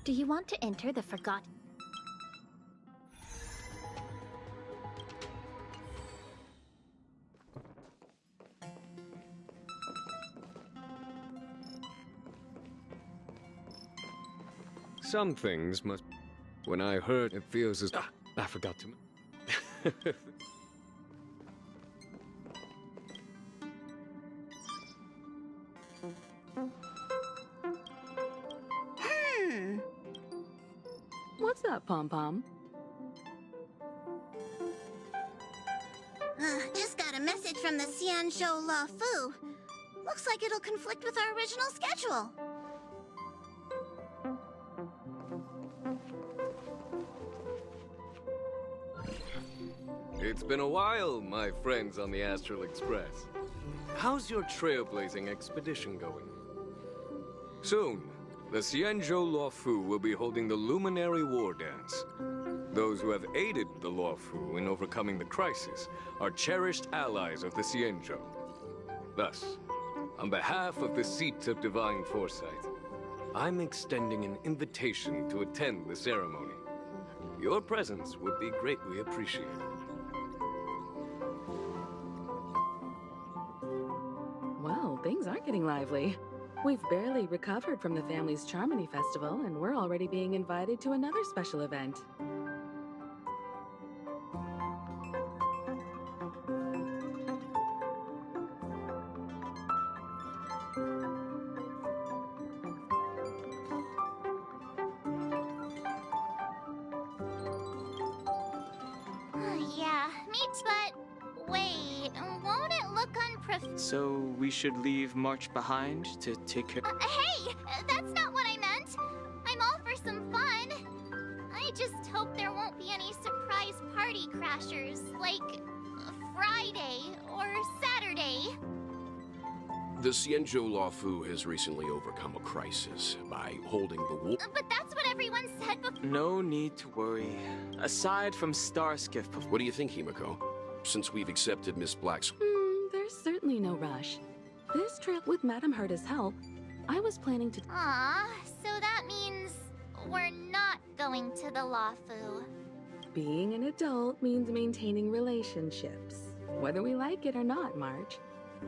Do you want to enter the forgotten? Some things must... When I heard, it feels as... I forgot to... What's up, Pom-Pom? Just got a message from the Xianzhou La Fu. Looks like it'll conflict with our original schedule. It's been a while, my friends on the Astral Express. How's your trailblazing expedition going? Soon, the Xianzhou Luofu will be holding the Luminary War Dance. Those who have aided the Luofu in overcoming the crisis are cherished allies of the Xianzhou. Thus, on behalf of the Seat of Divine Foresight, I'm extending an invitation to attend the ceremony. Your presence would be greatly appreciated. Well, things are getting lively. We've barely recovered from the family's Charmony Festival, and we're already being invited to another special event. Yeah, me too. But wait, won't it look So we should leave March behind to take care... hey! That's not what I meant! I'm all for some fun. I just hope there won't be any surprise party crashers, like Friday or Saturday. The Xianzhou Luofu has recently overcome a crisis by holding the war. But that's what everyone said before. No need to worry. Aside from Starskiff... What do you think, Himiko? Since we've accepted Miss Black's... There's certainly no rush. This trip, with Madame Herta's help, I was planning to... So that means we're not going to the Luofu. Being an adult means maintaining relationships. Whether we like it or not, March.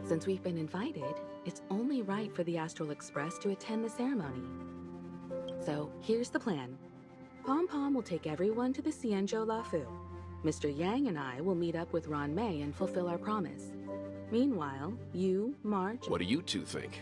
Since we've been invited, it's only right for the Astral Express to attend the ceremony. So, here's the plan. Pom-Pom will take everyone to the Xianzhou Luofu. Mr. Yang and I will meet up with Ron Mei and fulfill our promise. Meanwhile, you, March... What do you two think?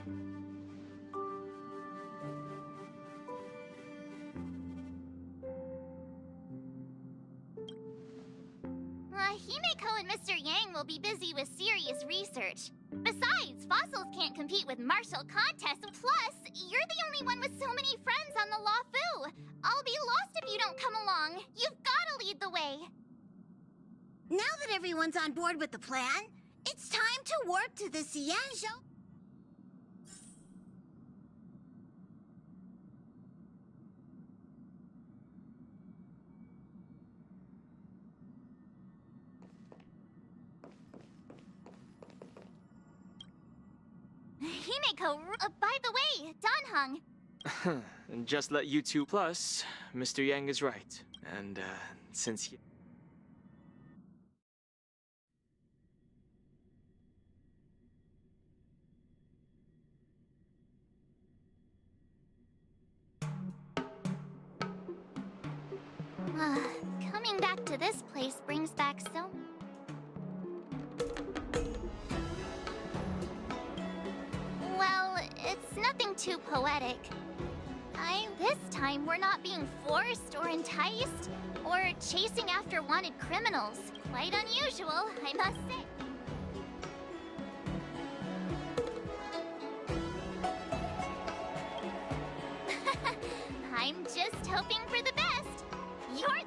Himiko and Mr. Yang will be busy with serious research. Besides, fossils can't compete with martial contests. Plus, you're the only one with so many friends on the Luofu. I'll be lost if you don't come along. You've got to lead the way. Now that everyone's on board with the plan, it's time to warp to the Xianzhou. Himeko, by the way, Danheng. And just let you two... Plus, Mr. Yang is right. And, since he... Coming back to this place brings back so... Well, it's nothing too poetic. This time we're not being forced or enticed, or chasing after wanted criminals. Quite unusual, I must say. I'm just hoping for the best. You're...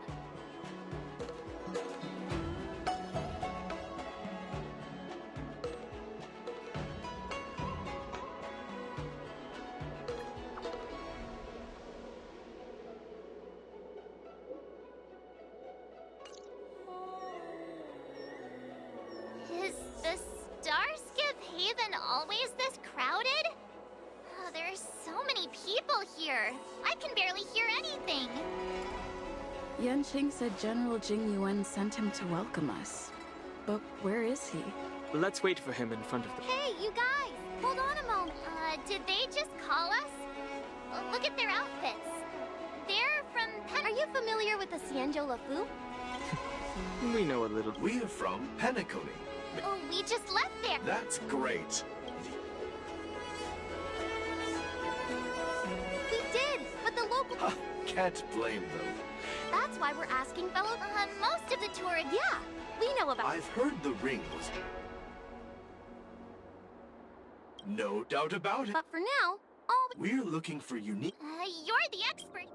Is the Starskiff Haven always this crowded? There's so many people here. I can barely hear anything. Yanqing said General Jing Yuan sent him to welcome us. But where is he? Let's wait for him in front of the... Hey, you guys! Hold on a moment. Did they just call us? Look at their outfits. They're from Are you familiar with the Xianzhou Lefu? We know a little. We're from Penacony. Oh, we just left there. That's great. We did, but the local... Ha, can't blame them. That's why we're asking fellow... most of the tourists... Yeah, we know about... I've heard the ring was... No doubt about it. But for now, all... We're looking for unique... You're the expert.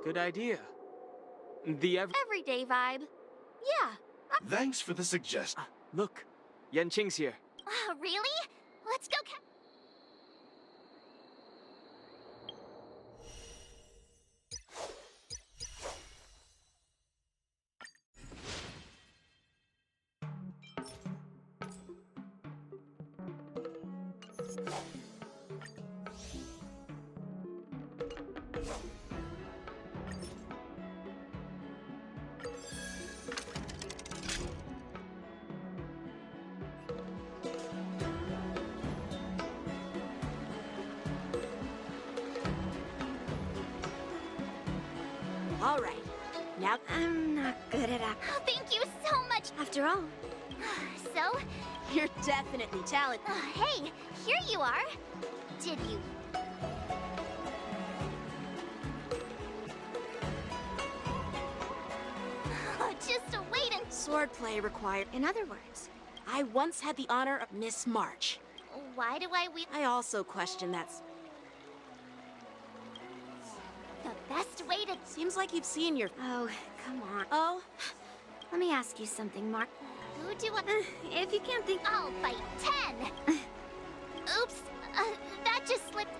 Good idea. Everyday vibe. Yeah. Thanks for the suggestion. Look, Yanqing's here. Really? Let's go All right. Now I'm not good at acting. Oh, thank you so much. After all, So, you're definitely talented. hey, here you are. Did you... Just wait and... Swordplay required. In other words, I once had the honor of Miss March. Why do I... I also question that's The best way to... seems like you've seen your... Oh, come on. Oh, Let me ask you something, Mark. Who do I... If you can't think... I'll fight 10! Oops, that just slipped...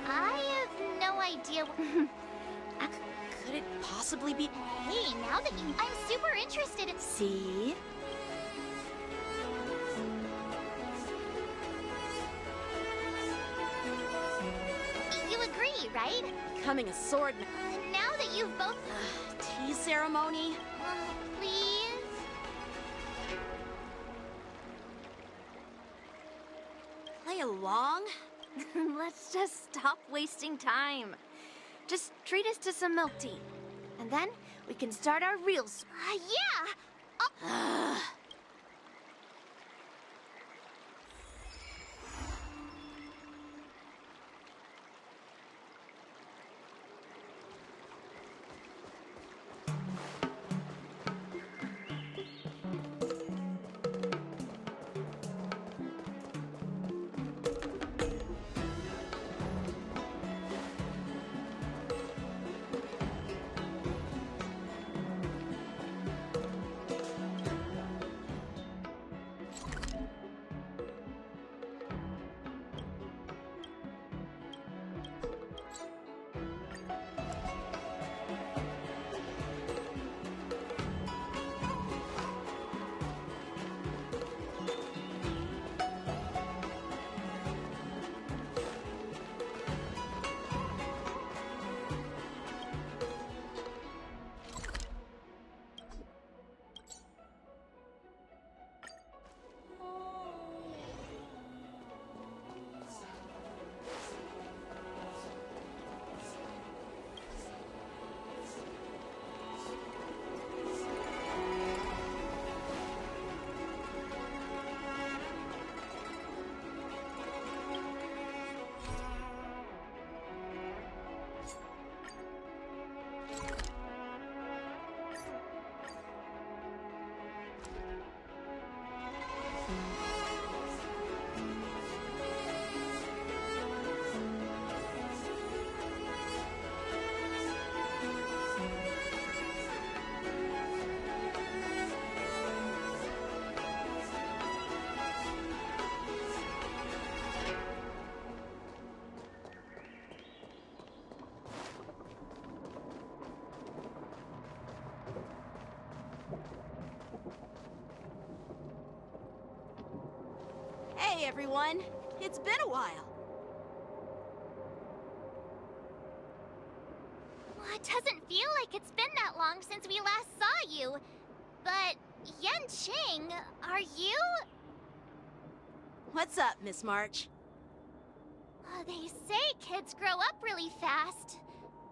I have no idea... could it possibly be... Hey, now that you... I'm super interested in... See? You agree, right? Becoming a sword... Now that you've both... tea ceremony? Please? Play along? Let's just stop wasting time. Just treat us to some milk tea. And then we can start our real... Yeah! Hey, everyone. It's been a while. Well, it doesn't feel like it's been that long since we last saw you. But, Yanqing, are you? What's up, Miss March? They say kids grow up really fast.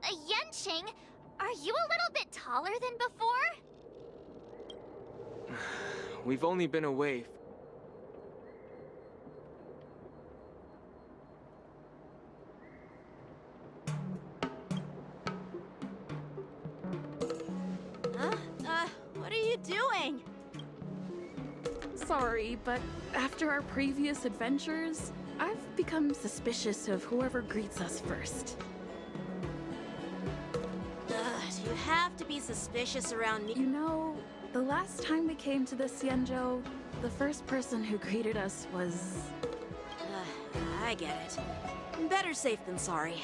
Yanqing, are you a little bit taller than before? We've only been away. What are you doing? Sorry, but after our previous adventures, I've become suspicious of whoever greets us first. Do you have to be suspicious around me? You know, the last time we came to the Xianzhou, the first person who greeted us was... I get it. Better safe than sorry.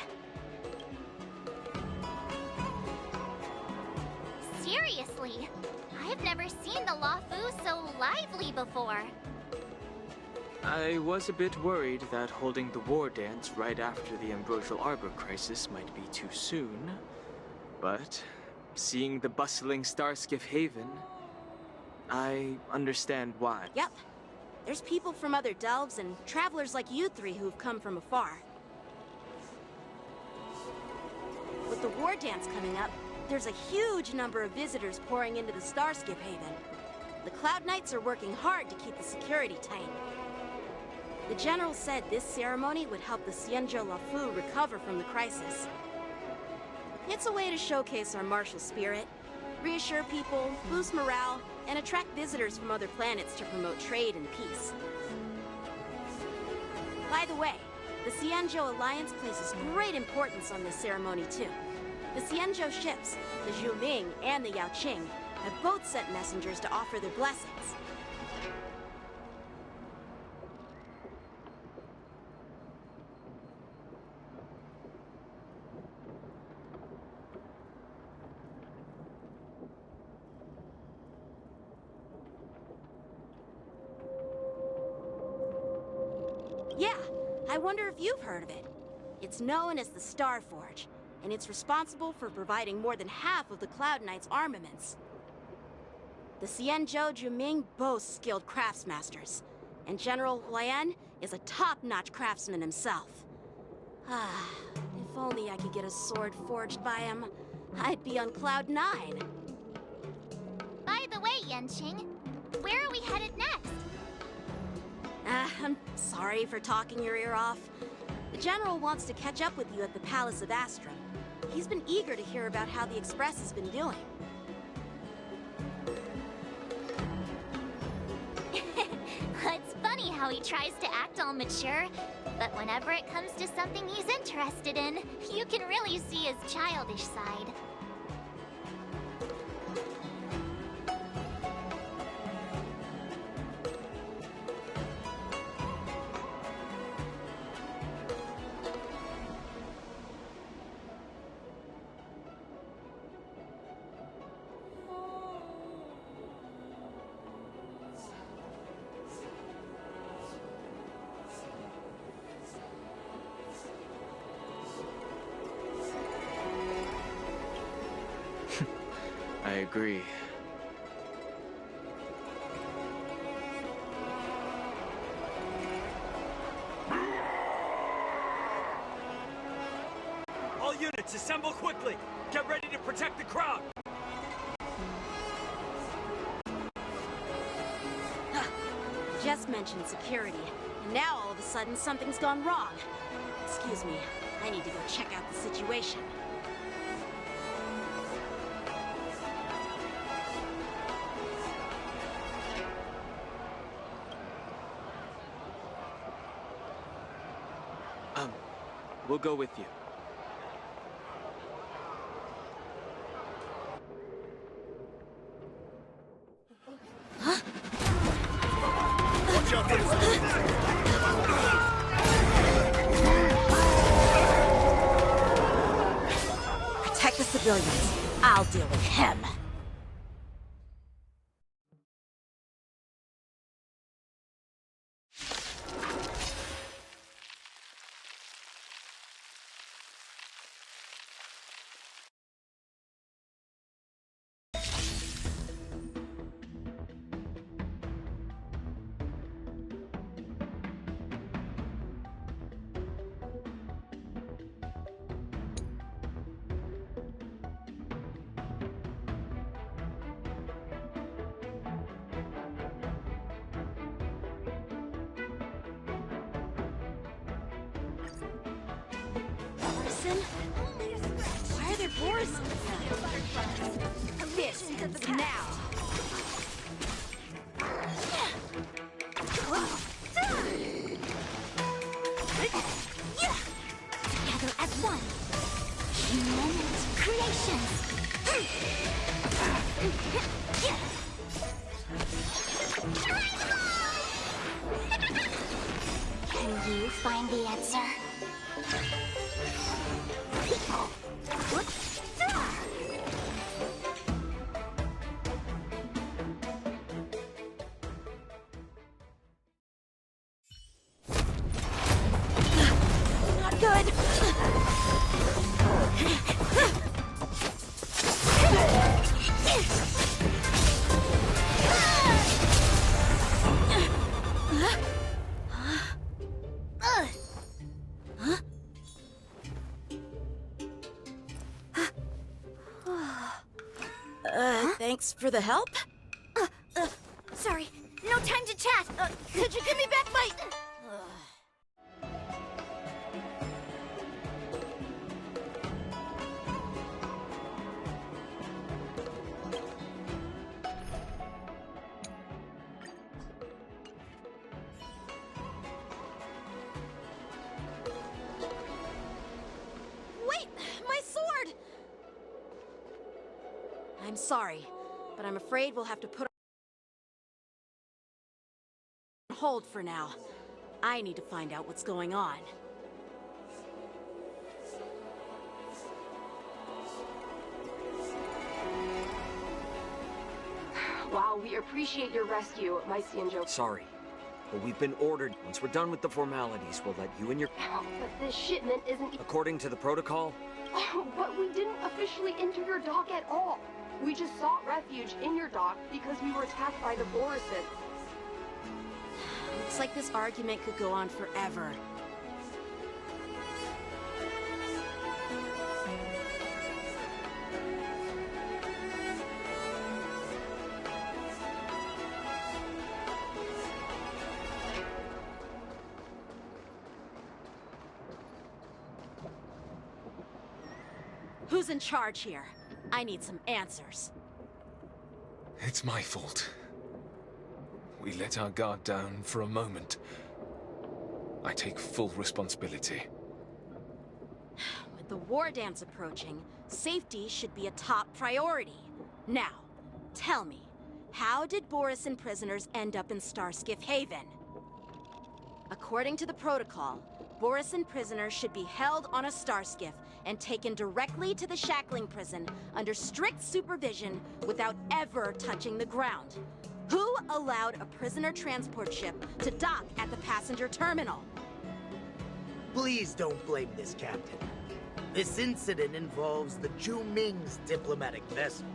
Seriously, I've never seen the Luofu so lively before. I was a bit worried that holding the war dance right after the Ambrosial Arbor crisis might be too soon. But seeing the bustling Starskiff Haven, I understand why. Yep. There's people from other delves and travelers like you three who've come from afar. With the war dance coming up, there's a huge number of visitors pouring into the Starskiff Haven. The Cloud Knights are working hard to keep the security tight. The General said this ceremony would help the Xianzhou Luofu recover from the crisis. It's a way to showcase our martial spirit, reassure people, boost morale, and attract visitors from other planets to promote trade and peace. By the way, the Xianzhou Alliance places great importance on this ceremony too. The Xianzhou ships, the Zhuming and the Yaoqing, have both sent messengers to offer their blessings. Yeah, I wonder if you've heard of it. It's known as the Star Forge, and it's responsible for providing more than half of the Cloud Knights' armaments. The Xianzhou Zhuming boasts skilled craftsmasters, and General Huayan is a top-notch craftsman himself. If only I could get a sword forged by him, I'd be on Cloud 9. By the way, Yanqing, where are we headed next? I'm sorry for talking your ear off. The General wants to catch up with you at the Palace of Astrum. He's been eager to hear about how the Express has been doing. It's funny how he tries to act all mature, but whenever it comes to something he's interested in, you can really see his childish side. I agree. All units, assemble quickly! Get ready to protect the crowd! Just mentioned security, and now all of a sudden something's gone wrong. Excuse me, I need to go check out the situation. We'll go with you. Watch out, Protect the civilians. I'll deal with him. you find the answer? Not good. Thanks for the help. Sorry, no time to chat. Could you give me back my... Wait, my sword! I'm sorry, but I'm afraid we'll have to put on hold for now. I need to find out what's going on. While we appreciate your rescue, my Xianzhou. Sorry, but we've been ordered. Once we're done with the formalities, we'll let you and your... But this shipment isn't... According to the protocol? But we didn't officially enter your dock at all. We just sought refuge in your dock because we were attacked by the Borison. Looks like this argument could go on forever. Who's in charge here? I need some answers. It's my fault. We let our guard down for a moment. I take full responsibility. With the war dance approaching, safety should be a top priority. Now, tell me, how did Borison prisoners end up in Starskiff Haven? According to the protocol, Borison prisoners should be held on a starskiff and taken directly to the shackling prison under strict supervision without ever touching the ground. Who allowed a prisoner transport ship to dock at the passenger terminal? Please don't blame this, Captain. This incident involves the Zhu Ming's diplomatic vessel.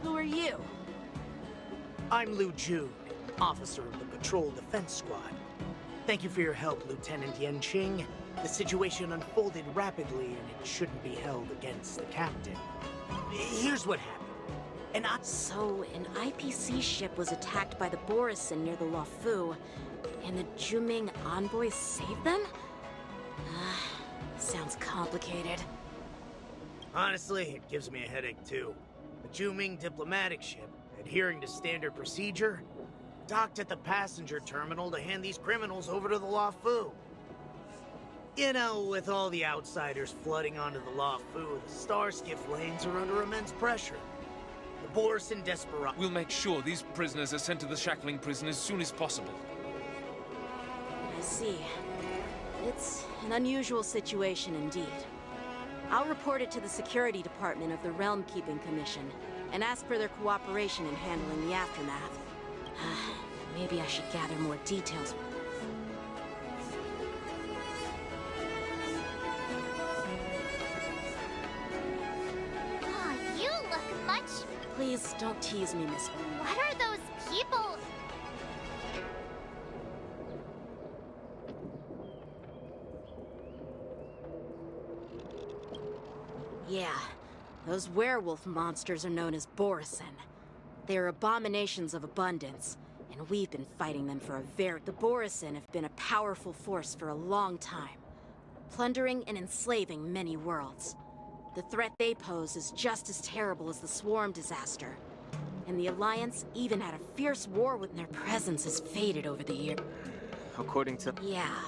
Who are you? I'm Lu Jun, officer of the Patrol Defense Squad. Thank you for your help, Lieutenant Yanqing. The situation unfolded rapidly, and it shouldn't be held against the captain. Here's what happened. So, an IPC ship was attacked by the Borison near the Luofu, and the Zhuming envoys saved them? Sounds complicated. Honestly, it gives me a headache, too. The Zhu Ming diplomatic ship, adhering to standard procedure, docked at the passenger terminal to hand these criminals over to the Luofu. You know, with all the outsiders flooding onto the Luofu, the Starskiff lanes are under immense pressure. The Borison desperado... We'll make sure these prisoners are sent to the shackling prison as soon as possible. I see. It's an unusual situation indeed. I'll report it to the security department of the Realm Keeping Commission and ask for their cooperation in handling the aftermath. Maybe I should gather more details. Oh, you look much... Please don't tease me, Miss. What are those people? Yeah, those werewolf monsters are known as Borison. They're abominations of abundance, and we've been fighting them for a very... The Borison have been a powerful force for a long time, plundering and enslaving many worlds. The threat they pose is just as terrible as the Swarm disaster, and the Alliance even had a fierce war when their presence has faded over the years. According to... Yeah,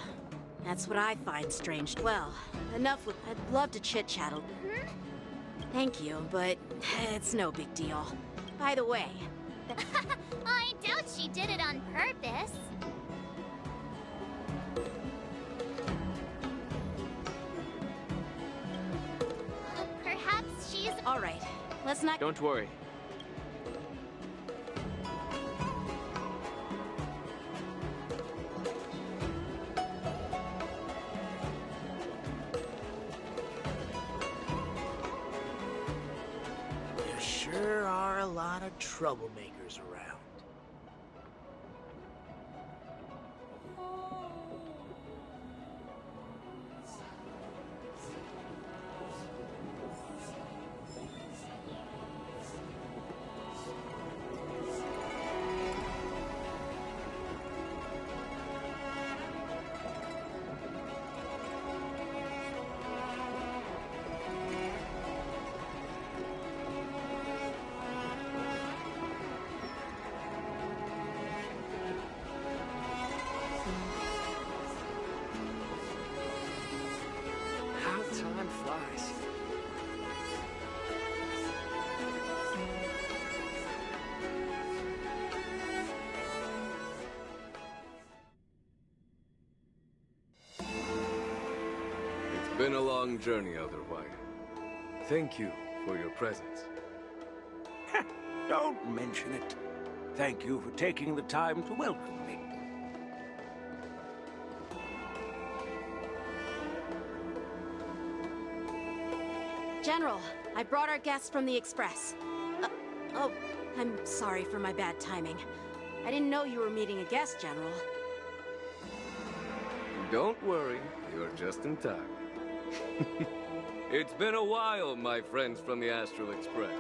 that's what I find strange. Well, enough with... I'd love to chit-chat. Thank you, but it's no big deal. By the way... I doubt she did it on purpose. All right, let's not... Don't worry. There sure are a lot of troublemakers around. How time flies. It's been a long journey, Elder White. Thank you for your presence. Don't mention it. Thank you for taking the time to welcome me. General, I brought our guests from the Express. Oh, I'm sorry for my bad timing. I didn't know you were meeting a guest, General. Don't worry, you're just in time. It's been a while, my friends from the Astral Express.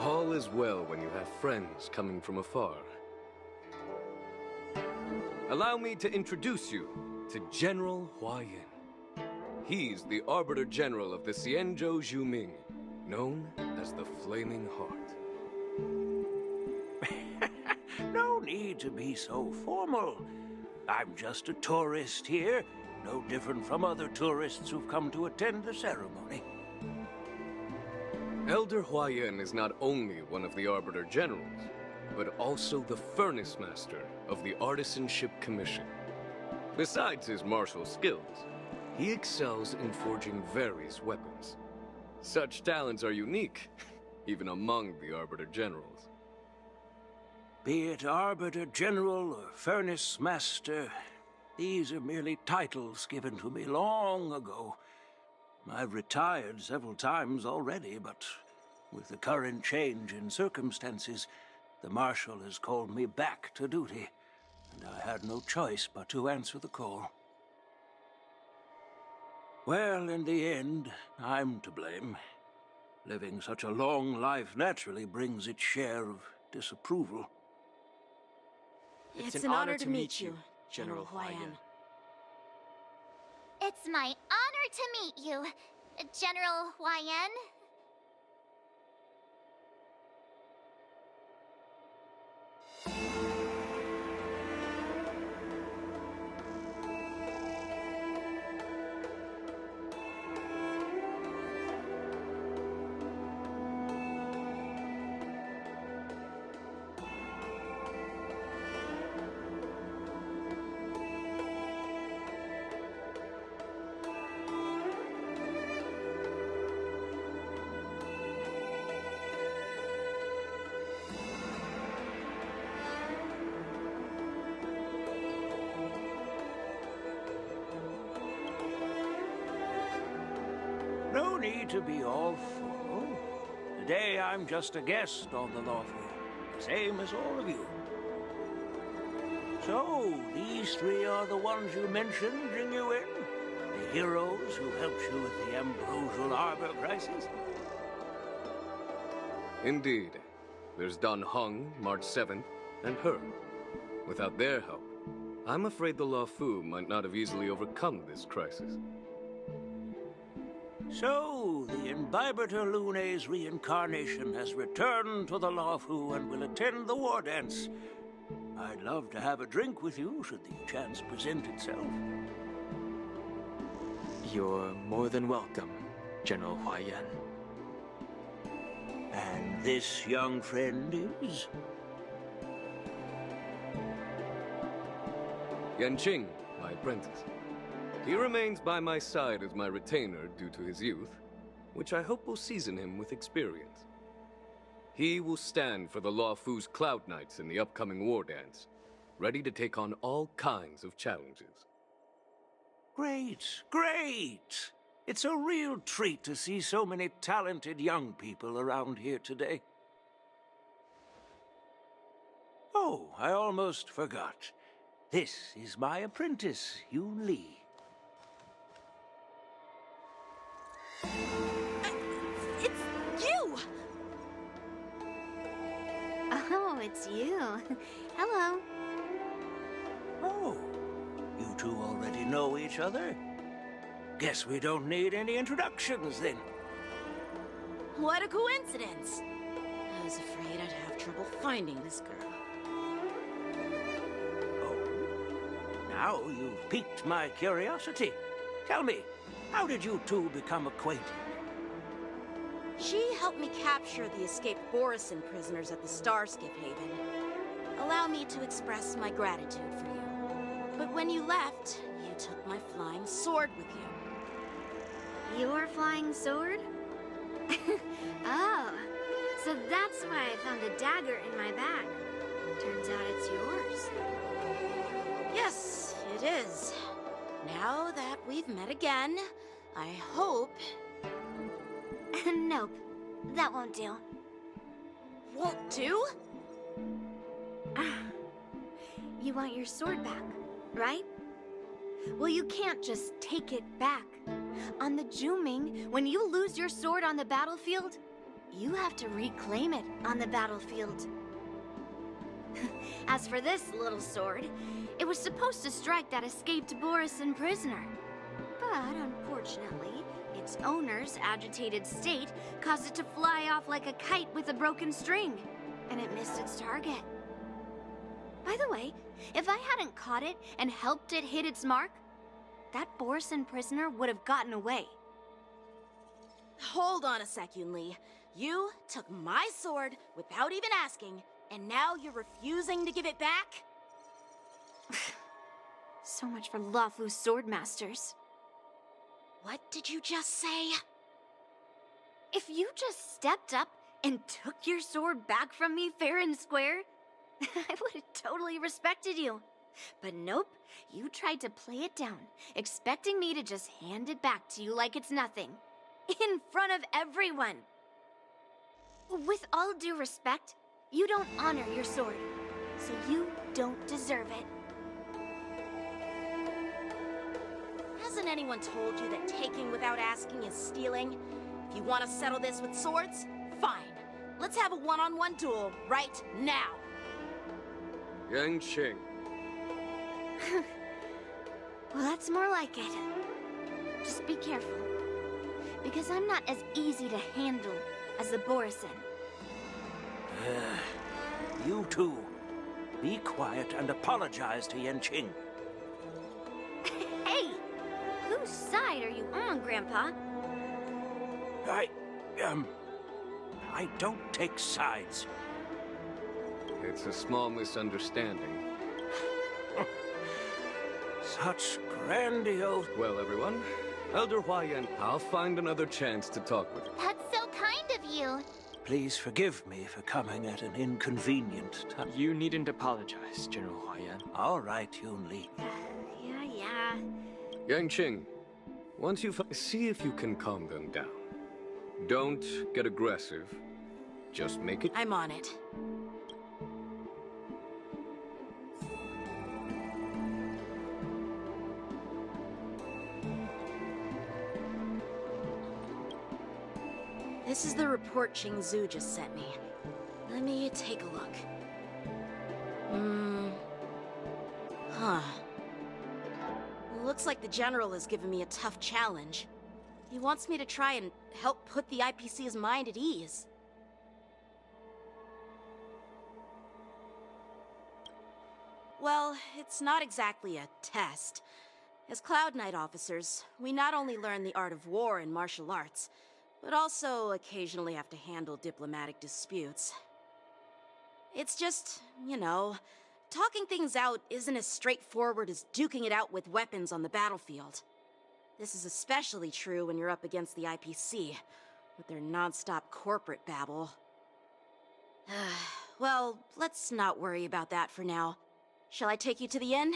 All is well when you have friends coming from afar. Allow me to introduce you to General Huayan. He's the Arbiter General of the Xianzhou Zhuming, known as the Flaming Heart. No need to be so formal. I'm just a tourist here, no different from other tourists who've come to attend the ceremony. Elder Huayan is not only one of the Arbiter Generals, but also the Furnace Master of the Artisanship Commission. Besides his martial skills, he excels in forging various weapons. Such talents are unique, even among the Arbiter Generals. Be it Arbiter General or Furnace Master, these are merely titles given to me long ago. I've retired several times already, but with the current change in circumstances, the Marshal has called me back to duty, and I had no choice but to answer the call. Well, in the end, I'm to blame. Living such a long life naturally brings its share of disapproval. It's an honor to meet you, General Huayan. It's my honor to meet you, General Huayan. No need to be all formal. Today I'm just a guest on the lawful, the same as all of you. So, these three are the ones you mentioned, Jingyuin? The heroes who helped you with the Ambrosial Arbor crisis? Indeed. There's Dan Heng, March 7th, and her. Without their help, I'm afraid the Luofu might not have easily overcome this crisis. So, the Imbibitor Lune's reincarnation has returned to the Luofu and will attend the war dance. I'd love to have a drink with you, should the chance present itself. You're more than welcome, General Huaiyan. And this young friend is? Yanqing, my apprentice. He remains by my side as my retainer due to his youth, which I hope will season him with experience. He will stand for the Luofu's Cloud Knights in the upcoming war dance, ready to take on all kinds of challenges. Great, great! It's a real treat to see so many talented young people around here today. Oh, I almost forgot. This is my apprentice, Yoon Lee. It's you! Oh, it's you. Hello. Oh, you two already know each other? Guess we don't need any introductions, then. What a coincidence! I was afraid I'd have trouble finding this girl. Now you've piqued my curiosity. Tell me, how did you two become acquainted? She helped me capture the escaped Borisin prisoners at the Starskip Haven. Allow me to express my gratitude for you. But when you left, you took my flying sword with you. Your flying sword? Oh, so that's why I found a dagger in my bag. Turns out it's yours. Yes, it is. Now that we've met again, I hope... Nope, that won't do. Won't do? You want your sword back, right? Well, you can't just take it back. On the Juming, when you lose your sword on the battlefield, you have to reclaim it on the battlefield. As for this little sword, it was supposed to strike that escaped Borisin prisoner. But unfortunately, its owner's agitated state caused it to fly off like a kite with a broken string, and it missed its target. By the way, if I hadn't caught it and helped it hit its mark, that Borisin prisoner would have gotten away. Hold on a sec, Yoon Lee. You took my sword without even asking, and now you're refusing to give it back? So much for Luofu's swordmasters. What did you just say? If you just stepped up and took your sword back from me fair and square, I would have totally respected you. But nope, you tried to play it down, expecting me to just hand it back to you like it's nothing. In front of everyone. With all due respect, you don't honor your sword, so you don't deserve it. Hasn't anyone told you that taking without asking is stealing? If you want to settle this with swords, fine. Let's have a one-on-one duel right now. Yanqing. Well, that's more like it. Just be careful, because I'm not as easy to handle as the Borisin. You two, be quiet and apologize to Yanqing. Hey! Whose side are you on, Grandpa? I don't take sides. It's a small misunderstanding. Such grandiose... Well, everyone, Elder Huaiyan, I'll find another chance to talk with you. That's so kind of you. Please forgive me for coming at an inconvenient time. You needn't apologize, General Huaiyan. All right, Yoon Lee. Yeah. Yanqing, once you see if you can calm them down. Don't get aggressive. Just make it... I'm on it. This is the report Ching Zhu just sent me. Let me take a look. Huh. Looks like the General has given me a tough challenge. He wants me to try and help put the IPC's mind at ease. Well, it's not exactly a test, As Cloud Knight officers, we not only learn the art of war and martial arts, but also occasionally have to handle diplomatic disputes. It's just, you know, talking things out isn't as straightforward as duking it out with weapons on the battlefield. This is especially true when you're up against the IPC, with their non-stop corporate babble. Well, let's not worry about that for now. Shall I take you to the inn?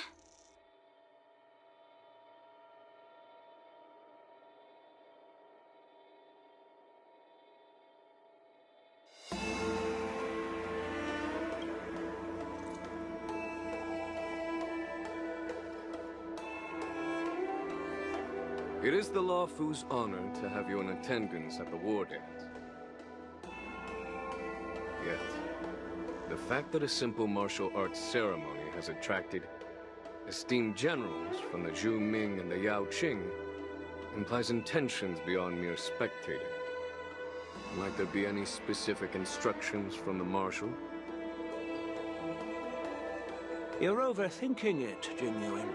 It is the Lawfu's honor to have you in attendance at the war dance. Yet, the fact that a simple martial arts ceremony has attracted esteemed generals from the Zhu Ming and the Yao Qing implies intentions beyond mere spectating. Might there be any specific instructions from the Marshal? You're overthinking it, Jingyuan.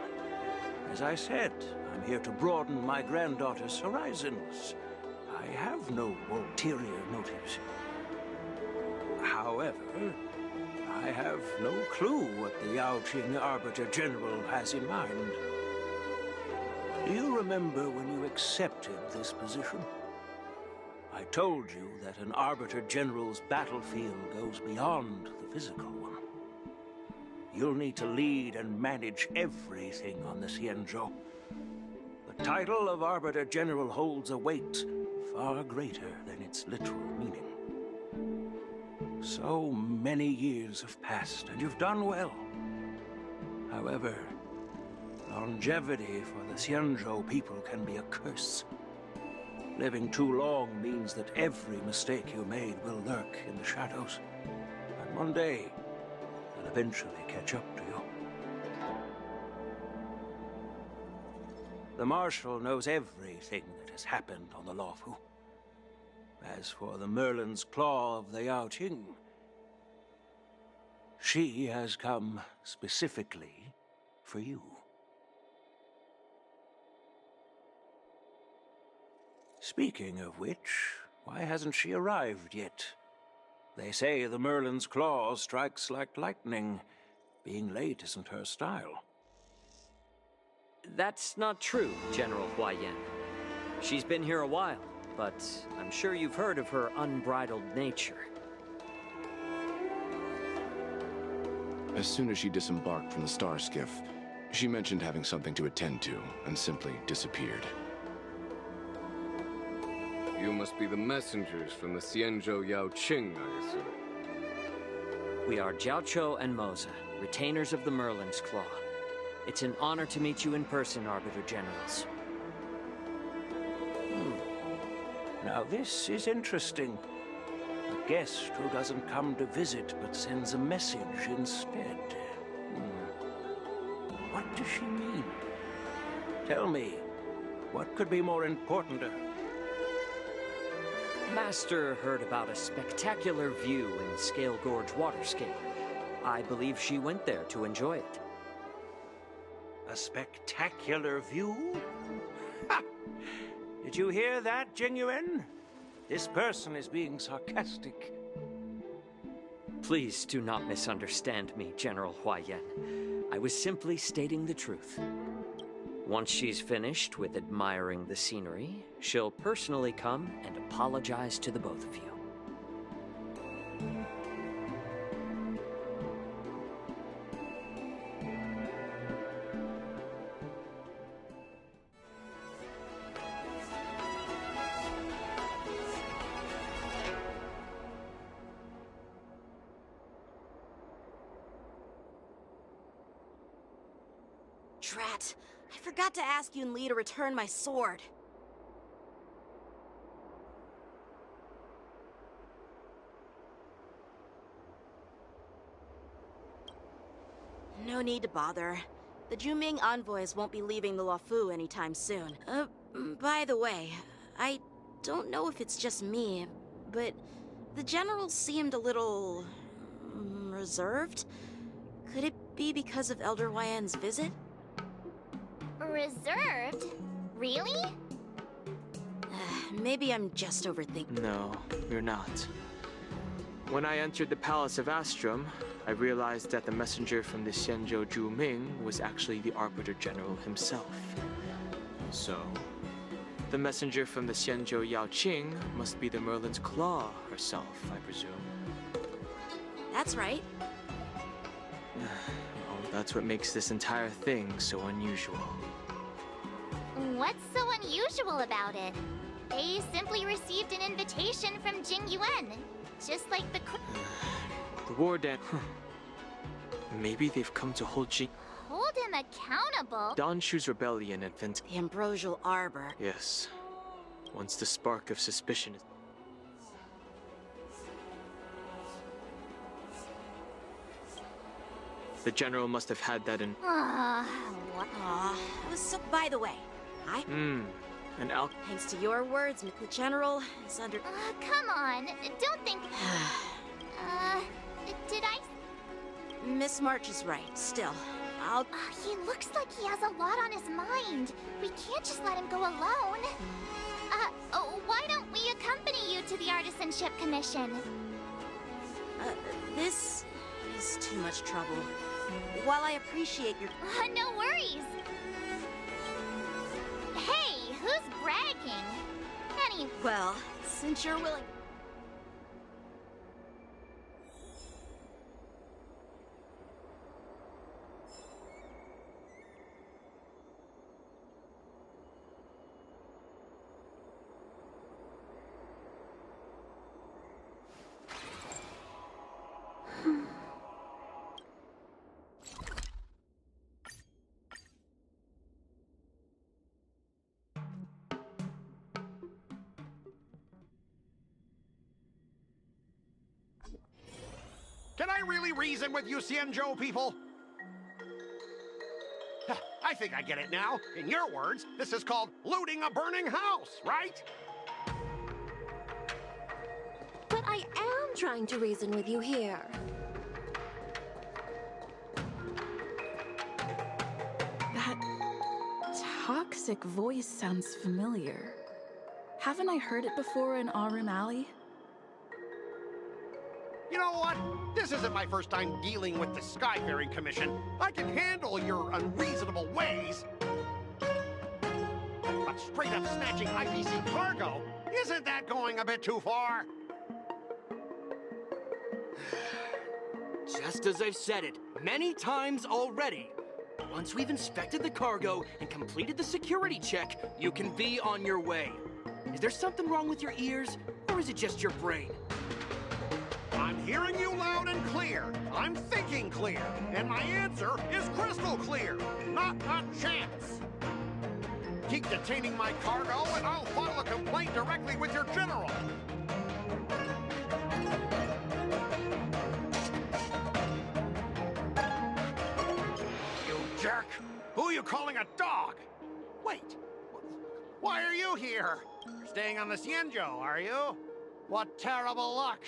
As I said, I'm here to broaden my granddaughter's horizons. I have no ulterior motives. However, I have no clue what the Yao Qing Arbiter General has in mind. Do you remember when you accepted this position? I told you that an Arbiter General's battlefield goes beyond the physical one. You'll need to lead and manage everything on the Xianzhou. The title of Arbiter General holds a weight far greater than its literal meaning. So many years have passed, and you've done well. However, longevity for the Xianzhou people can be a curse. Living too long means that every mistake you made will lurk in the shadows. And one day, they'll eventually catch up to you. The Marshal knows everything that has happened on the Lawfu. As for the Merlin's Claw of the Yao Qing, she has come specifically for you. Speaking of which, why hasn't she arrived yet? They say the Merlin's Claw strikes like lightning. Being late isn't her style. That's not true, General Huaiyan. She's been here a while, but I'm sure you've heard of her unbridled nature. As soon as she disembarked from the star skiff, she mentioned having something to attend to and simply disappeared. You must be the messengers from the Xianzhou Yao Qing, I assume. We are Jiaoqiu and Moza, retainers of the Merlin's Claw. It's an honor to meet you in person, Arbiter Generals. Now this is interesting. A guest who doesn't come to visit but sends a message instead. What does she mean? Tell me, what could be more important to her? Master heard about a spectacular view in Scale Gorge Waterscape. I believe she went there to enjoy it. A spectacular view? Ha! Did you hear that, Jingyuan? This person is being sarcastic. Please do not misunderstand me, General Huaiyan. I was simply stating the truth. Once she's finished with admiring the scenery, she'll personally come and apologize to the both of you. Drat, I forgot to ask Yun Li to return my sword. No need to bother. The Juming envoys won't be leaving the Luofu anytime soon. By the way, I don't know if it's just me, but the general seemed a little reserved. Could it be because of Elder Huaiyan's visit? Reserved? Really? Maybe I'm just overthinking. No, you're not. When I entered the Palace of Astrum, I realized that the messenger from the Xianzhou Zhu Ming was actually the Arbiter General himself. So, the messenger from the Xianzhou Yao Qing must be the Merlin's Claw herself, I presume. That's right. Oh, that's what makes this entire thing so unusual. What's so unusual about it? They simply received an invitation from Jing Yuan, just like the The war dance. Maybe they've come to hold Jing. Hold him accountable? Don Shu's rebellion at Vent. The Ambrosial Arbor. Yes. Once the spark of suspicion is. The general must have had that in. What? So, by the way, An al. Thanks to your words, the general is under. Come on, don't think. Did I? Miss March is right. Still, I'll. He looks like he has a lot on his mind. We can't just let him go alone. Why don't we accompany you to the Artisanship Commission? This is too much trouble. While I appreciate your. No worries. Hey, who's bragging? Well, since you're willing. Can I really reason with you Xianzhou people? I think I get it now. In your words, this is called looting a burning house, right? But I am trying to reason with you here. That toxic voice sounds familiar. Haven't I heard it before in Aurum Alley? You know what? This isn't my first time dealing with the Skyfaring Commission. I can handle your unreasonable ways. But straight up snatching IPC cargo, isn't that going a bit too far? Just as I've said it many times already. Once we've inspected the cargo and completed the security check, you can be on your way. Is there something wrong with your ears, or is it just your brain? I'm hearing you loud and clear. I'm thinking clear. And my answer is crystal clear. Not a chance. Keep detaining my cargo and I'll file a complaint directly with your general. You jerk. Who are you calling a dog? Wait. Why are you here? Staying on the Xianzhou, are you? What terrible luck.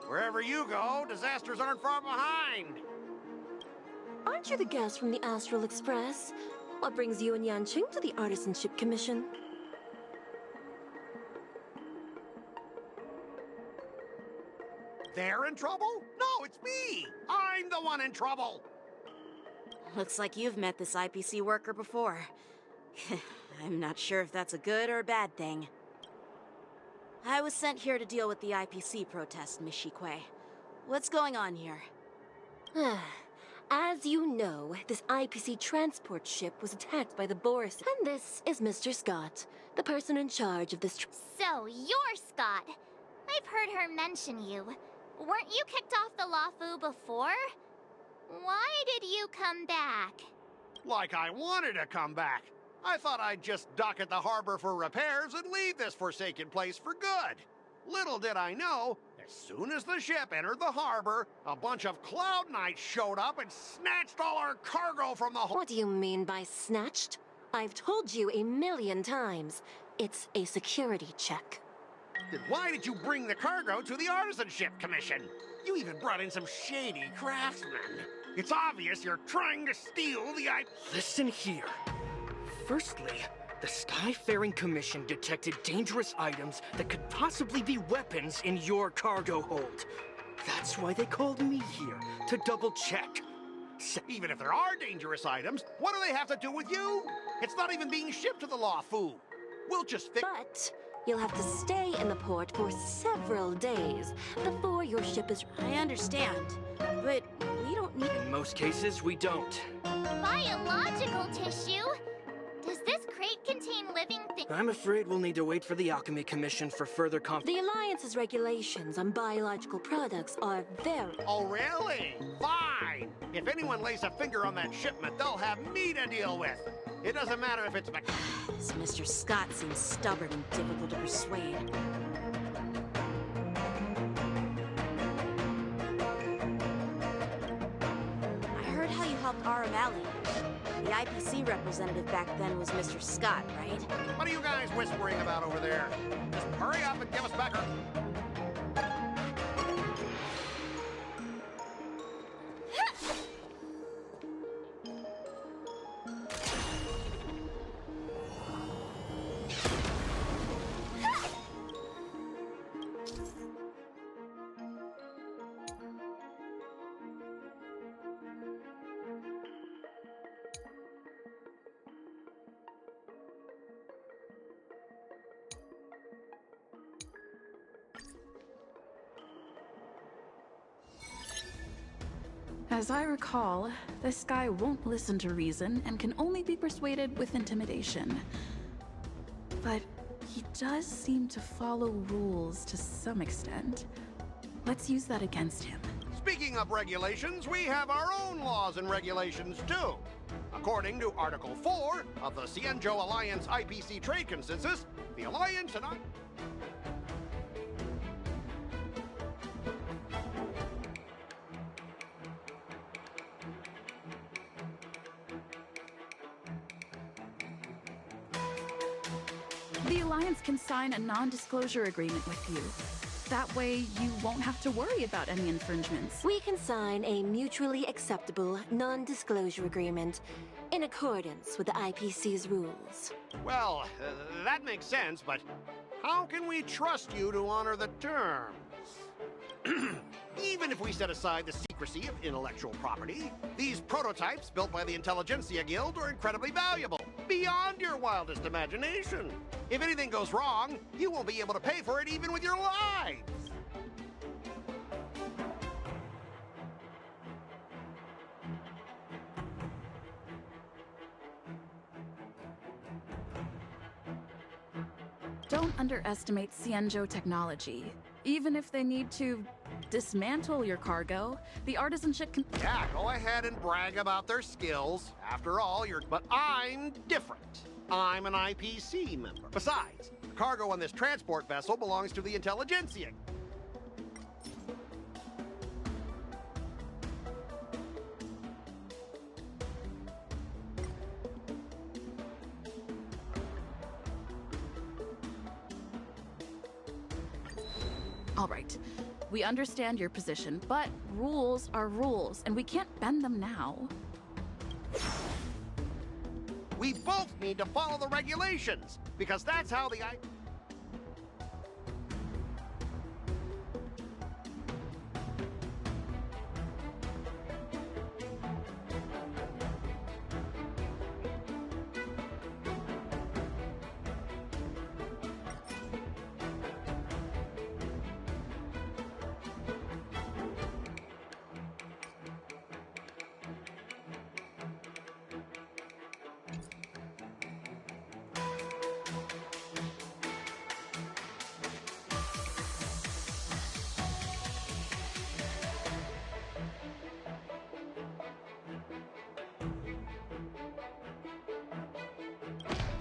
Wherever you go, disasters aren't far behind. Aren't you the guest from the Astral Express? What brings you and Yanqing to the Artisanship Commission? They're in trouble? No, it's me! I'm the one in trouble! Looks like you've met this IPC worker before. I'm not sure if that's a good or a bad thing. I was sent here to deal with the IPC protest, Miss Shikui. What's going on here? As you know, this IPC transport ship was attacked by the Boris, and this is Mr. Scott, the person in charge of this So, you're Scott. I've heard her mention you. Weren't you kicked off the Luofu before? Why did you come back? Like I wanted to come back. I thought I'd just dock at the harbor for repairs and leave this forsaken place for good. Little did I know, as soon as the ship entered the harbor, a bunch of Cloud Knights showed up and snatched all our cargo from the What do you mean by snatched? I've told you 1,000,000 times. It's a security check. Then why did you bring the cargo to the Artisanship Commission? You even brought in some shady craftsmen. It's obvious you're trying to steal the Listen here. Firstly, the Skyfaring Commission detected dangerous items that could possibly be weapons in your cargo hold. That's why they called me here, to double-check. Even if there are dangerous items, what do they have to do with you? It's not even being shipped to the Lawfu. We'll just fix... But you'll have to stay in the port for several days before your ship is... I understand, but we don't need... In most cases, we don't. Biological tissue? Does this crate contain living things? I'm afraid we'll need to wait for the Alchemy Commission for further The Alliance's regulations on biological products are very... Oh, really? Fine! If anyone lays a finger on that shipment, they'll have me to deal with. It doesn't matter if it's... This Mr. Scott seems stubborn and difficult to persuade. I heard how you helped Aramali. The IPC representative back then was Mr. Scott, right? What are you guys whispering about over there? Just hurry up and give us back our... As I recall, this guy won't listen to reason and can only be persuaded with intimidation. But he does seem to follow rules to some extent. Let's use that against him. Speaking of regulations, we have our own laws and regulations, too. According to Article 4 of the Cienjo Alliance IPC Trade Consensus, the Alliance and I... The Alliance can sign a non-disclosure agreement with you. That way, you won't have to worry about any infringements. We can sign a mutually acceptable non-disclosure agreement in accordance with the IPC's rules. Well, that makes sense, but how can we trust you to honor the terms? Even if we set aside the secrecy of intellectual property, these prototypes built by the Intelligentsia Guild are incredibly valuable, beyond your wildest imagination. If anything goes wrong, you won't be able to pay for it even with your lives. Don't underestimate Cienjo technology. Even if they need to dismantle your cargo, the artisanship can... Yeah, go ahead and brag about their skills. After all, you're... But I'm different. I'm an IPC member. Besides, the cargo on this transport vessel belongs to the Intelligentsia. All right. We understand your position, but rules are rules, and we can't bend them now. We both need to follow the regulations, because that's how the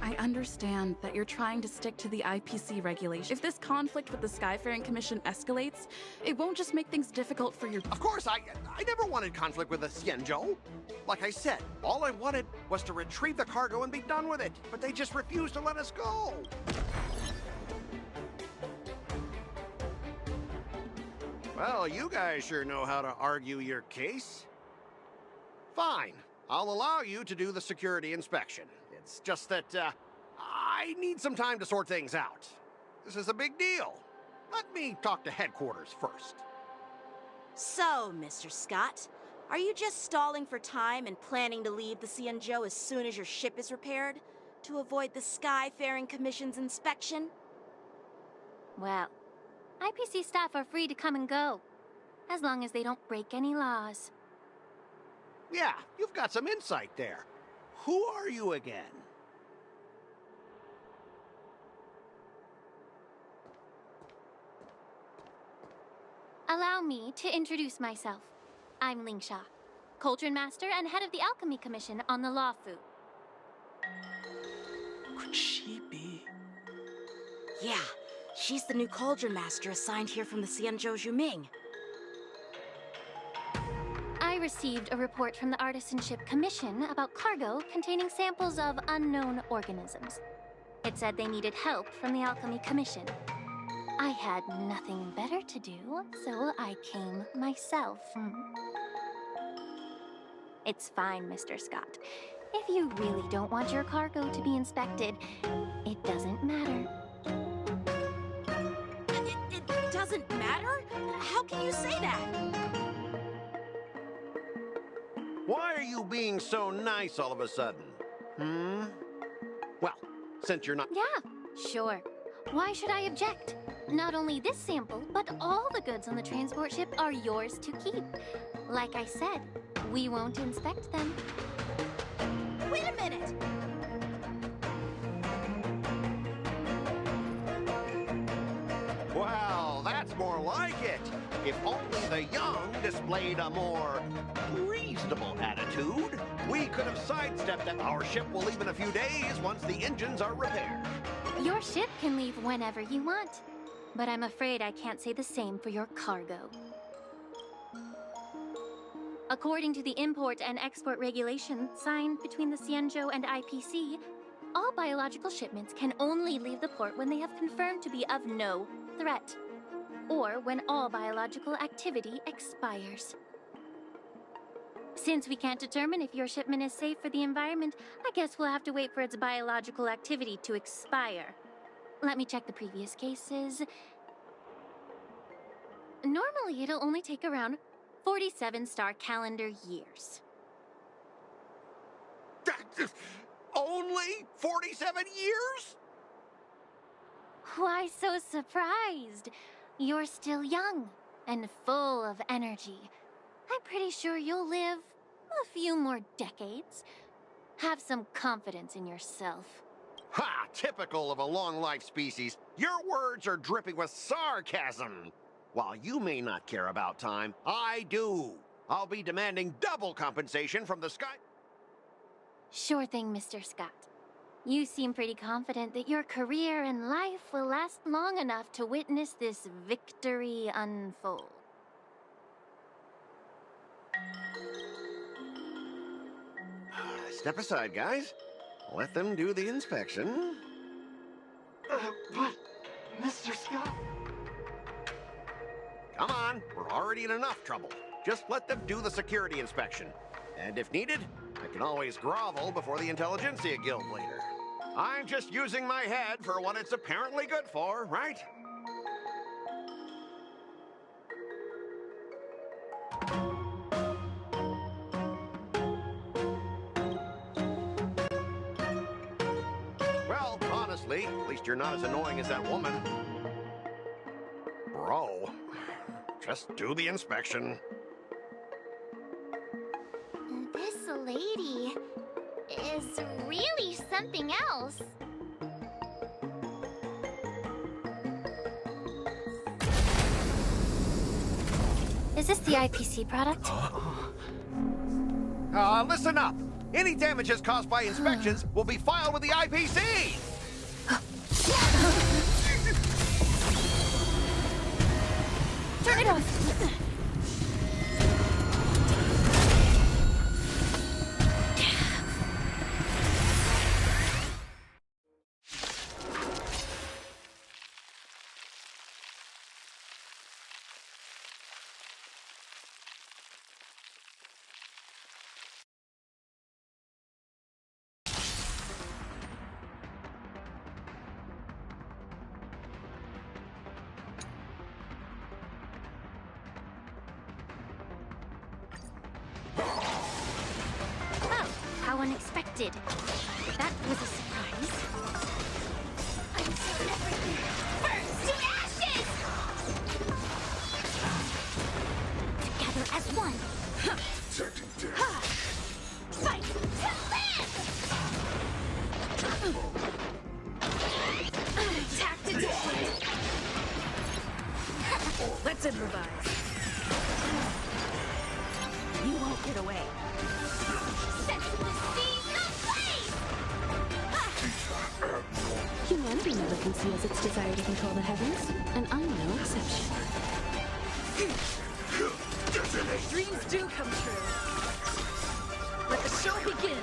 I understand that you're trying to stick to the IPC regulation. If this conflict with the Skyfaring Commission escalates, it won't just make things difficult for your... Of course, I never wanted conflict with the Cienjo. Like I said, all I wanted was to retrieve the cargo and be done with it. But they just refused to let us go. Well, you guys sure know how to argue your case. Fine. I'll allow you to do the security inspection. It's just that, I need some time to sort things out. This is a big deal. Let me talk to headquarters first. So, Mr. Scott, are you just stalling for time and planning to leave the Cienjo as soon as your ship is repaired? To avoid the Skyfaring Commission's inspection? Well, IPC staff are free to come and go, as long as they don't break any laws. Yeah, you've got some insight there. Who are you again? Allow me to introduce myself. I'm Lingsha, Cauldron Master and head of the Alchemy Commission on the Lawfu. Could she be? Yeah, she's the new Cauldron Master assigned here from the Cienjo Juming. I received a report from the Artisanship Commission about cargo containing samples of unknown organisms. It said they needed help from the Alchemy Commission. I had nothing better to do, so I came myself. It's fine, Mr. Scott. If you really don't want your cargo to be inspected, it doesn't matter. It doesn't matter? How can you say that? Why are you being so nice all of a sudden? Well, since you're not... Yeah, sure. Why should I object? Not only this sample, but all the goods on the transport ship are yours to keep. Like I said, we won't inspect them. Wait a minute! Well, that's more like it. If only the young displayed a more reasonable attitude, we could have sidestepped it. Our ship will leave in a few days once the engines are repaired. Your ship can leave whenever you want, but I'm afraid I can't say the same for your cargo. According to the import and export regulations signed between the Cienjo and IPC, all biological shipments can only leave the port when they have confirmed to be of no threat, or when all biological activity expires. Since we can't determine if your shipment is safe for the environment, I guess we'll have to wait for its biological activity to expire. Let me check the previous cases. Normally, it'll only take around 47 star calendar years. Only 47 years? Why so surprised? You're still young and full of energy. I'm pretty sure you'll live a few more decades. Have some confidence in yourself. Ha! Typical of a long-life species. Your words are dripping with sarcasm. While you may not care about time, I do. I'll be demanding double compensation from the sky. Sure thing, Mr. Scott. You seem pretty confident that your career and life will last long enough to witness this victory unfold. Step aside, guys. Let them do the inspection. But, Mr. Scott... Come on, we're already in enough trouble. Just let them do the security inspection. And if needed, I can always grovel before the Intelligentsia Guild later. I'm just using my head for what it's apparently good for, right? Well, honestly, at least you're not as annoying as that woman. Bro, just do the inspection. This lady is really something else. Is this the IPC product? Listen up. Any damages caused by inspections will be filed with the IPC! Turn it off! unexpected. That was a surprise. Until everything burns to ashes! Together as one. Fight to live! Attack to defeat! Let's improvise. You won't get away. Humanity never conceals its desire to control the heavens, and I'm no exception. Dreams do come true. Let the show begin.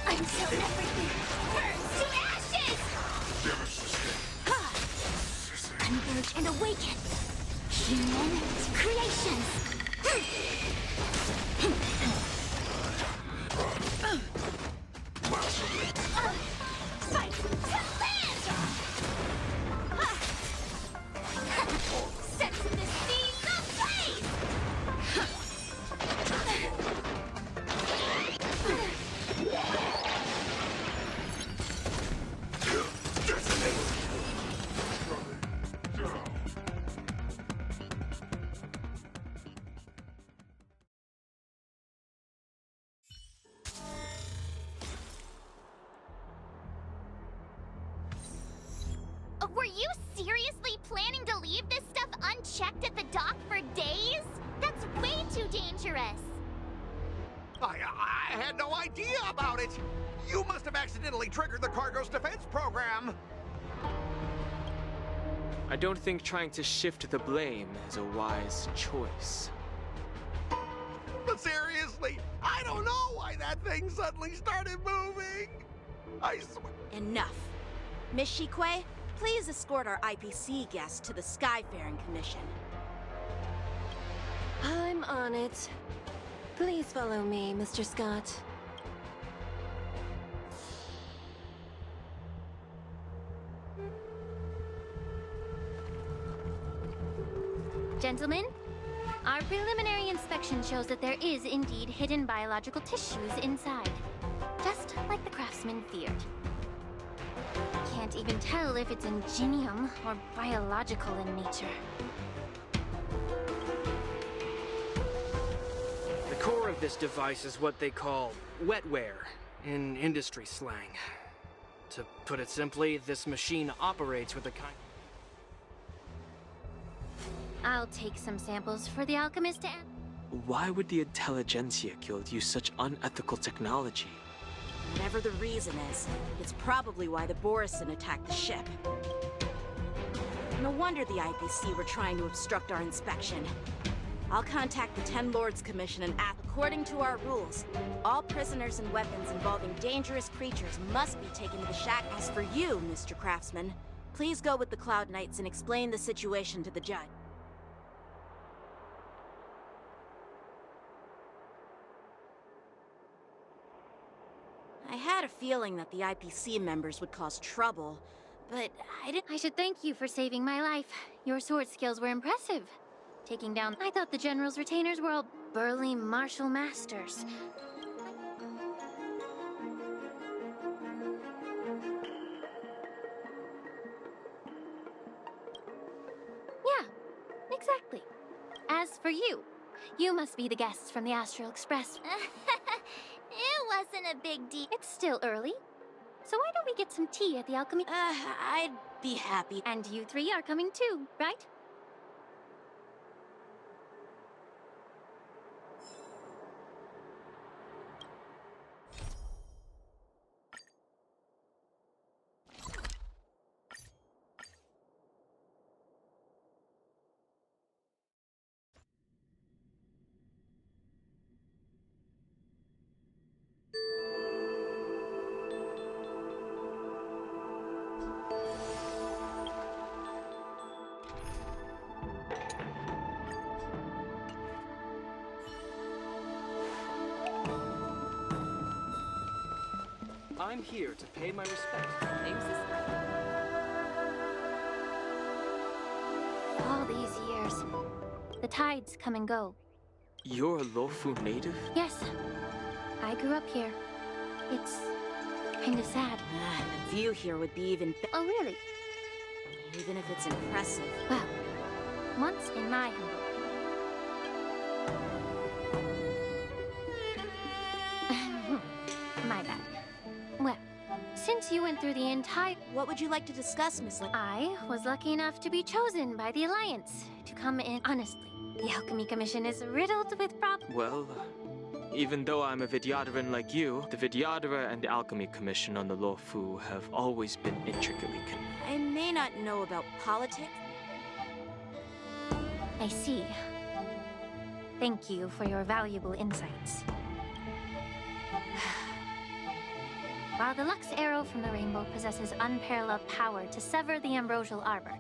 Until everything burns to ashes! Converge and awaken. Human creations. Fight to live! Set the seeds ablaze! Were you seriously planning to leave this stuff unchecked at the dock for days? That's way too dangerous. I had no idea about it. You must have accidentally triggered the cargo's defense program. I don't think trying to shift the blame is a wise choice. But seriously, I don't know why that thing suddenly started moving. I swear. Enough. Miss Shikwe, please escort our IPC guest to the Skyfaring Commission. I'm on it. Please follow me, Mr. Scott. Gentlemen, our preliminary inspection shows that there is indeed hidden biological tissues inside. Just like the craftsman feared. Can't even tell if it's ingenium or biological in nature. The core of this device is what they call wetware in industry slang. To put it simply, this machine operates with a kind... I'll take some samples for the alchemist to... Why would the Intelligentsia Guild use such unethical technology? Whatever the reason is, it's probably why the Borison attacked the ship. No wonder the IPC were trying to obstruct our inspection. I'll contact the Ten Lords Commission and ask, according to our rules, all prisoners and weapons involving dangerous creatures must be taken to the shack. As for you, Mr. Craftsman, please go with the Cloud Knights and explain the situation to the judge. I had a feeling that the IPC members would cause trouble, but I didn't... I should thank you for saving my life. Your sword skills were impressive. Taking down... I thought the General's retainers were all burly martial masters. Yeah, exactly. As for you, you must be the guests from the Astral Express. It wasn't a big deal. It's still early. So why don't we get some tea at the alchemy? I'd be happy. And you three are coming too, right? I'm here to pay my respects. All these years, the tides come and go. You're a Lofu native? Yes. I grew up here. It's kind of sad. The view here would be even better. Oh, really? Even if it's impressive. Well, once in my humble... My bad. Well, since you went through the entire... What would you like to discuss, Miss Lin? I was lucky enough to be chosen by the Alliance to come in. Honestly, the Alchemy Commission is riddled with problems. Well, even though I'm a Vidyadharan like you, the Vidyadhara and the Alchemy Commission on the Lofu have always been intricately connected. I may not know about politics. I see. Thank you for your valuable insights. While the Lux Arrow from the Rainbow possesses unparalleled power to sever the Ambrosial Arbor,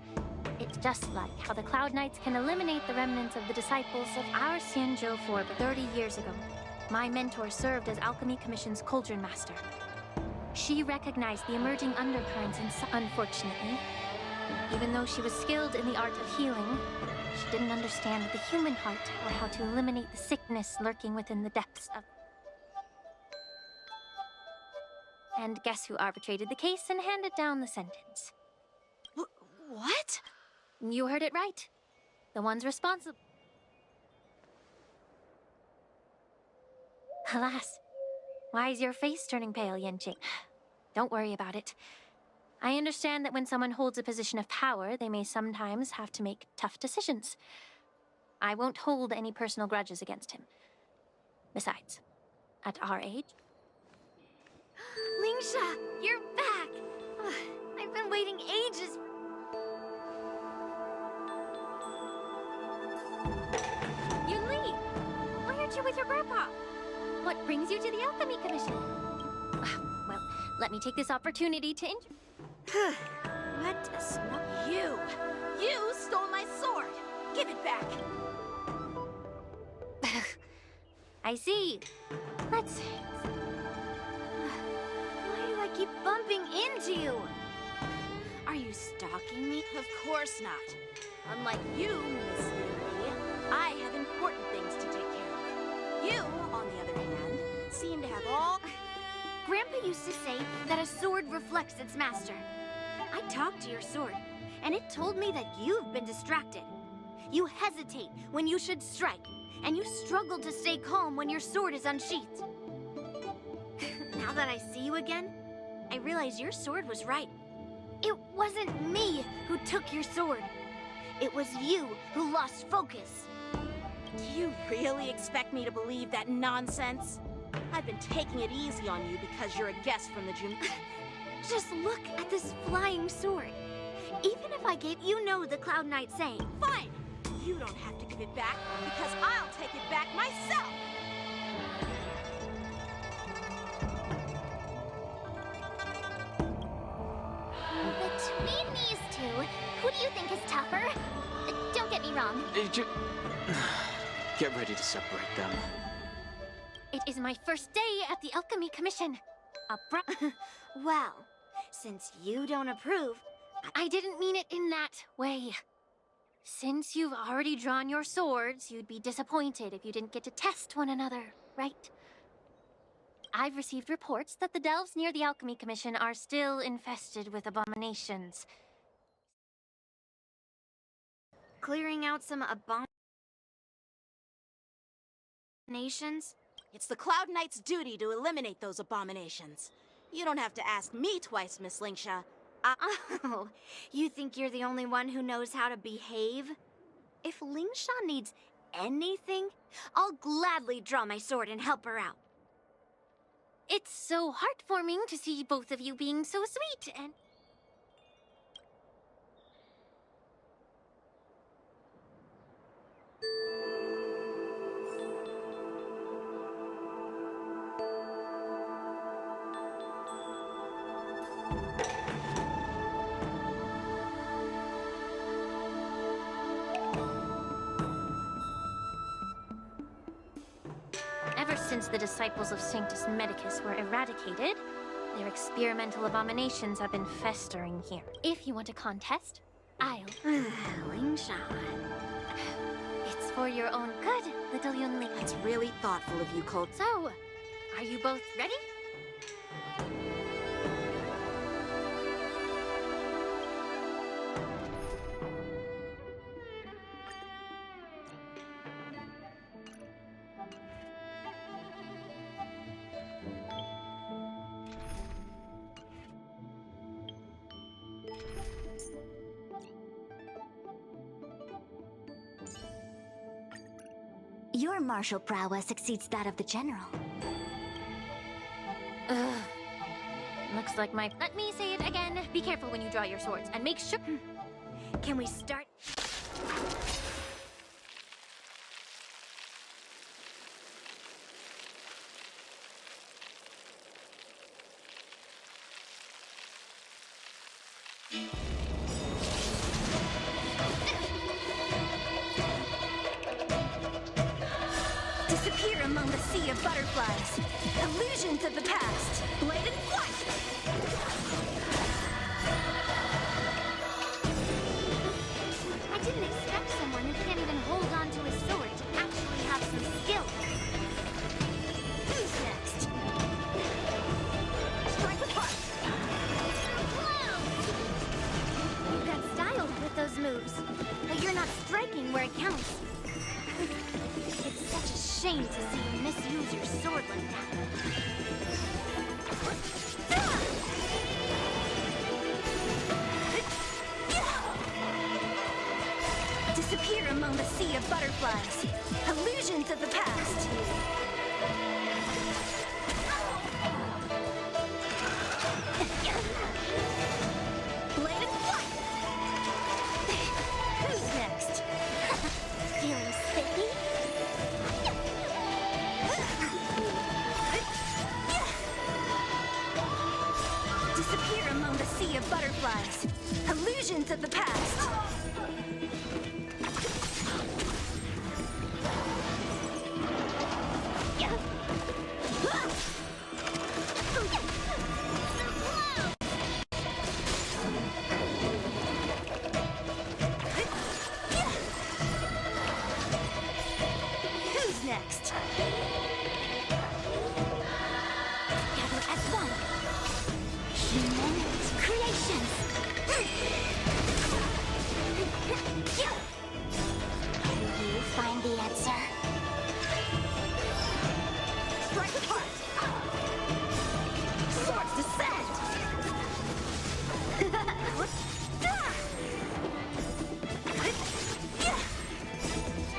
it's just like how the Cloud Knights can eliminate the remnants of the disciples of our Xianzhou 4 but 30 years ago. My mentor served as Alchemy Commission's Cauldron Master. She recognized the emerging undercurrents and unfortunately, even though she was skilled in the art of healing, she didn't understand the human heart or how to eliminate the sickness lurking within the depths of... And guess who arbitrated the case and handed down the sentence? What? You heard it right. The ones responsible. Alas, why is your face turning pale, Yanqing? Don't worry about it. I understand that when someone holds a position of power, they may sometimes have to make tough decisions. I won't hold any personal grudges against him. Besides, at our age... Lingsha, you're back! I've been waiting ages. Yunli! Why aren't you with your grandpa? What brings you to the Alchemy Commission? Well, let me take this opportunity to What a smell. You stole my sword! Give it back! I see. Let's... Why do I keep bumping into you? Are you stalking me? Of course not. Unlike you, Miss Lily, I have important things to take care of. You, on the other hand, seem to have all... Grandpa used to say that a sword reflects its master. I talked to your sword, and it told me that you've been distracted. You hesitate when you should strike, and you struggle to stay calm when your sword is unsheathed. Now that I see you again, I realize your sword was right. It wasn't me who took your sword. It was you who lost focus. Do you really expect me to believe that nonsense? I've been taking it easy on you because you're a guest from the gym. Just look at this flying sword. Even if I gave you know the Cloud Knight saying. Fine! You don't have to give it back because I'll take it back myself! Between these two, who do you think is tougher? Don't get me wrong. Get ready to separate them. It is my first day at the Alchemy Commission. Well, since you don't approve... I didn't mean it in that way. Since you've already drawn your swords, you'd be disappointed if you didn't get to test one another, right? I've received reports that the delves near the Alchemy Commission are still infested with abominations. Clearing out some abominations? It's the Cloud Knight's duty to eliminate those abominations. You don't have to ask me twice, Miss Lingsha. Oh, you think you're the only one who knows how to behave? If Lingsha needs anything, I'll gladly draw my sword and help her out. It's so heartwarming to see both of you being so sweet and... Ever since the disciples of Sanctus Medicus were eradicated, their experimental abominations have been festering here. If you want a contest, I'll... Lingsha. It's for your own good, little Yunli. That's really thoughtful of you, Colt. So, are you both ready? Your martial prowess exceeds that of the general. Ugh. Looks like my... Let me say it again. Be careful when you draw your swords, and make sure... Can we start? Disappear among the sea of butterflies. Illusions of the past. Blade and flight! I didn't expect someone who can't even hold on to his sword to actually have some skill. Who's next? Strike apart! You've got style with those moves, but you're not striking where it counts. It's such a shame to see you misuse your sword like that. Disappear among the sea of butterflies. Illusions of the past. Blade and flight! Who's next? Feeling sticky? Disappear among the sea of butterflies. Illusions of the past. Who's next? Together as one. Human creations. Do you find the answer? Strike apart. Swords descend.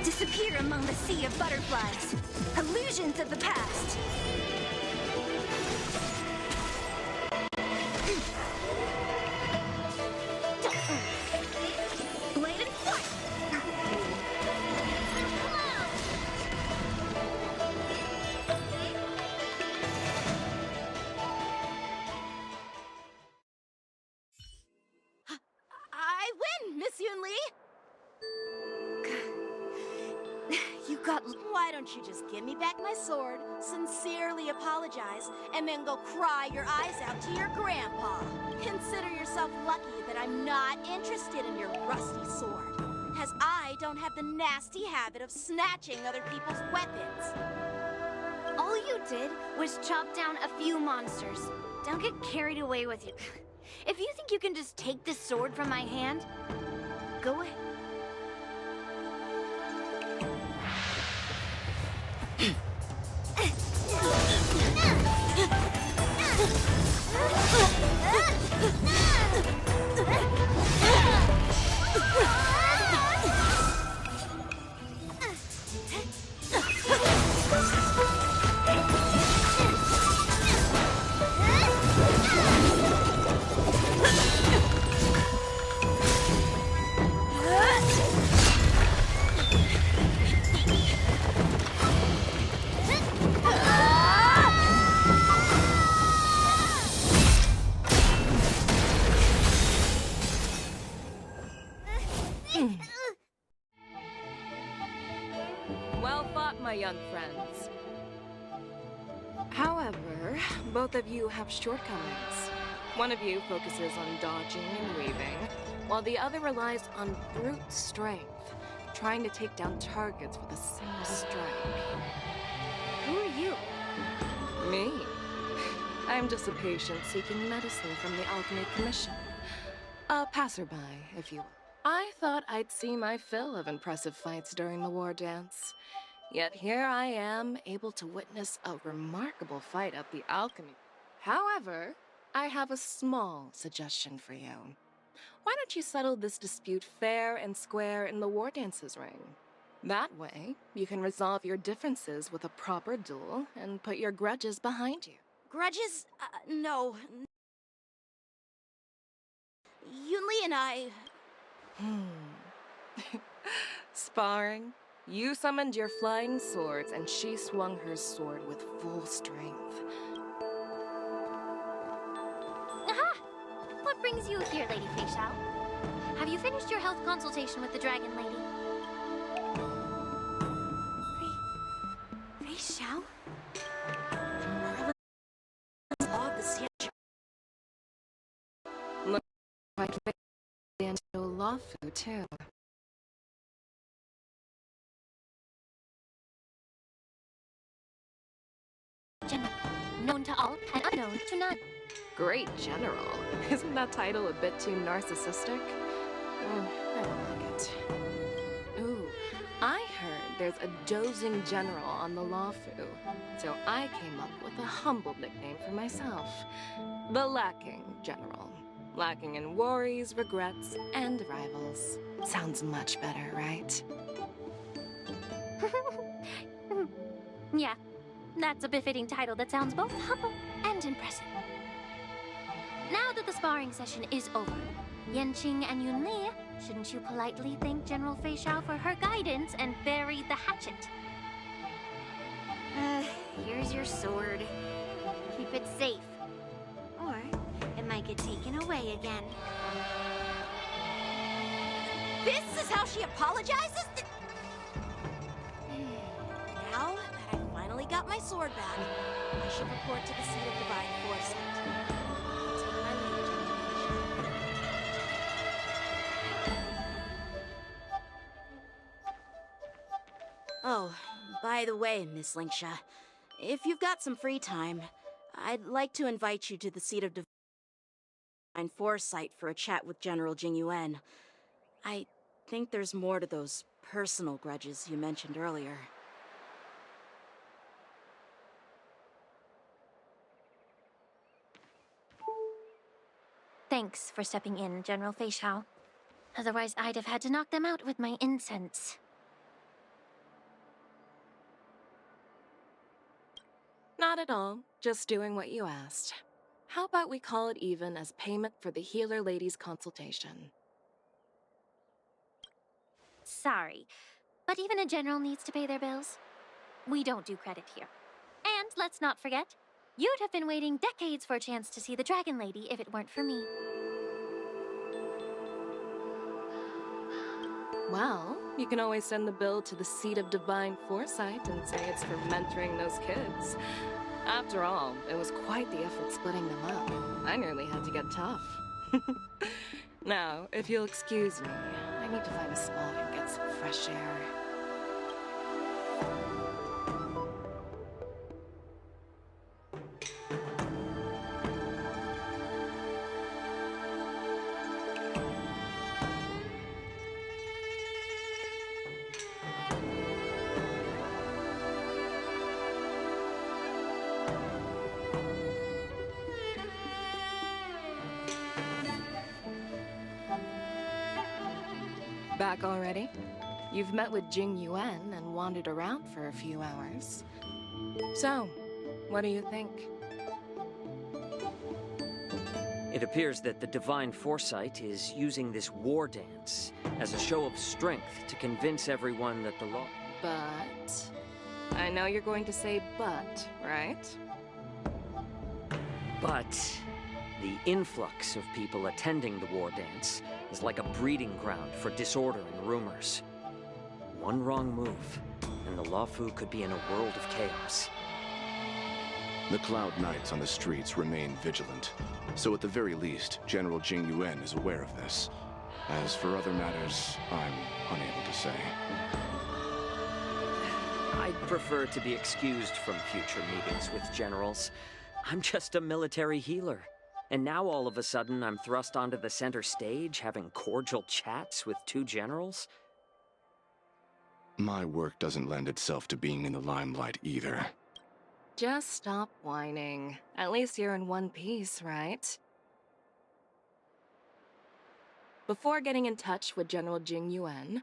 Disappear among the sea of butterflies. Illusions of the past. Blade and flight. I win, Miss Yunli! You got... Why don't you just give me back my sword, sincerely apologize, and then go cry your eyes out to your grandpa? Consider yourself lucky that I'm not interested in your rusty sword, as I don't have the nasty habit of snatching other people's weapons. All you did was chop down a few monsters. Don't get carried away with you. If you think you can just take this sword from my hand, go ahead. Well fought, my young friends. However, both of you have shortcomings. One of you focuses on dodging and weaving, while the other relies on brute strength. trying to take down targets with a single strike. Who are you? Me? I'm just a patient seeking medicine from the Alchemy Commission. A passerby, if you will. I thought I'd see my fill of impressive fights during the war dance. Yet here I am, able to witness a remarkable fight at the Alchemy. However, I have a small suggestion for you. Why don't you settle this dispute fair and square in the war dance's ring? That way, you can resolve your differences with a proper duel and put your grudges behind you. Grudges? No. Yunli and I... Sparring? You summoned your flying swords, and she swung her sword with full strength. Aha! What brings you here, Lady Fei Xiao? Have you finished your health consultation with the Dragon Lady? Fei Xiao? Of the Xianzhou. Look like Xianzhou Luofu, too. General, known to all and unknown to none. Great General. Isn't that title a bit too narcissistic? Oh, I don't like it. Ooh, I heard there's a dozing general on the Luofu, so I came up with a humble nickname for myself. The Lacking General. Lacking in worries, regrets, and rivals. Sounds much better, right? Yeah, that's a befitting title that sounds both humble and impressive. Now that the sparring session is over, Yanqing and Yunli, shouldn't you politely thank General Fei Xiao for her guidance and bury the hatchet? Here's your sword. Keep it safe. Or it might get taken away again. This is how she apologizes? Now that I finally got my sword back, I should report to the seat of divine foresight. Take my leave, General. Oh, by the way, Miss Linksha, if you've got some free time, I'd like to invite you to the seat of divine foresight for a chat with General Jingyuan. I think there's more to those personal grudges you mentioned earlier. Thanks for stepping in, General Fei Xiao. Otherwise, I'd have had to knock them out with my incense. Not at all. Just doing what you asked. How about we call it even as payment for the healer lady's consultation? Sorry, but even a general needs to pay their bills. We don't do credit here. And let's not forget, you'd have been waiting decades for a chance to see the Dragon Lady if it weren't for me. Well, you can always send the bill to the seat of divine foresight and say it's for mentoring those kids. After all, it was quite the effort splitting them up. I nearly had to get tough. Now, if you'll excuse me, I need to find a spot and get some fresh air. Back already? You've met with Jing Yuan and wandered around for a few hours. So, what do you think? It appears that the Divine Foresight is using this war dance as a show of strength to convince everyone that the law... But... I know you're going to say but, right? But the influx of people attending the war dance is like a breeding ground for disorder and rumors. One wrong move, and the Luofu could be in a world of chaos. The Cloud Knights on the streets remain vigilant, so at the very least, General Jingyuan is aware of this. As for other matters, I'm unable to say. I'd prefer to be excused from future meetings with generals. I'm just a military healer. And now all of a sudden I'm thrust onto the center stage having cordial chats with two generals? My work doesn't lend itself to being in the limelight either. Just stop whining. At least you're in one piece, right? Before getting in touch with General Jing Yuan,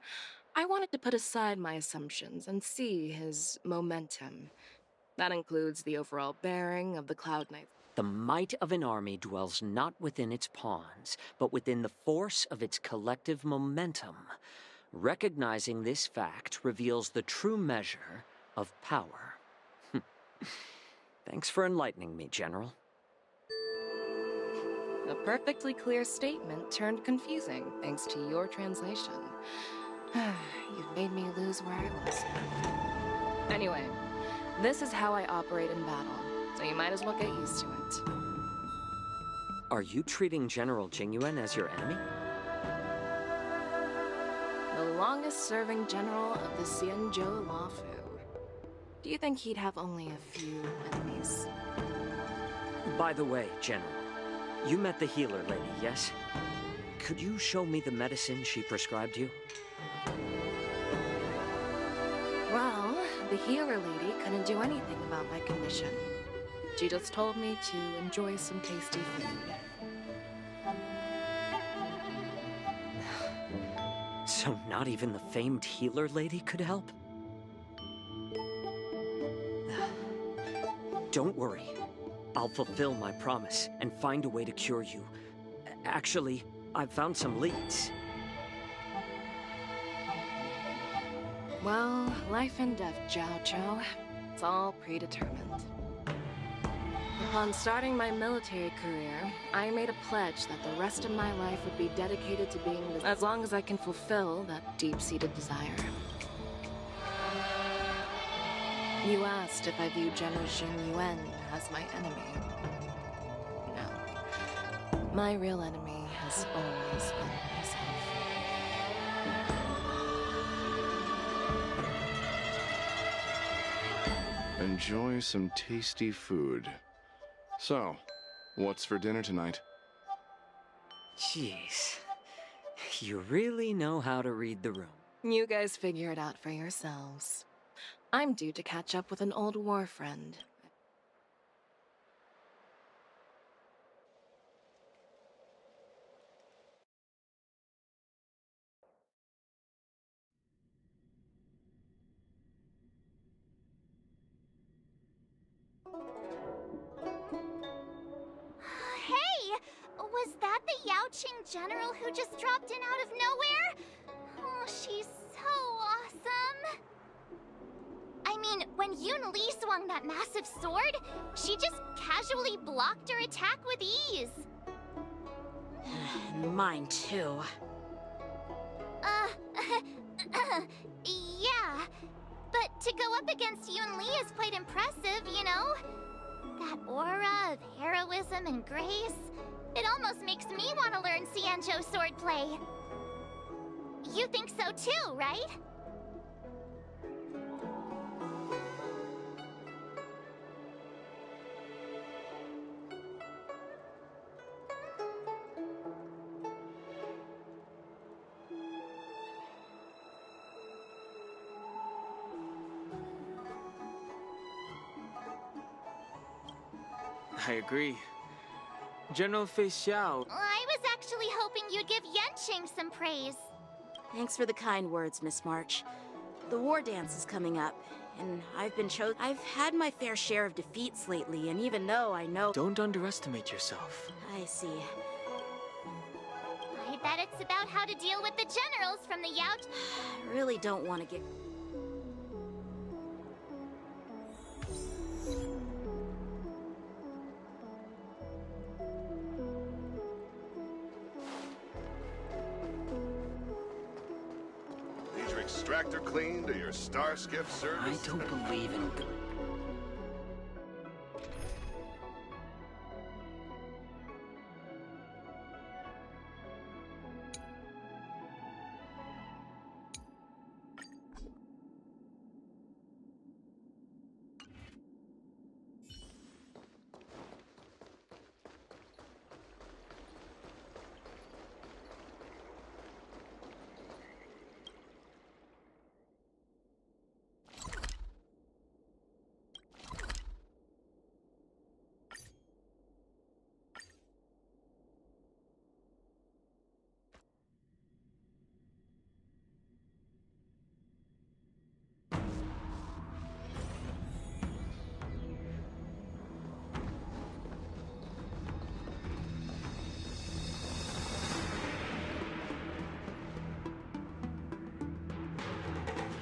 I wanted to put aside my assumptions and see his momentum. That includes the overall bearing of the Cloud Knights. The might of an army dwells not within its pawns, but within the force of its collective momentum. Recognizing this fact reveals the true measure of power. Thanks for enlightening me, General. A perfectly clear statement turned confusing thanks to your translation. You've made me lose where I was. Anyway, this is how I operate in battle, so you might as well get used to it. Are you treating General Jingyuan as your enemy? The longest-serving general of the Xianzhou Luofu. Do you think he'd have only a few enemies? By the way, General, you met the healer lady, yes? Could you show me the medicine she prescribed you? Well, the healer lady couldn't do anything about my condition. She just told me to enjoy some tasty food. So not even the famed healer lady could help? Don't worry. I'll fulfill my promise and find a way to cure you. Actually, I've found some leads. Well, life and death, Jiao Zhou. It's all predetermined. Upon starting my military career, I made a pledge that the rest of my life would be dedicated to being this as long as I can fulfill that deep-seated desire. You asked if I view General Jing Yuan as my enemy. No. My real enemy has always been myself. Enjoy some tasty food. So, what's for dinner tonight? Jeez. You really know how to read the room. You guys figure it out for yourselves. I'm due to catch up with an old war friend. Hey! Was that the Yaoqing general who just dropped in out of nowhere? Oh, she's so awesome! I mean, when Yun Li swung that massive sword, she just casually blocked her attack with ease. Mine too. Yeah. But to go up against Yun Li is quite impressive, you know? That aura of heroism and grace, it almost makes me want to learn Xianzhou swordplay. You think so too, right? I agree. General Fei Xiao... I was actually hoping you'd give Yanqing some praise. Thanks for the kind words, Miss March. The war dance is coming up, and I've had my fair share of defeats lately, and even though I know... Don't underestimate yourself. I see. I bet it's about how to deal with the generals from the Yao... Really don't want to get... Extractor cleaned or your star skiff service? I don't believe in...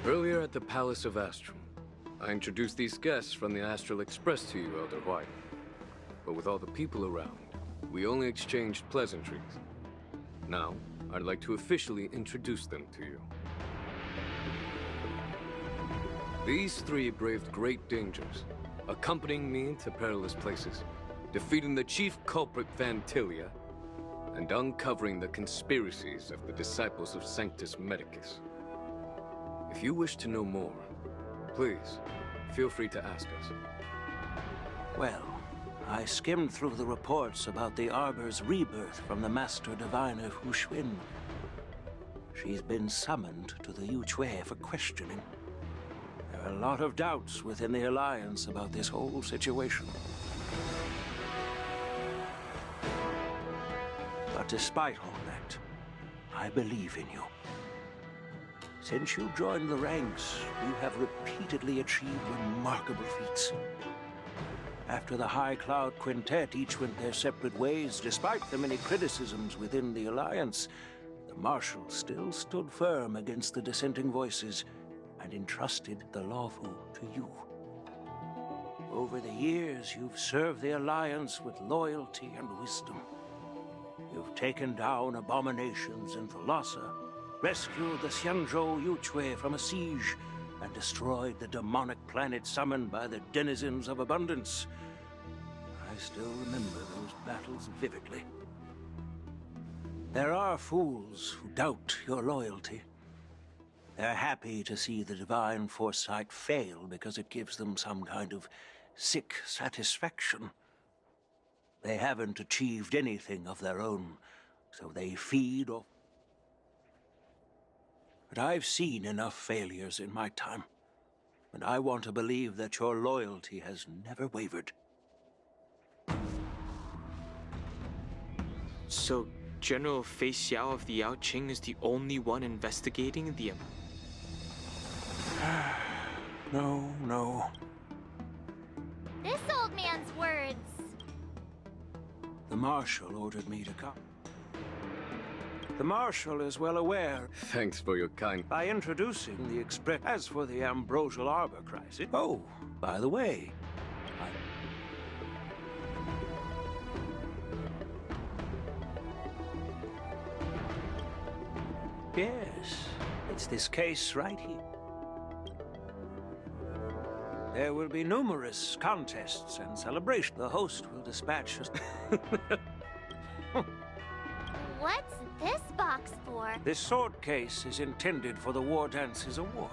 Earlier at the Palace of Astrum, I introduced these guests from the Astral Express to you, Elder White. But with all the people around, we only exchanged pleasantries. Now, I'd like to officially introduce them to you. These three braved great dangers, accompanying me to perilous places, defeating the chief culprit Vantilia, and uncovering the conspiracies of the disciples of Sanctus Medicus. If you wish to know more, please, feel free to ask us. Well, I skimmed through the reports about the Arbor's rebirth from the Master Diviner Hu Xuan. She's been summoned to the Yuchue for questioning. There are a lot of doubts within the Alliance about this whole situation. But despite all that, I believe in you. Since you joined the ranks, you have repeatedly achieved remarkable feats. After the High Cloud Quintet each went their separate ways, despite the many criticisms within the Alliance, the Marshal still stood firm against the dissenting voices and entrusted the Lawfu to you. Over the years, you've served the Alliance with loyalty and wisdom. You've taken down abominations in Thalassa, rescued the Xianzhou Yuchue from a siege, and destroyed the demonic planet summoned by the denizens of abundance. I still remember those battles vividly. There are fools who doubt your loyalty. They're happy to see the divine foresight fail because it gives them some kind of sick satisfaction. They haven't achieved anything of their own, so they feed off. But I've seen enough failures in my time, and I want to believe that your loyalty has never wavered. So, General Fei Xiao of the Yaoqing is the only one investigating the... No. This old man's words. The Marshal ordered me to come. The Marshal is well aware. Thanks for your kind... By introducing the Express. As for the Ambrosial Arbor crisis... Oh, by the way... Yes, it's this case right here. There will be numerous contests and celebrations. The host will dispatch us. What's this box for? This sword case is intended for the War Dance's award.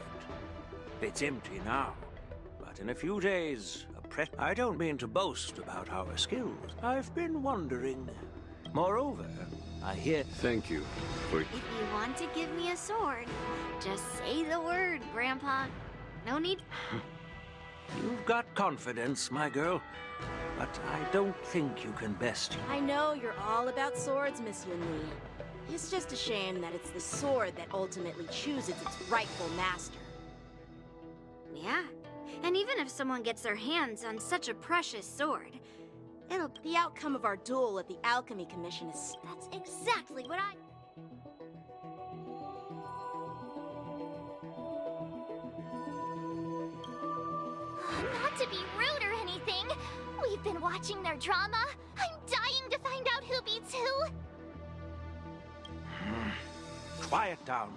It's empty now, but in a few days, I don't mean to boast about our skills. I've been wondering. Moreover, I hear... Thank you for... If you want to give me a sword, just say the word, Grandpa. No need... You've got confidence, my girl, but I don't think you can best. I know you're all about swords, Miss Yunli. It's just a shame that it's the sword that ultimately chooses its rightful master. Yeah, and even if someone gets their hands on such a precious sword, the outcome of our duel at the Alchemy Commission is... That's exactly what I... Not to be rude or anything, we've been watching their drama. I'm dying to find out who beats who. Quiet down.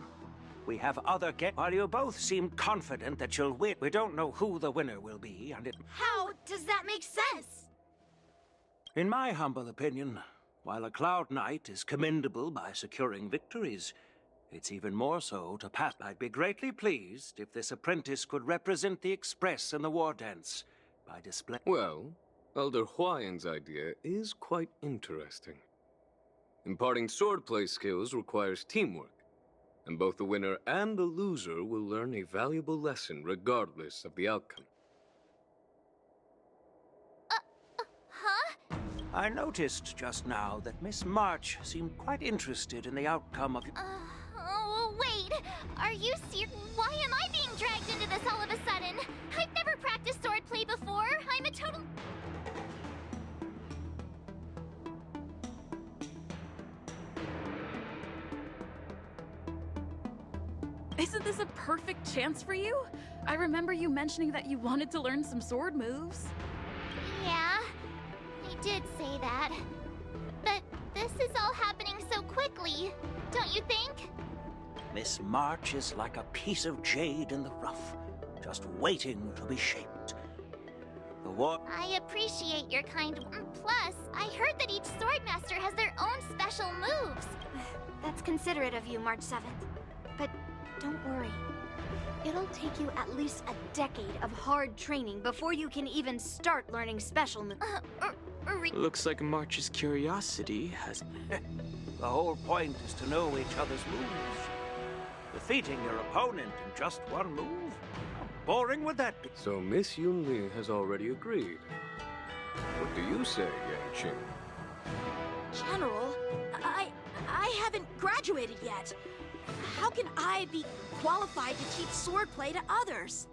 We have other While you both seem confident that you'll win, we don't know who the winner will be, and it... How does that make sense? In my humble opinion, while a Cloud Knight is commendable by securing victories, it's even more so to pass. I'd be greatly pleased if this apprentice could represent the Express in the War Dance by display... Well, Elder Huayan's idea is quite interesting. Imparting swordplay skills requires teamwork, and both the winner and the loser will learn a valuable lesson regardless of the outcome. Huh? I noticed just now that Miss March seemed quite interested in the outcome of... Oh, wait. Are you serious? Why am I being dragged into this all of a sudden? I've never practiced swordplay before. I'm a total... Isn't this a perfect chance for you? I remember you mentioning that you wanted to learn some sword moves. Yeah, I did say that. But this is all happening so quickly, don't you think? Miss March is like a piece of jade in the rough, just waiting to be shaped. The war... I appreciate your kind... Plus, I heard that each Swordmaster has their own special moves. That's considerate of you, March 7th. But don't worry. It'll take you at least a decade of hard training before you can even start learning special moves. Looks like March's curiosity has... The whole point is to know each other's moves. Defeating your opponent in just one move? How boring would that be? So Miss Yunli has already agreed. What do you say, Yang Qing? General, I haven't graduated yet. How can I be qualified to teach swordplay to others?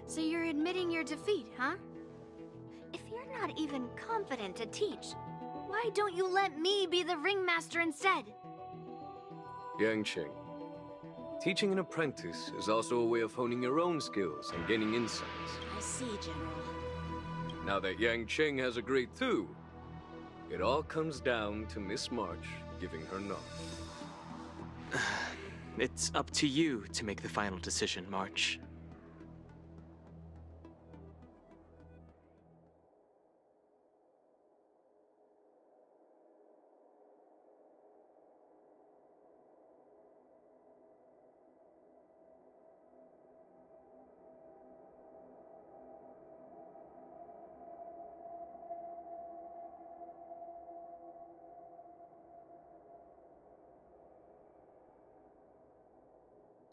So you're admitting your defeat, huh? If you're not even confident to teach, why don't you let me be the ringmaster instead? Yang Qing, teaching an apprentice is also a way of honing your own skills and gaining insights. I see, General. Now that Yang Qing has agreed too, it all comes down to Miss March giving her nod. It's up to you to make the final decision, March.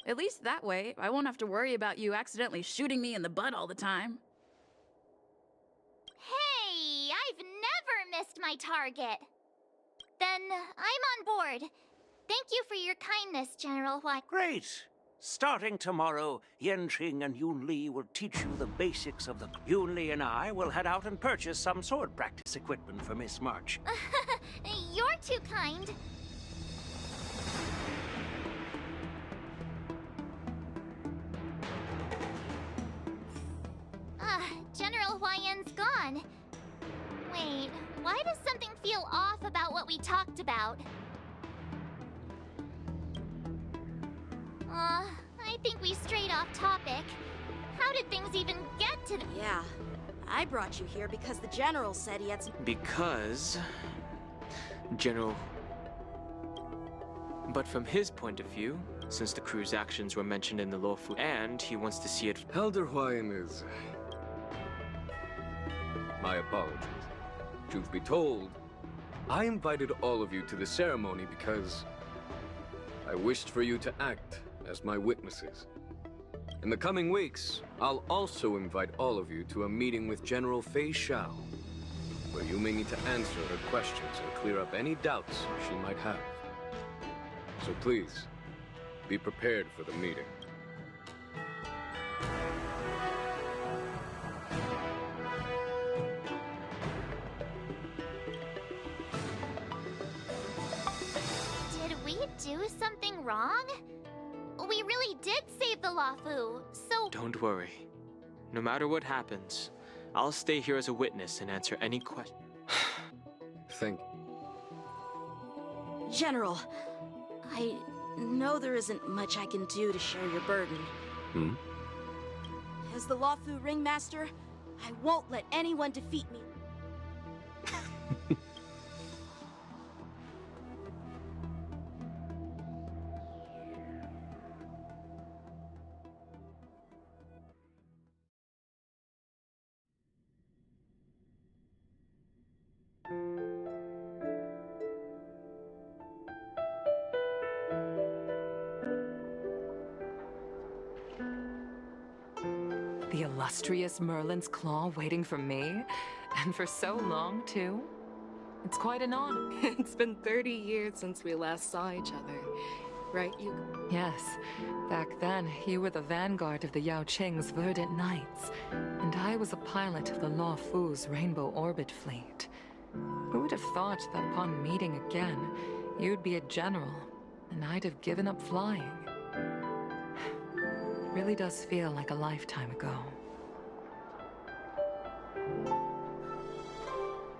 At least that way, I won't have to worry about you accidentally shooting me in the butt all the time. Hey, I've never missed my target. Then I'm on board. Thank you for your kindness, General Huai. Great! Starting tomorrow, Yanqing and Yunli will teach you the basics of the... Yunli and I will head out and purchase some sword practice equipment for Miss March. You're too kind. General Huayan's gone. Wait, why does something feel off about what we talked about? I think we strayed off topic. How did things even get to the... Yeah, I brought you here because the General said he had some... Because... General... But from his point of view, since the crew's actions were mentioned in the Luofu, and he wants to see it... Elder Huayan is... My apologies. Truth be told, I invited all of you to the ceremony because I wished for you to act as my witnesses. In the coming weeks, I'll also invite all of you to a meeting with General Fei Xiao, where you may need to answer her questions and clear up any doubts she might have. So please, be prepared for the meeting. Did we do something wrong? We really did save the Luofu, so... Don't worry. No matter what happens, I'll stay here as a witness and answer any question. Thank you. General, I know there isn't much I can do to share your burden. As the Luofu ringmaster, I won't let anyone defeat me. The illustrious Merlin's Claw waiting for me? And for so long, too? It's quite an honor. It's been 30 years since we last saw each other. Right, you? Yes. Back then, you were the vanguard of the Yao Qing's Verdant Knights, and I was a pilot of the Luofu's Rainbow Orbit Fleet. Who would have thought that upon meeting again, you'd be a general, and I'd have given up flying. Really does feel like a lifetime ago.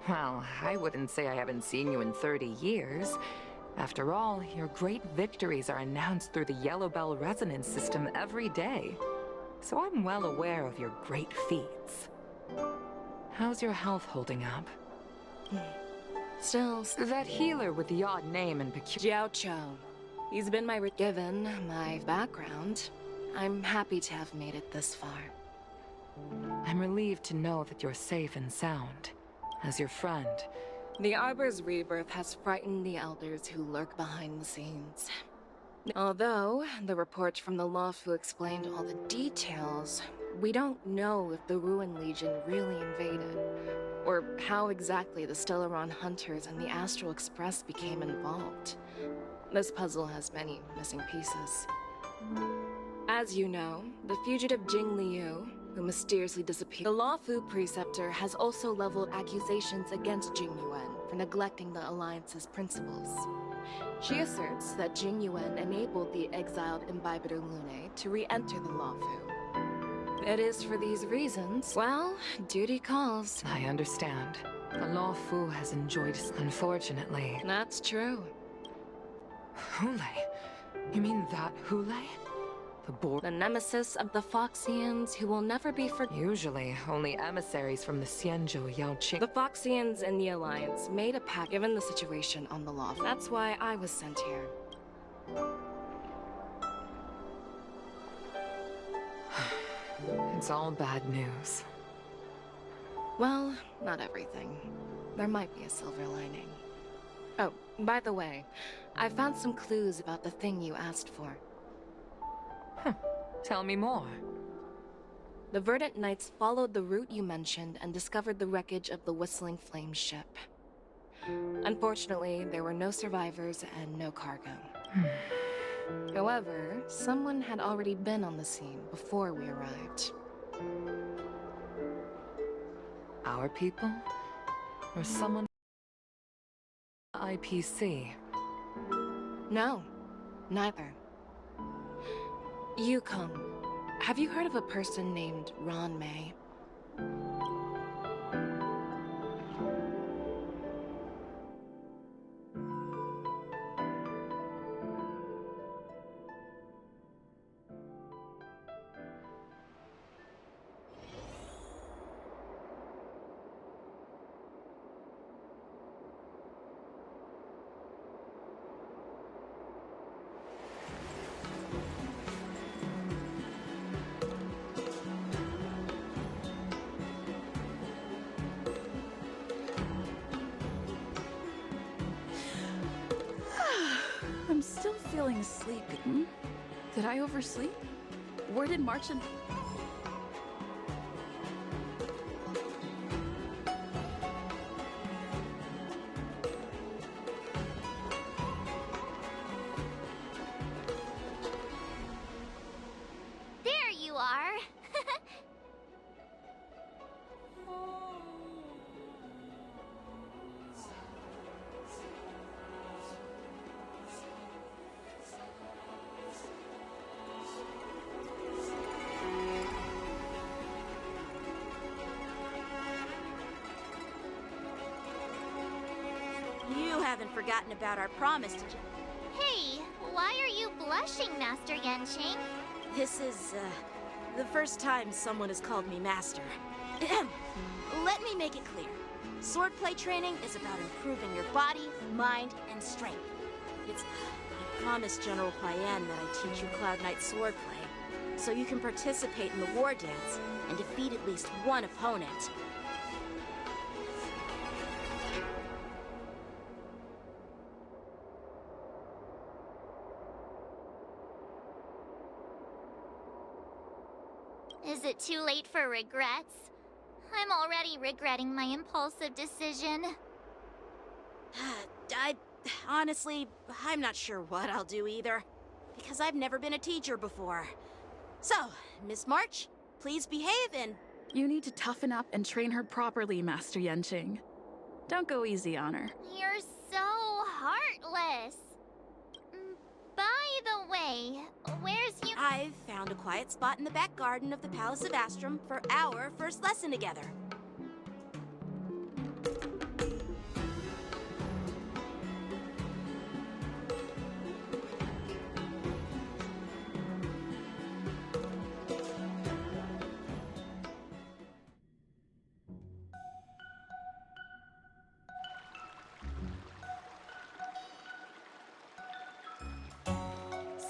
Well, I wouldn't say I haven't seen you in 30 years. After all, your great victories are announced through the Yellow Bell resonance system every day. So I'm well aware of your great feats. How's your health holding up? Still, that healer with the odd name and Jiao Cho. He's been given my background. I'm happy to have made it this far. I'm relieved to know that you're safe and sound. As your friend, the Arbor's rebirth has frightened the elders who lurk behind the scenes. Although the report from the Lawfu explained all the details, we don't know if the Ruin Legion really invaded, or how exactly the Stellaron Hunters and the Astral Express became involved. This puzzle has many missing pieces. As you know, the fugitive Jing Liu, who mysteriously disappeared, the Lawfu Preceptor has also leveled accusations against Jing Yuan for neglecting the Alliance's principles. She asserts that Jing Yuan enabled the exiled Imbibitor Lune to re-enter the Lawfu. It is for these reasons, well, duty calls. I understand. The Lawfu has enjoyed, unfortunately. That's true. Hule? You mean that Hule? The nemesis of the Foxians who will never be forgotten. Usually, only emissaries from the Xianzhou Yaoqing. The Foxians and the Alliance made a pact given the situation on the Loft. That's why I was sent here. It's all bad news. Well, not everything. There might be a silver lining. Oh, by the way, I found some clues about the thing you asked for. Tell me more. The Verdant Knights followed the route you mentioned and discovered the wreckage of the Whistling Flame ship. Unfortunately, there were no survivors and no cargo. However, someone had already been on the scene before we arrived. Our people? Or someone... IPC? No, neither. Yukong, have you heard of a person named Ron May? I'm still feeling sleepy. Did I oversleep? Where did March and... There you are! You haven't forgotten about our promise to... Hey, why are you blushing, Master Yanqing? This is, the first time someone has called me Master. Let me make it clear. Swordplay training is about improving your body, mind, and strength. I promised General Huaiyan that I'd teach you Cloud Knight swordplay, so you can participate in the war dance and defeat at least one opponent. Is it too late for regrets? I'm already regretting my impulsive decision. Honestly, I'm not sure what I'll do either, because I've never been a teacher before. So, Miss March, please behave and... You need to toughen up and train her properly, Master Yanqing. Don't go easy on her. You're so heartless. way. Where's you? I've found a quiet spot in the back garden of the Palace of Astrum for our first lesson together.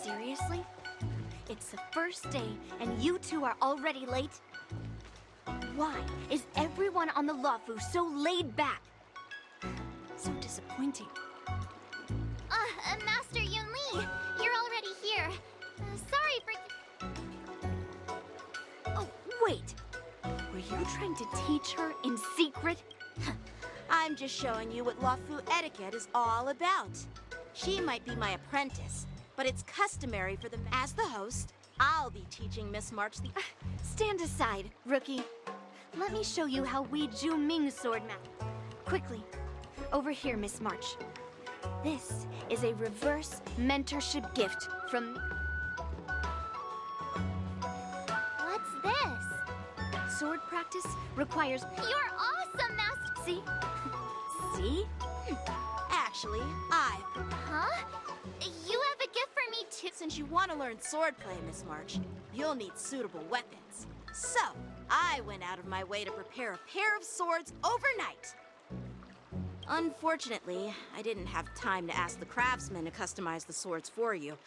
Seriously? It's the first day, and you two are already late? Why is everyone on the Lawfu so laid back? So disappointing. Master Yun Li, you're already here. Sorry for... Oh, wait. Were you trying to teach her in secret? I'm just showing you what Lawfu etiquette is all about. She might be my apprentice, but it's customary for them. As the host, I'll be teaching Miss March the... Stand aside, rookie. Let me show you how we Zhu Ming sword map. Quickly. Over here, Miss March. This is a reverse mentorship gift from... What's this? Sword practice requires... You're awesome, Master... See? See? Actually, Huh? You have a gift for me too. Since you want to learn swordplay, Miss March, you'll need suitable weapons. So, I went out of my way to prepare a pair of swords overnight. Unfortunately, I didn't have time to ask the craftsman to customize the swords for you.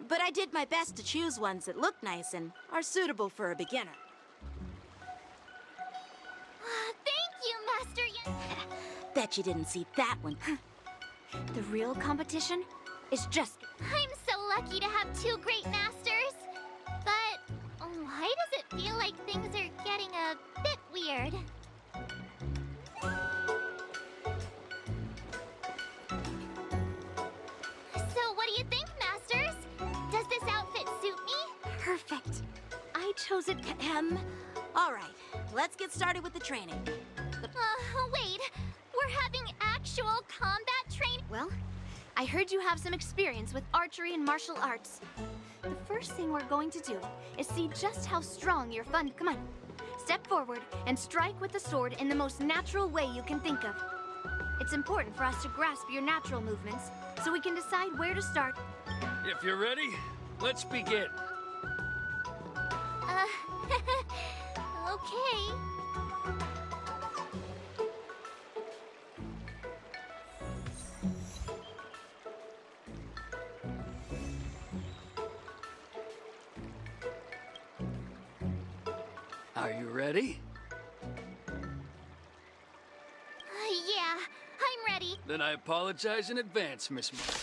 But I did my best to choose ones that look nice and are suitable for a beginner. Thank you, Master Yun. Bet you didn't see that one. The real competition is just... I'm so lucky to have two great masters. But why does it feel like things are getting a bit weird? So what do you think, masters? Does this outfit suit me? Perfect. I chose it... All right, let's get started with the training. Wait. We're having actual combat training? Well, I heard you have some experience with archery and martial arts. The first thing we're going to do is see just how strong your fun... Come on. Step forward and strike with the sword in the most natural way you can think of. It's important for us to grasp your natural movements, so we can decide where to start. If you're ready, let's begin. Okay. Are you ready? Yeah, I'm ready. Then I apologize in advance, Miss March.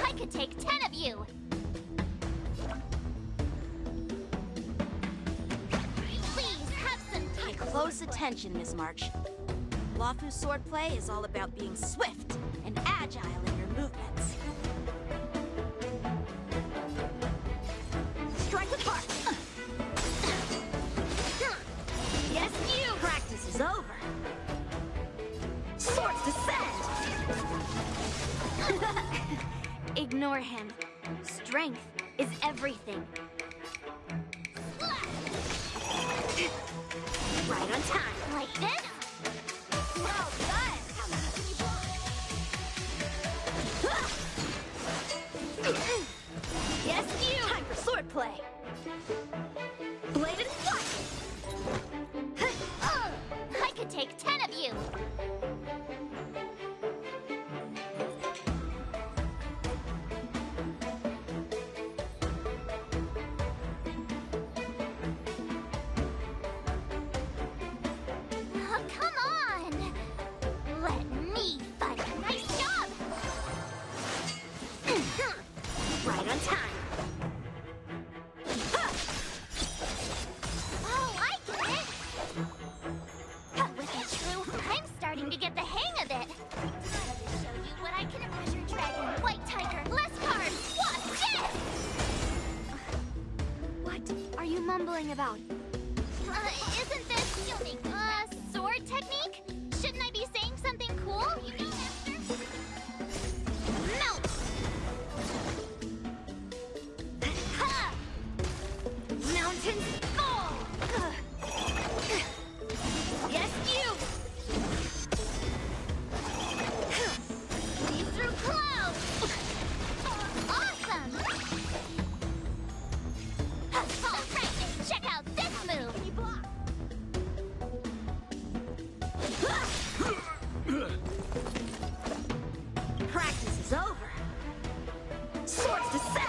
I could take 10 of you. Please have some Pay close attention, Miss March. Lawfu swordplay is all about being swift and agile in your movements. Strike with heart. Yes, you! Practice is over. Swords descend! Ignore him. Strength is everything. Right on time. Like this? Well done! Yes, you! Time for swordplay! Blade and flight! I could take 10 of you. Oh, come on! Let me fight. Nice job! Right on time. Oh, I get it! With a true, I'm starting to What are you mumbling about? Isn't this sword technique? Shouldn't I be saying something cool? You know, Master? Melt! Ha! Mountains fall! Yes, you! See through clouds! Awesome! Alright, check out this move! Practice is over. Swords descend!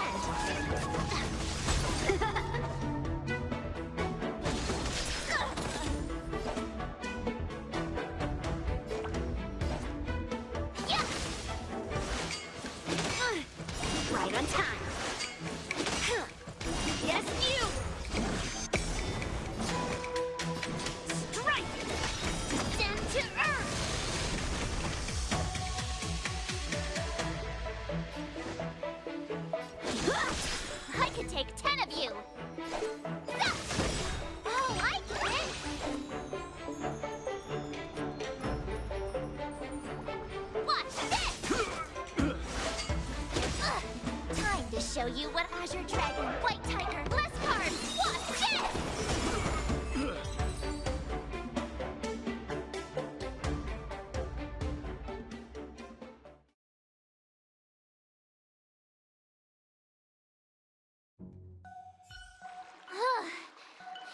Right on time. Yes, you! Strike! Descend to earth! I could take 10 of you! Oh, I get it! Watch this! Time to show you what Azure Dragon, White Tiger, less cards! Watch this!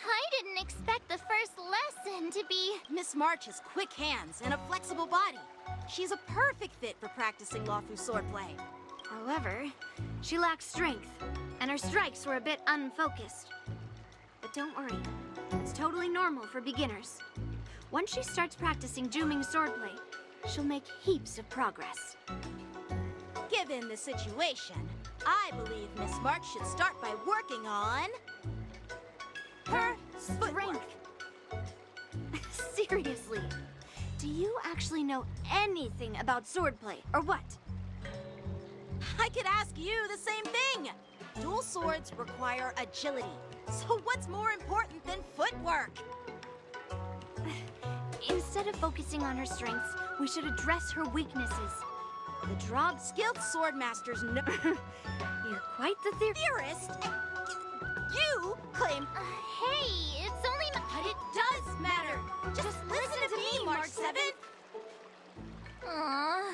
I didn't expect the first lesson to be... Miss March has quick hands and a flexible body. She's a perfect fit for practicing Lawfu swordplay. However, she lacks strength, and her strikes were a bit unfocused. But don't worry, it's totally normal for beginners. Once she starts practicing Juming swordplay, she'll make heaps of progress. Given the situation, I believe Miss March should start by working on her strength. Seriously, do you actually know anything about swordplay, or what? I could ask you the same thing. Dual swords require agility, so what's more important than footwork? Instead of focusing on her strengths, we should address her weaknesses. The Drob skilled sword masters know... You're quite the theorist. You claim... hey, it's only... But it does matter. Just listen to me, March 7th. Aww.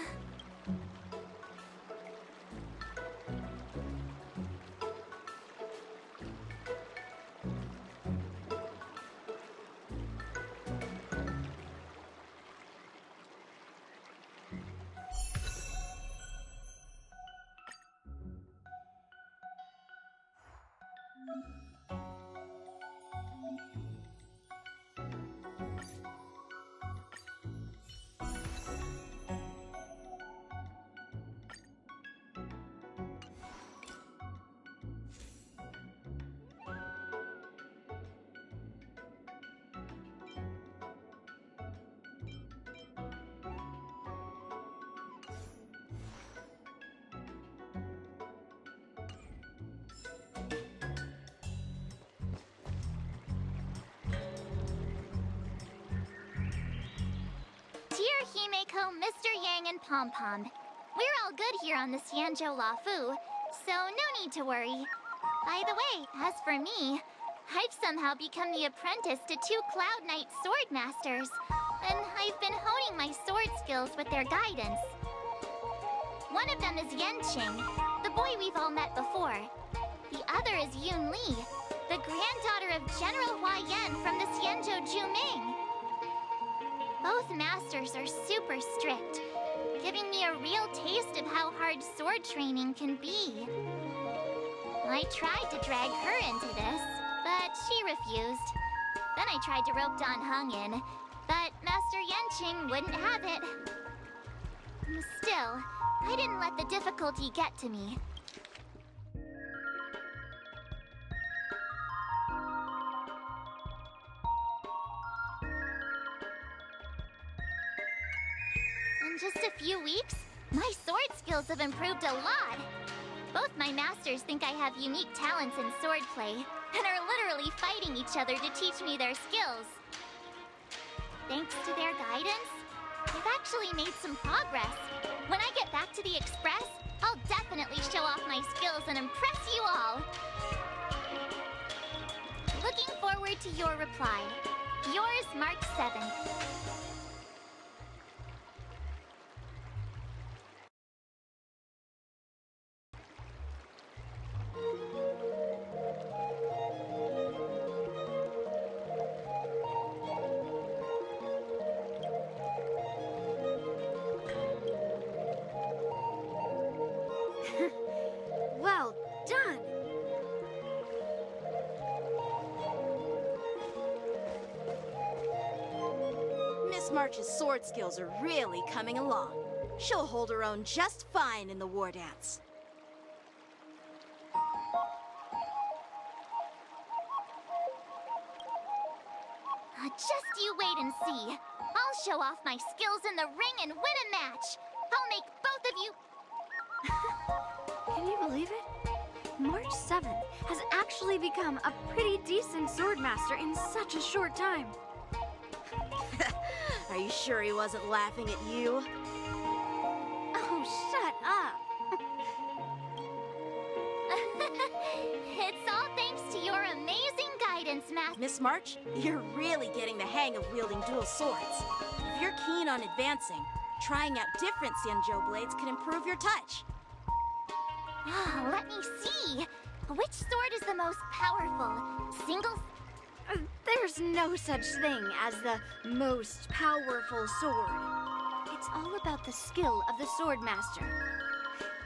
Dear Himeko, Mr. Yang, and Pom Pom, we're all good here on the Xianzhou Lafu, so no need to worry. By the way, as for me, I've somehow become the apprentice to 2 Cloud Knight sword masters, and I've been honing my sword skills with their guidance. One of them is Yanqing, the boy we've all met before. The other is Yun Li, the granddaughter of General Hua Yan from the Xianzhou Juming. Both masters are super strict, giving me a real taste of how hard sword training can be. I tried to drag her into this, but she refused. Then I tried to rope Dan Heng in, but Master Yanqing wouldn't have it. Still, I didn't let the difficulty get to me. In just a few weeks, my sword skills have improved a lot. Both my masters think I have unique talents in swordplay, and are literally fighting each other to teach me their skills. Thanks to their guidance, I've actually made some progress. When I get back to the Express, I'll definitely show off my skills and impress you all. Looking forward to your reply. Yours, March 7th. Well done! Miss March's sword skills are really coming along. She'll hold her own just fine in the war dance. Just you wait and see. I'll show off my skills in the ring and win a match. I'll make both of you... Can you believe it? March 7th has actually become a pretty decent swordmaster in such a short time. Are you sure he wasn't laughing at you? Oh, shut up! It's all thanks to your amazing guidance, Master. Miss March, you're really getting the hang of wielding dual swords. If you're keen on advancing, trying out different Xianzhou blades can improve your touch. Let me see. Which sword is the most powerful? Single... There's no such thing as the most powerful sword. It's all about the skill of the swordmaster.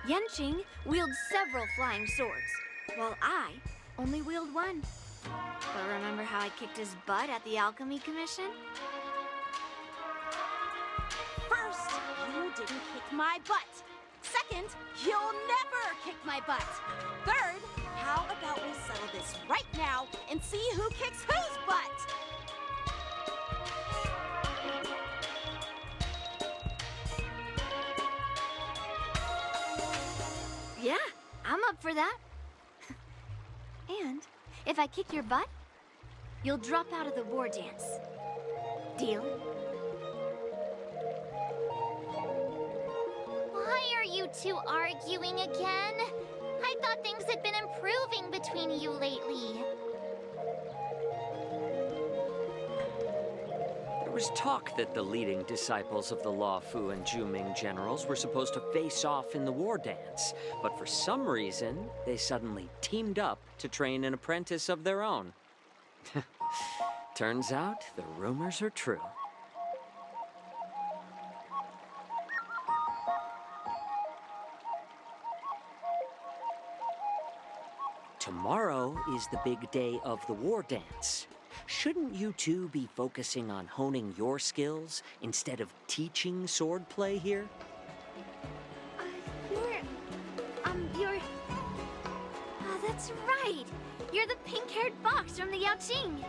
Yanqing wields several flying swords, while I only wield one. But remember how I kicked his butt at the Alchemy Commission? First, you didn't kick my butt. Second, you'll never kick my butt. Third, how about we settle this right now and see who kicks whose butt? Yeah, I'm up for that. And if I kick your butt, you'll drop out of the war dance. Deal? Why are you two arguing again? I thought things had been improving between you lately. There was talk that the leading disciples of the Law Fu and Zhuming generals were supposed to face off in the war dance, but for some reason, they suddenly teamed up to train an apprentice of their own. Turns out, the rumors are true. Tomorrow is the big day of the war dance. Shouldn't you two be focusing on honing your skills instead of teaching swordplay here? You're... Oh, that's right! You're the pink-haired fox from the Yaoqing!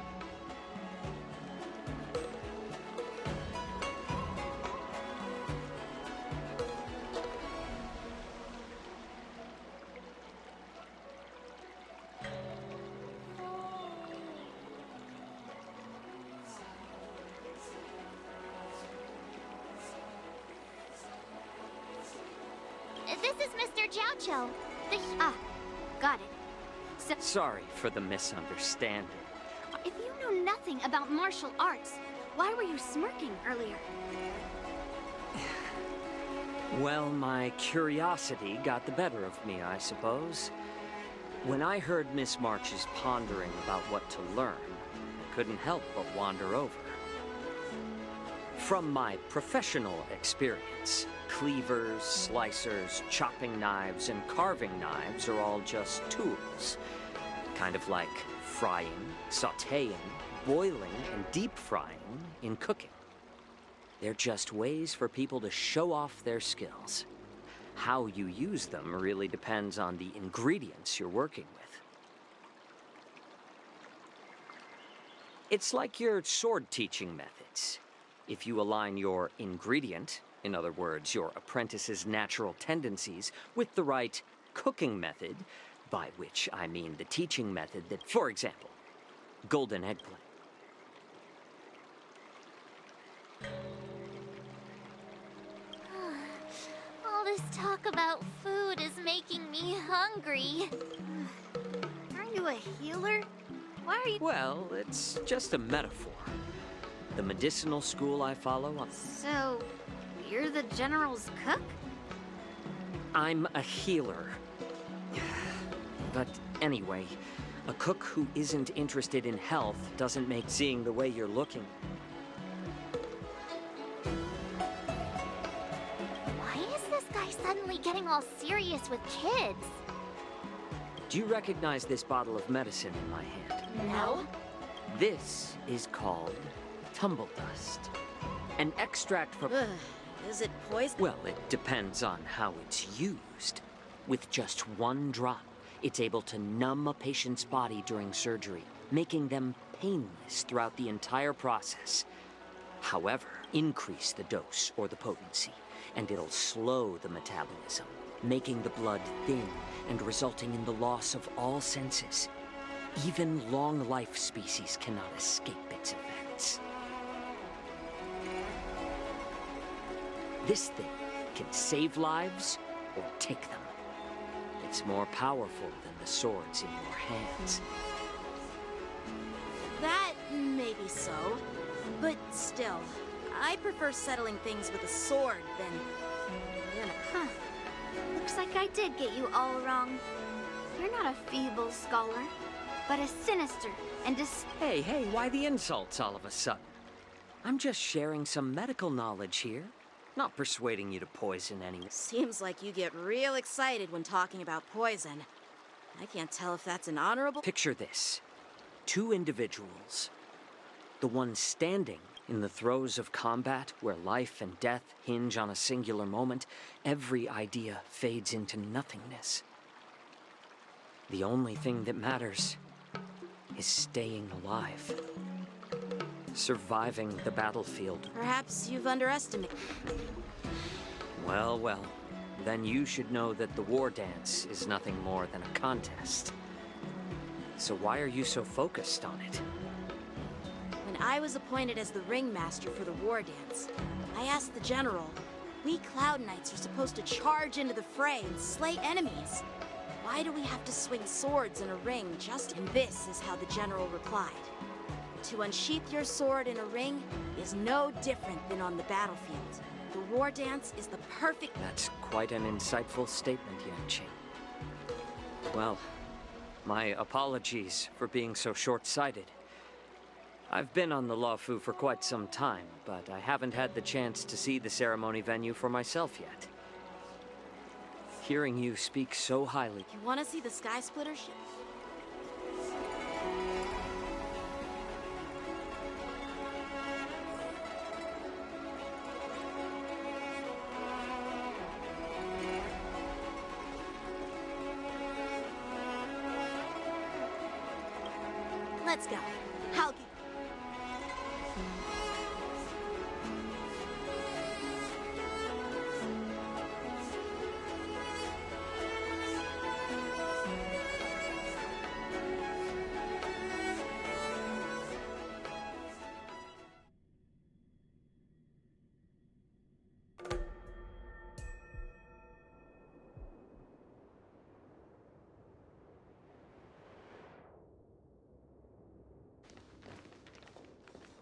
This is Mr. Jiaoqiu. Got it. So, Sorry for the misunderstanding. if you know nothing about martial arts, why were you smirking earlier? Well, my curiosity got the better of me, I suppose. When I heard Miss March's pondering about what to learn, I couldn't help but wander over. From my professional experience, cleavers, slicers, chopping knives, and carving knives are all just tools. Kind of like frying, sautéing, boiling, and deep frying in cooking. They're just ways for people to show off their skills. How you use them really depends on the ingredients you're working with. It's like your sword teaching methods. If you align your ingredient, in other words, your apprentice's natural tendencies, with the right cooking method, By which I mean the teaching method that, for example, golden eggplant. All this talk about food is making me hungry. Aren't you a healer? Why are you... Well, it's just a metaphor. The medicinal school I follow... So, you're the General's cook? I'm a healer. But anyway, a cook who isn't interested in health doesn't make seeing the way you're looking. Why is this guy suddenly getting all serious with kids? Do you recognize this bottle of medicine in my hand? No. This is called tumble dust. An extract from... Is it poison? Well, it depends on how it's used. With just one drop, it's able to numb a patient's body during surgery, making them painless throughout the entire process. However, increase the dose or the potency, and it'll slow the metabolism, making the blood thin and resulting in the loss of all senses. Even long-life species cannot escape its effects. This thing can save lives or take them. It's more powerful than the swords in your hands. That may be so, but still, I prefer settling things with a sword than... Huh. Looks like I did get you all wrong. You're not a feeble scholar, but a sinister and Hey, why the insults all of a sudden? I'm just sharing some medical knowledge here. Not persuading you to poison anyone. Seems like you get real excited when talking about poison. I can't tell if that's an honorable... Picture this. Two individuals. The one standing in the throes of combat, where life and death hinge on a singular moment, every idea fades into nothingness. The only thing that matters is staying alive. Surviving the battlefield. Perhaps you've underestimated... Well, then you should know that the war dance is nothing more than a contest. So why are you so focused on it? When I was appointed as the ringmaster for the war dance, I asked the general, we Cloud Knights are supposed to charge into the fray and slay enemies. Why do we have to swing swords in a ring just... And this is how the general replied. To unsheath your sword in a ring is no different than on the battlefield. The war dance is the perfect... That's quite an insightful statement, Yanqing. Well, my apologies for being so short-sighted. I've been on the Luofu for quite some time, but I haven't had the chance to see the ceremony venue for myself yet. Hearing you speak so highly... You want to see the Sky Splitter ship? Let's go. I'll give...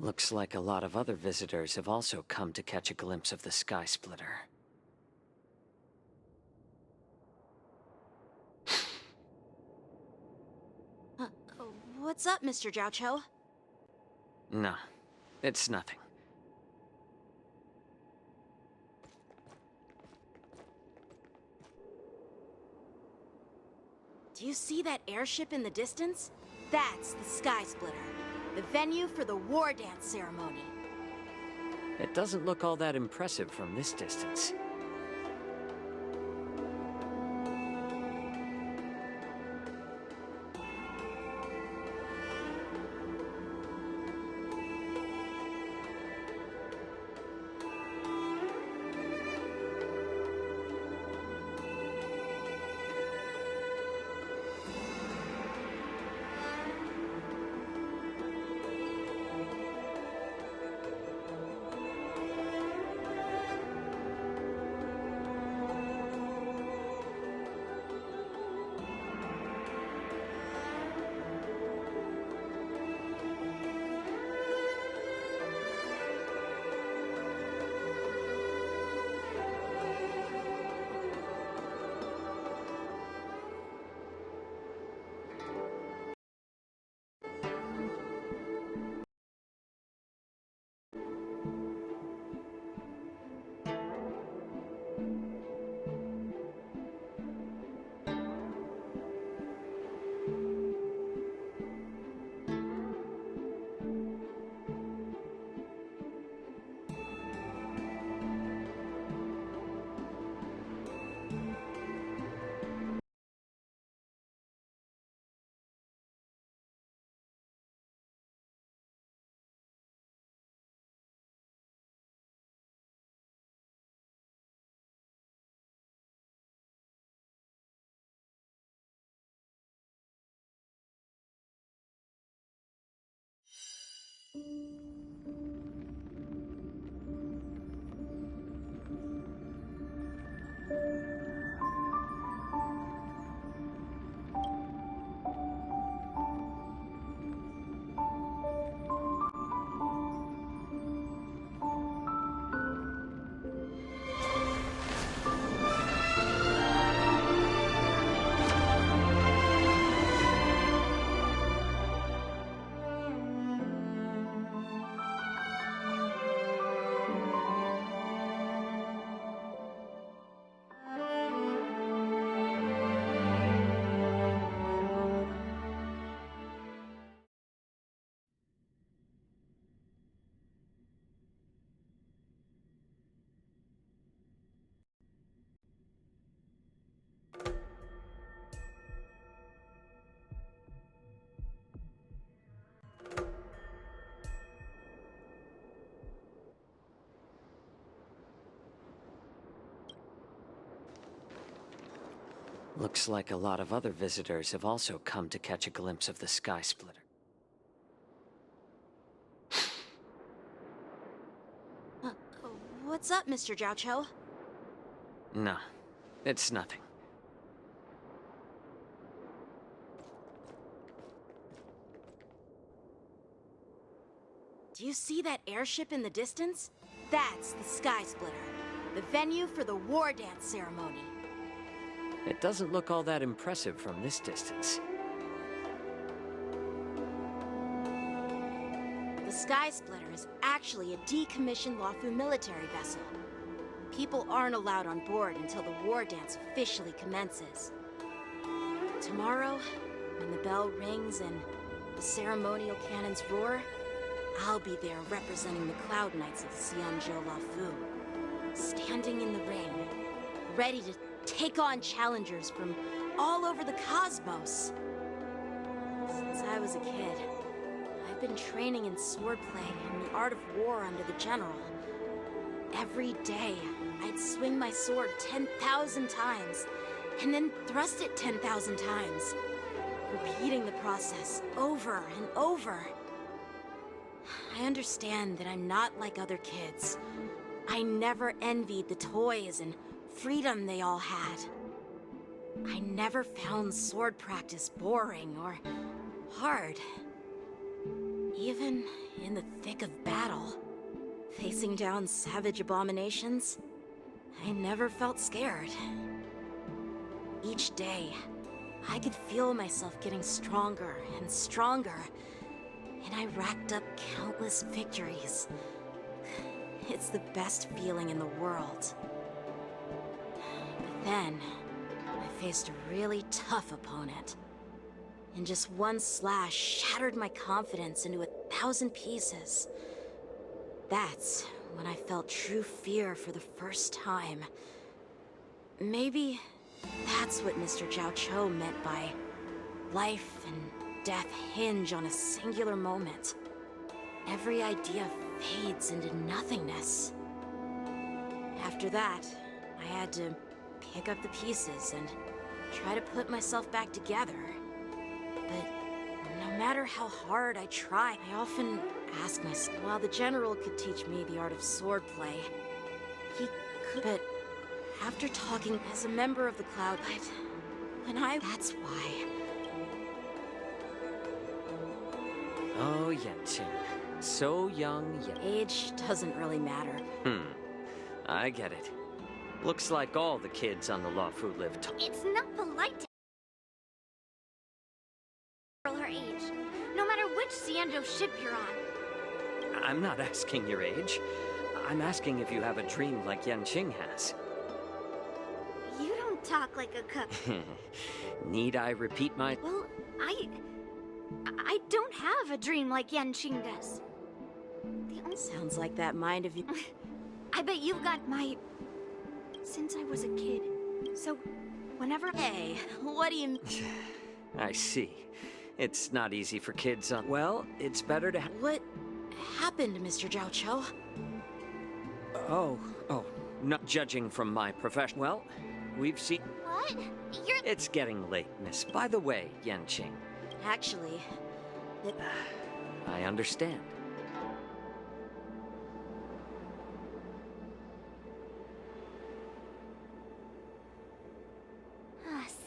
Looks like a lot of other visitors have also come to catch a glimpse of the Sky Splitter. What's up, Mr. Jiaoqiu? No, it's nothing. Do you see that airship in the distance? That's the Sky Splitter, the venue for the war dance ceremony. It doesn't look all that impressive from this distance. Looks like a lot of other visitors have also come to catch a glimpse of the Sky Splitter. What's up, Mr. Jiaoqiu? No, it's nothing. Do you see that airship in the distance? That's the Sky Splitter, the venue for the war dance ceremony. It doesn't look all that impressive from this distance. The Sky Splitter is actually a decommissioned Luofu military vessel. People aren't allowed on board until the war dance officially commences. Tomorrow, when the bell rings and the ceremonial cannons roar, I'll be there representing the Cloud Knights of the Xianzhou Luofu, standing in the ring, ready to take on challengers from all over the cosmos. Since I was a kid, I've been training in swordplay and the art of war under the general. Every day, I'd swing my sword 10,000 times, and then thrust it 10,000 times, repeating the process over and over. I understand that I'm not like other kids. I never envied the toys and freedom they all had. I never found sword practice boring or hard. Even in the thick of battle, facing down savage abominations, I never felt scared. Each day, I could feel myself getting stronger and stronger, and I racked up countless victories. It's the best feeling in the world. But then, I faced a really tough opponent. And just one slash shattered my confidence into 1,000 pieces. That's when I felt true fear for the first time. Maybe that's what Mr. Jiaoqiu meant by life and death hinge on a singular moment. Every idea fades into nothingness. After that, I had to pick up the pieces and try to put myself back together. But no matter how hard I try, I often ask myself, while the general could teach me the art of swordplay, he could. But after talking as a member of the Cloud Knight, that's why. Oh, Yenqing. So young yet... Age doesn't really matter. I get it. Looks like all the kids on the Luofu live tall. It's not polite to girl her age, no matter which Xianzhou ship you're on. I'm not asking your age. I'm asking if you have a dream like Yenqing has. You don't talk like a cook. Need I repeat my... Well, I don't have a dream like Yenqing does. Sounds like that mind of you. I bet you've got my... Since I was a kid. So, whenever... Hey, what do you... I see. It's not easy for kids on... Well, it's better to... What happened, Mr. Jiaoqiu? Oh, not judging from my profession. Well, we've seen... What? It's getting late, miss. By the way, Yenqing. Actually... I understand.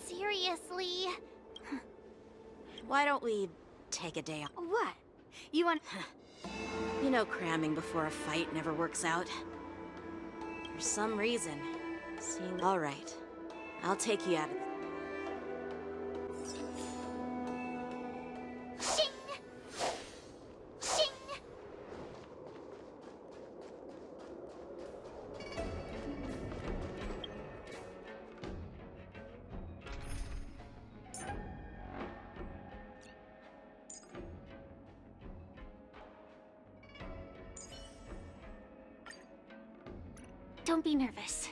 Seriously? Why don't we take a day off? What? You want... You know cramming before a fight never works out. For some reason, seeing... All right. I'll take you out of... Shing! Shing! Don't be nervous.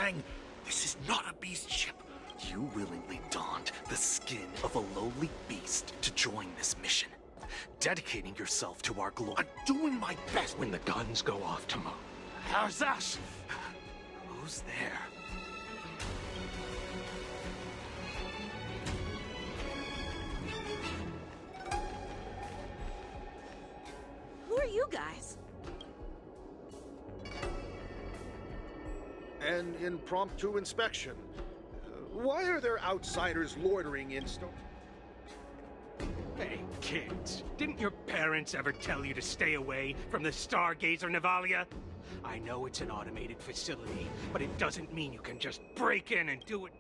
Yang, this is not a beast ship. You willingly donned the skin of a lowly beast to join this mission, dedicating yourself to our glory. I'm doing my best when the guns go off tomorrow. How's that? Who's there? Who are you guys? An impromptu inspection. Why are there outsiders loitering in Hey, kids, didn't your parents ever tell you to stay away from the Stargazer, Navalia? I know it's an automated facility, but it doesn't mean you can just break in and do it.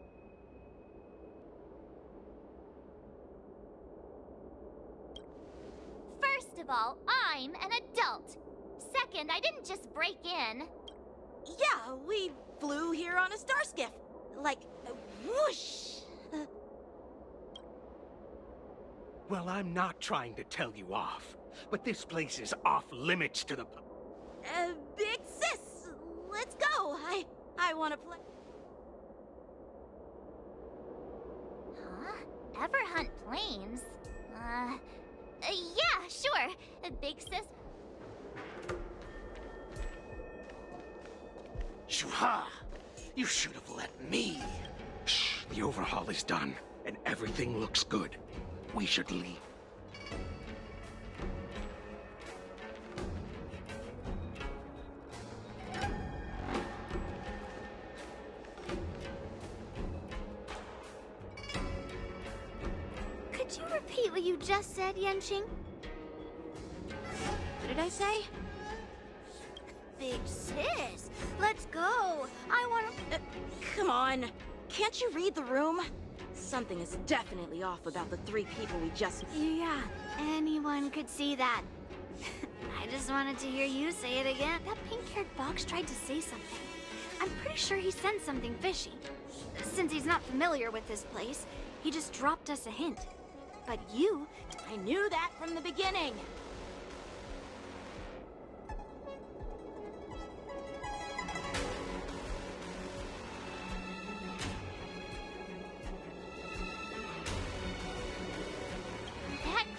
First of all, I'm an adult. Second, I didn't just break in. Yeah, we flew here on a star skiff. Like, whoosh! Well, I'm not trying to tell you off, but this place is off limits to the... Big sis, let's go. I want to play. Huh? Ever hunt planes? Yeah, sure. Big sis... Shuha! You should have let me. Shh, the overhaul is done, and everything looks good. We should leave. Could you repeat what you just said, Yenching? What did I say? Big sis, let's go. I want to... Come on. Can't you read the room? Something is definitely off about the 3 people we just... Yeah, anyone could see that. I just wanted to hear you say it again. That pink-haired box tried to say something. I'm pretty sure he sensed something fishy. Since he's not familiar with this place, he just dropped us a hint. But you... I knew that from the beginning.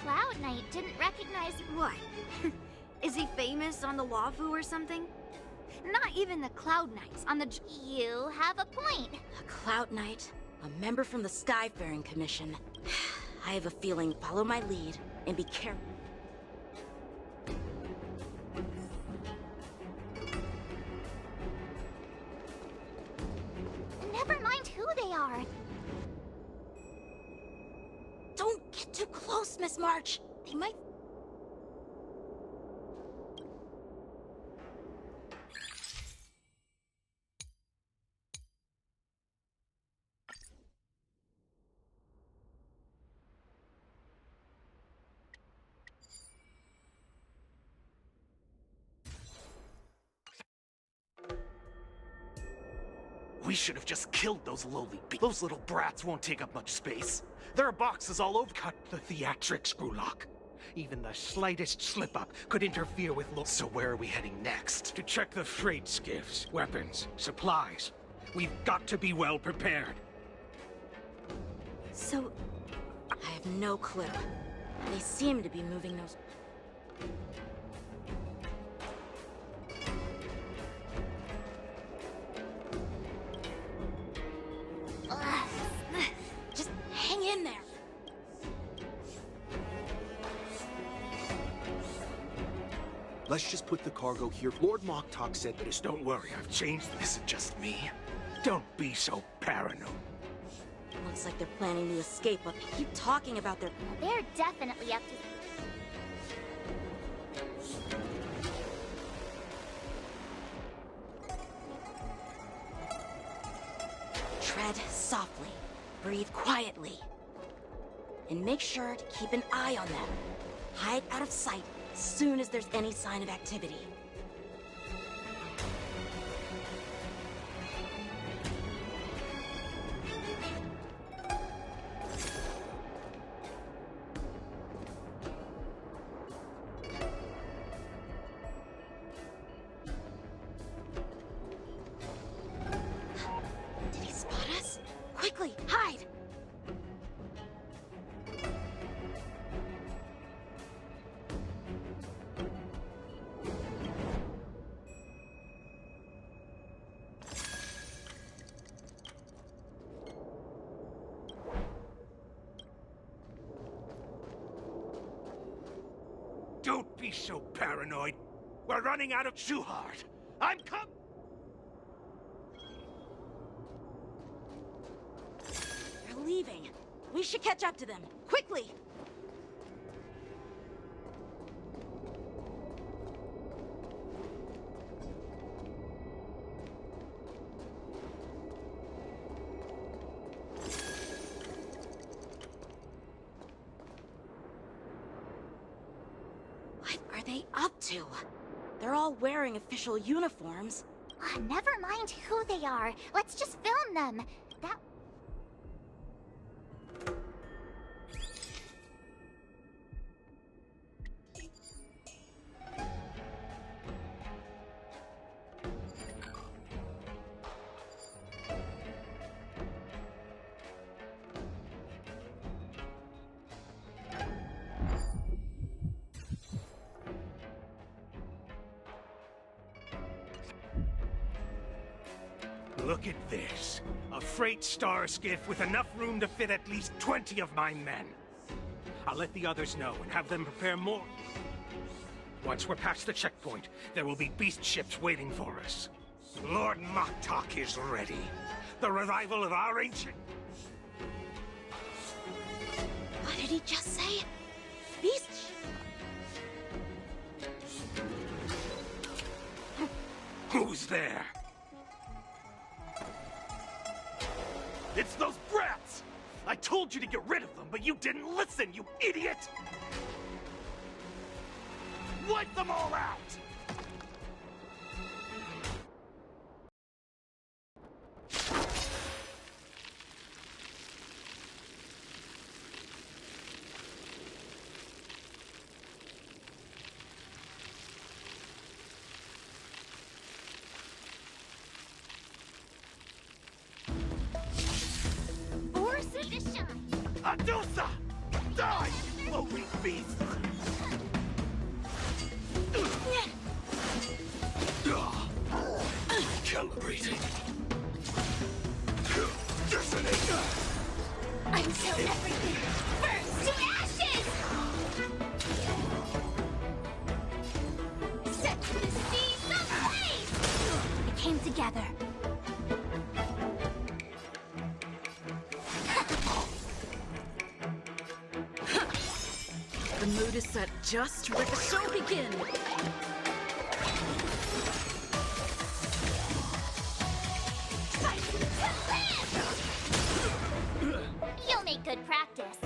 Cloud Knight didn't recognize... What? Is he famous on the Lawfu or something? Not even the Cloud Knights on the... You have a point. A Cloud Knight, a member from the Skyfaring Commission. I have a feeling, follow my lead and be careful. Never mind who they are. Don't get too close, Miss March. They might... We should have just killed those lowly Those little brats won't take up much space. There are boxes all over. Cut the theatrics, Grulock. Even the slightest slip-up could interfere with So where are we heading next? To check the freight skiffs, weapons, supplies. We've got to be well prepared. So... I have no clue. They seem to be moving those... Just hang in there. Let's just put the cargo here. Lord Moktok said that it's... Don't worry, I've changed. This is just me. Don't be so paranoid. Looks like they're planning to escape, but they keep talking about their... They're definitely up to... Tread softly. Breathe quietly. And make sure to keep an eye on them. Hide out of sight as soon as there's any sign of activity. Quickly, hide! Don't be so paranoid. We're running out of too hard. I'm They're leaving. We should catch up to them. Quickly! What are they up to? They're all wearing official uniforms. Never mind who they are. Let's just film them. That... Look at this. A freight star skiff with enough room to fit at least 20 of my men. I'll let the others know and have them prepare more. Once we're past the checkpoint, there will be beast ships waiting for us. Lord Moktok is ready. The revival of our ancient... What did he just say? Beast? Who's there? It's those brats! I told you to get rid of them, but you didn't listen, you idiot! Wipe them all out! Adusa! Die, lowly beast! Calibrating. Detonating. Until everything burns to ashes! Set to the seas of blaze! It came together. The mood is set just to let the show begin. You'll make good practice.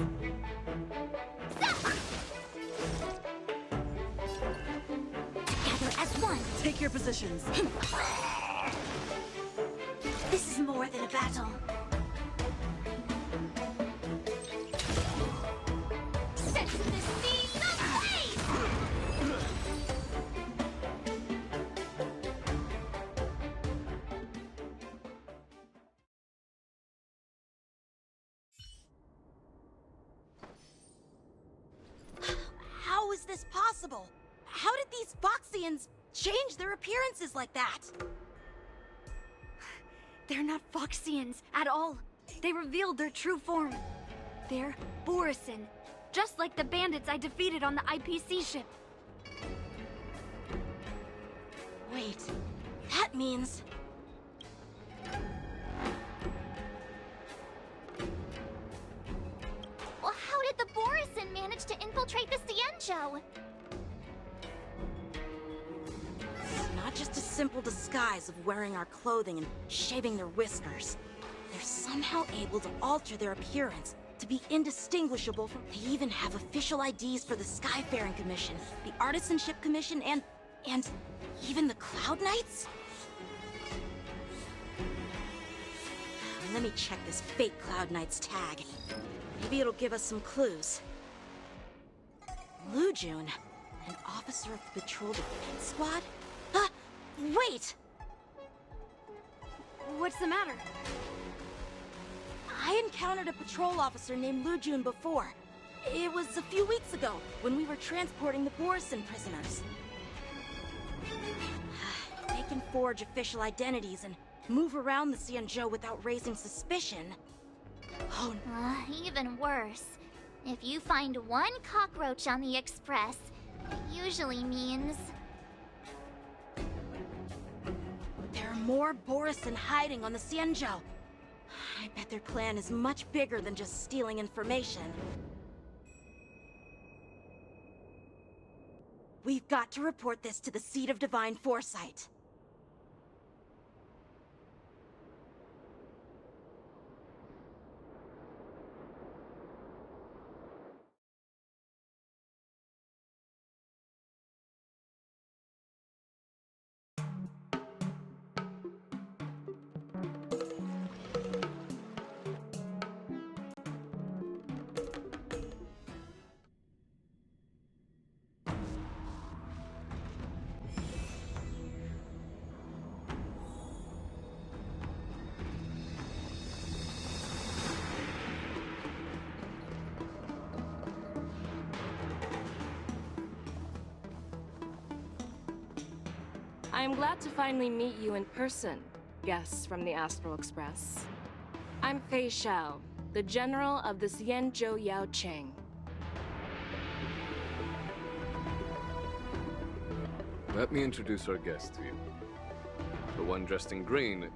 Together as one. Take your positions. This is more than a battle. Set to the seas of blaze! How is this possible? How did these Foxians change their appearances like that? They're not Foxians at all. They revealed their true form. They're Borisin, just like the bandits I defeated on the IPC ship. Wait, that means... Well, how did the Borisin manage to infiltrate the Cienjo? It's not just a simple disguise of wearing our clothing and shaving their whiskers. They're somehow able to alter their appearance to be indistinguishable from... They even have official IDs for the Skyfaring Commission, the Artisanship Commission, and even the Cloud Knights? Let me check this fake Cloud Knight's tag. Maybe it'll give us some clues. Lujun, an officer of the Patrol Defense Squad? Wait! What's the matter? I encountered a patrol officer named Lu Jun before. It was a few weeks ago, when we were transporting the Borison prisoners. They can forge official identities and move around the Xianzhou without raising suspicion. Oh, even worse. If you find one cockroach on the Express, it usually means... there are more Borison hiding on the Xianzhou. I bet their plan is much bigger than just stealing information. We've got to report this to the Seat of Divine Foresight. I am glad to finally meet you in person, guests from the Astral Express. I'm Fei Xiao, the General of the Xianzhou Yaocheng. Let me introduce our guest to you. The one dressed in green.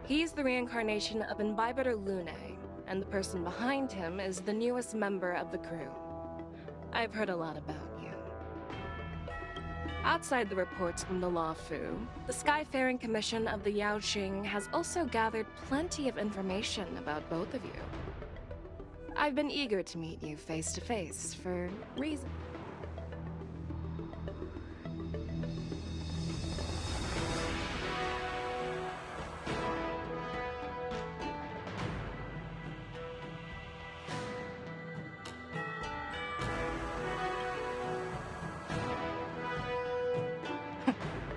He's the reincarnation of Imbibitor Lune, and the person behind him is the newest member of the crew. I've heard a lot about you. Outside the reports from the Law Fu, the Skyfaring Commission of the Yaoqing has also gathered plenty of information about both of you. I've been eager to meet you face to face for reasons.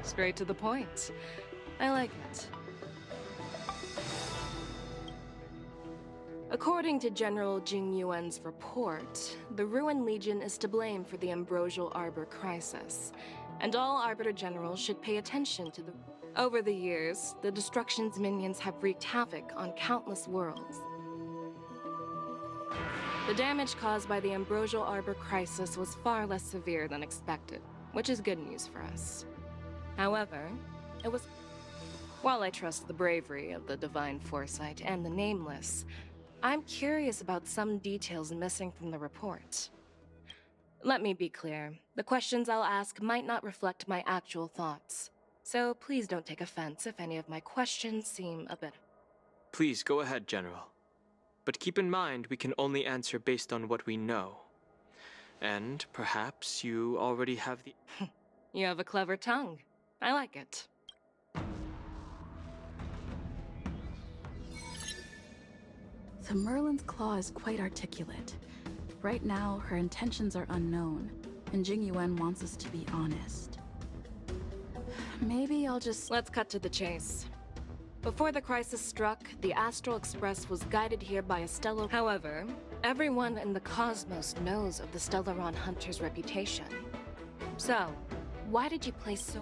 Straight to the point. I like it. According to General Jing Yuan's report, the Ruin Legion is to blame for the Ambrosial Arbor crisis, and all Arbiter Generals should pay attention to the... Over the years, the Destruction's minions have wreaked havoc on countless worlds. The damage caused by the Ambrosial Arbor crisis was far less severe than expected, which is good news for us. However, it was... While I trust the bravery of the Divine Foresight and the Nameless, I'm curious about some details missing from the report. Let me be clear, the questions I'll ask might not reflect my actual thoughts, so please don't take offense if any of my questions seem a bit... Please go ahead, General. But keep in mind we can only answer based on what we know. And perhaps you already have the... You have a clever tongue. I like it. So Merlin's claw is quite articulate. Right now, her intentions are unknown, and Jing Yuan wants us to be honest. Maybe I'll just... Let's cut to the chase. Before the crisis struck, the Astral Express was guided here by a Stellar... However, everyone in the cosmos knows of the Stellaron Hunter's reputation. So, why did you place so...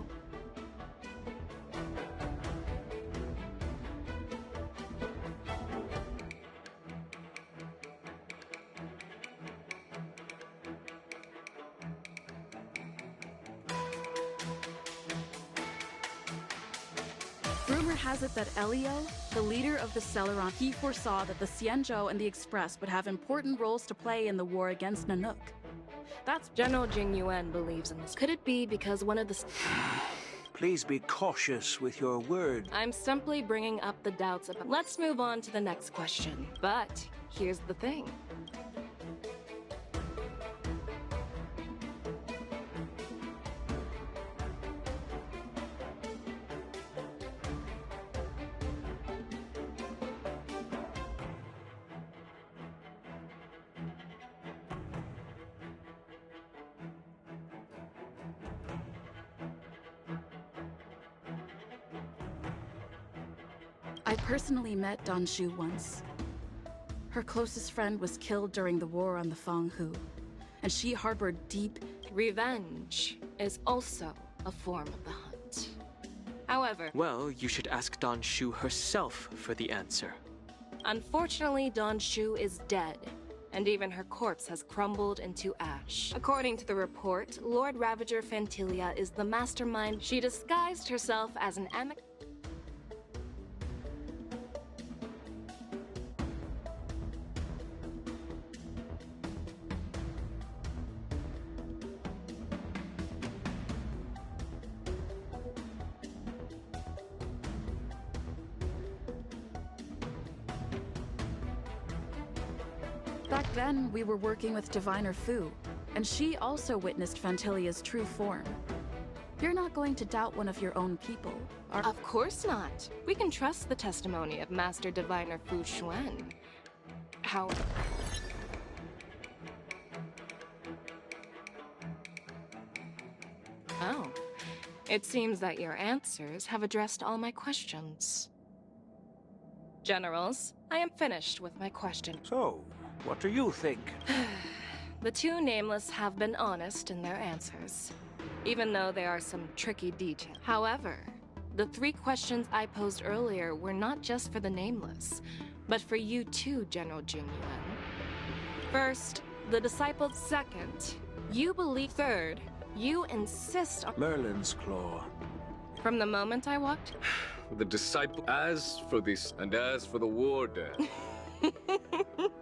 Rumor has it that Elio, the leader of the Stellaron, he foresaw that the Xianzhou and the Express would have important roles to play in the war against Nanook. That's... General Jing Yuan believes in this. Could it be because one of the... Please be cautious with your words. I'm simply bringing up the doubts about... Let's move on to the next question. But here's the thing. I personally met Don Shu once. Her closest friend was killed during the war on the Fanghu, and she harbored deep... Revenge is also a form of the hunt. However... Well, you should ask Don Shu herself for the answer. Unfortunately, Don Shu is dead, and even her corpse has crumbled into ash. According to the report, Lord Ravager Fantilia is the mastermind. She disguised herself as an Back then, we were working with Diviner Fu, and she also witnessed Fantilia's true form. You're not going to doubt one of your own people, are... Of course not. We can trust the testimony of Master Diviner Fu Xuan. How... Oh. It seems that your answers have addressed all my questions. Generals, I am finished with my question. So, what do you think? The two nameless have been honest in their answers, even though there are some tricky details. However, the 3 questions I posed earlier were not just for the nameless, but for you too, General Jing Yuan. First, the disciples. Second, you believe. Third, you insist on Merlin's Claw. From the moment I walked... The disciple. As for this, and as for the war dance.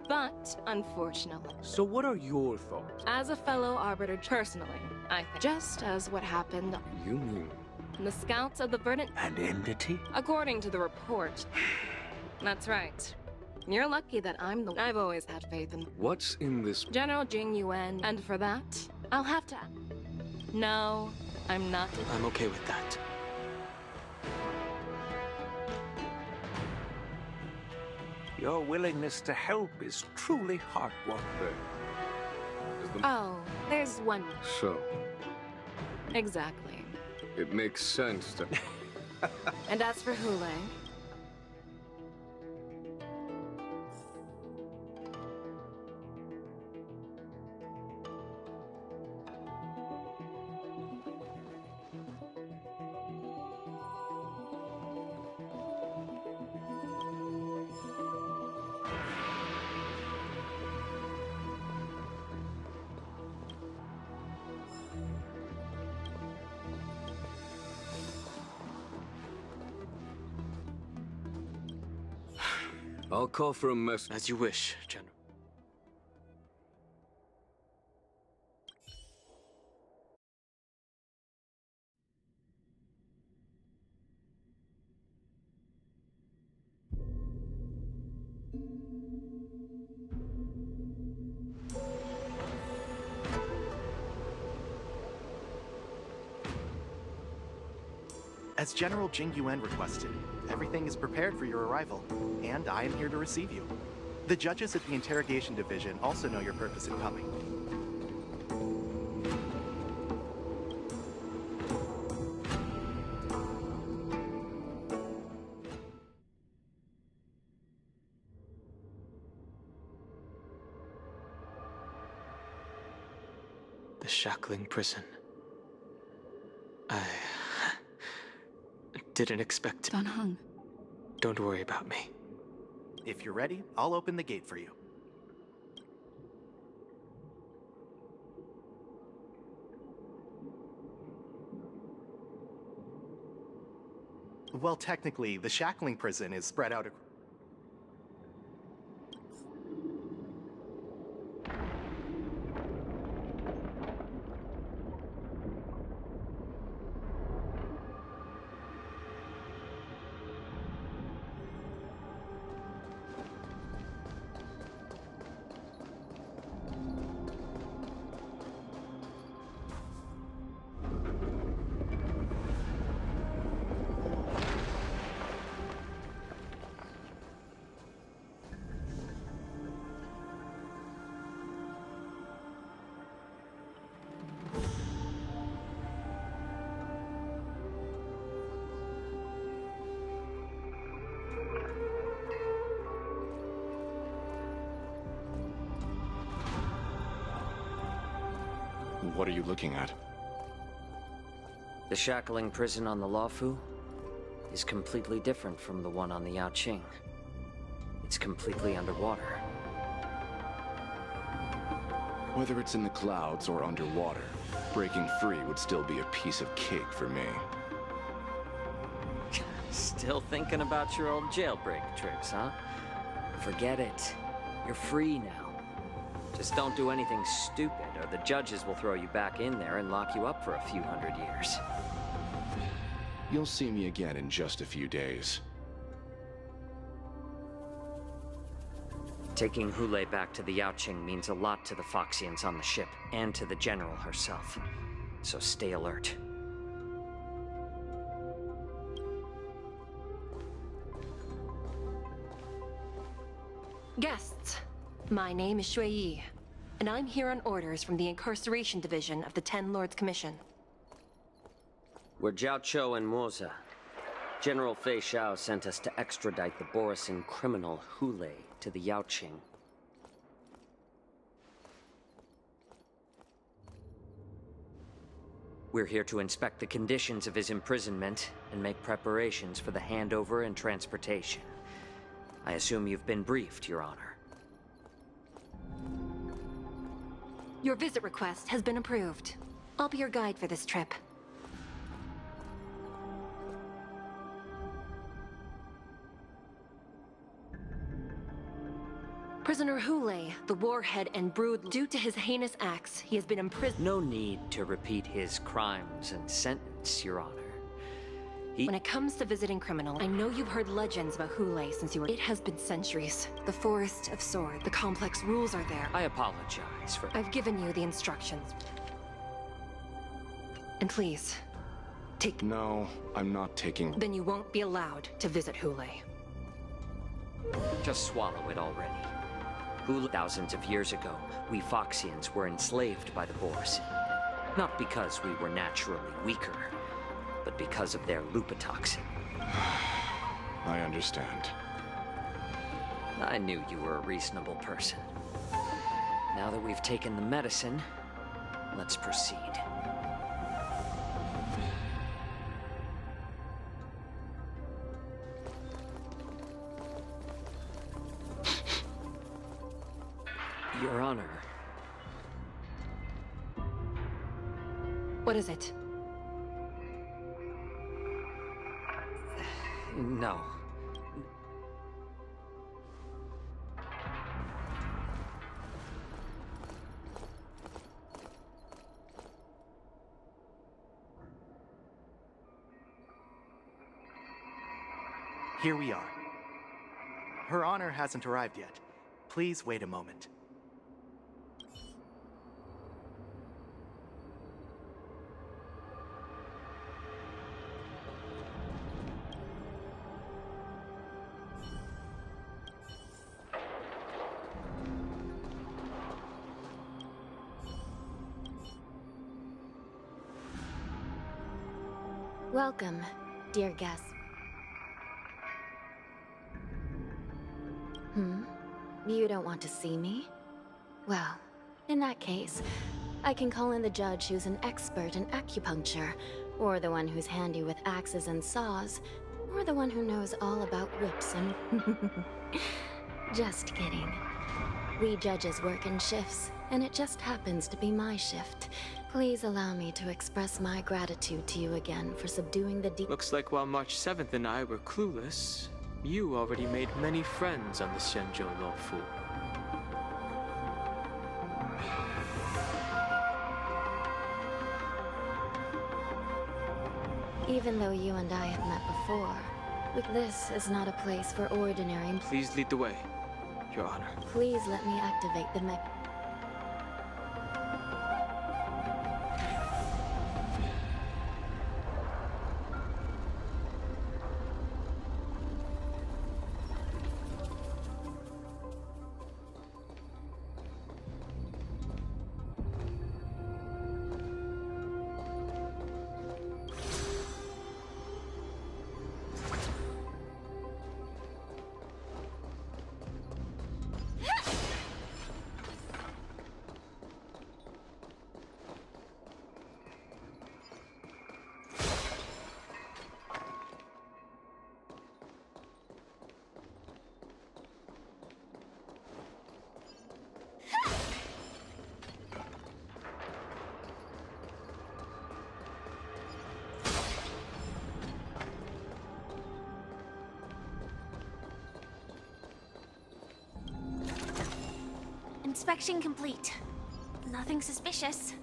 But, unfortunately... So what are your thoughts? As a fellow Arbiter, personally, I think just as what happened... You mean... The Scouts of the Verdant... And Entity? According to the report. That's right. You're lucky that I'm the... I've always had faith in... What's in this... General Jing Yuan, and for that, I'll have to... No, I'm not... I'm okay with that. Your willingness to help is truly heartwarming. Oh, there's one... So... Exactly. It makes sense to... And as for Hule... I'll call for a mess. As you wish, General. As General Jing Yuan requested, everything is prepared for your arrival, and I am here to receive you. The judges at the Interrogation Division also know your purpose in coming. The shackling prison. I... didn't expect it. Don Hung. Don't worry about me. If you're ready, I'll open the gate for you. Well, technically, the shackling prison is spread out across... What are you looking at? The shackling prison on the Luofu is completely different from the one on the Yaoqing. It's completely underwater. Whether it's in the clouds or underwater, breaking free would still be a piece of cake for me. Still thinking about your old jailbreak tricks, huh? Forget it. You're free now. Just don't do anything stupid, or the judges will throw you back in there and lock you up for a few hundred years. You'll see me again in just a few days. Taking Hule back to the Yaoqing means a lot to the Foxians on the ship, and to the General herself. So stay alert. Guests, my name is Shui Yi, and I'm here on orders from the Incarceration Division of the Ten Lords Commission. We're Jiao Cho and Moza. General Fei Xiao sent us to extradite the Borisin criminal Hule to the Yaoqing. We're here to inspect the conditions of his imprisonment and make preparations for the handover and transportation. I assume you've been briefed, Your Honor. Your visit request has been approved. I'll be your guide for this trip. Prisoner Hule, the warhead and brood, due to his heinous acts, he has been imprisoned. No need to repeat his crimes and sentence, Your Honor. When it comes to visiting criminals, I know you've heard legends about Hule since you were— It has been centuries. The Forest of Sword, the complex rules are there. I apologize for— I've given you the instructions. And please, take— No, I'm not taking— Then you won't be allowed to visit Hule. Just swallow it already. Thousands of years ago, we Foxians were enslaved by the Borisin. Not because we were naturally weaker, but because of their lupatoxin. I understand. I knew you were a reasonable person. Now that we've taken the medicine, let's proceed. Your Honor. What is it? No. Here we are. Her Honor hasn't arrived yet. Please wait a moment. Welcome, dear guest. You don't want to see me? Well, in that case, I can call in the judge who's an expert in acupuncture, or the one who's handy with axes and saws, or the one who knows all about whips and... Just kidding. We judges work in shifts, and it just happens to be my shift. Please allow me to express my gratitude to you again for subduing the Looks like while March 7th and I were clueless, you already made many friends on the Xianzhou Luofu. Even though you and I have met before, this is not a place for ordinary... Please lead the way, Your Honor. Please let me activate the mech... Inspection complete. Nothing suspicious.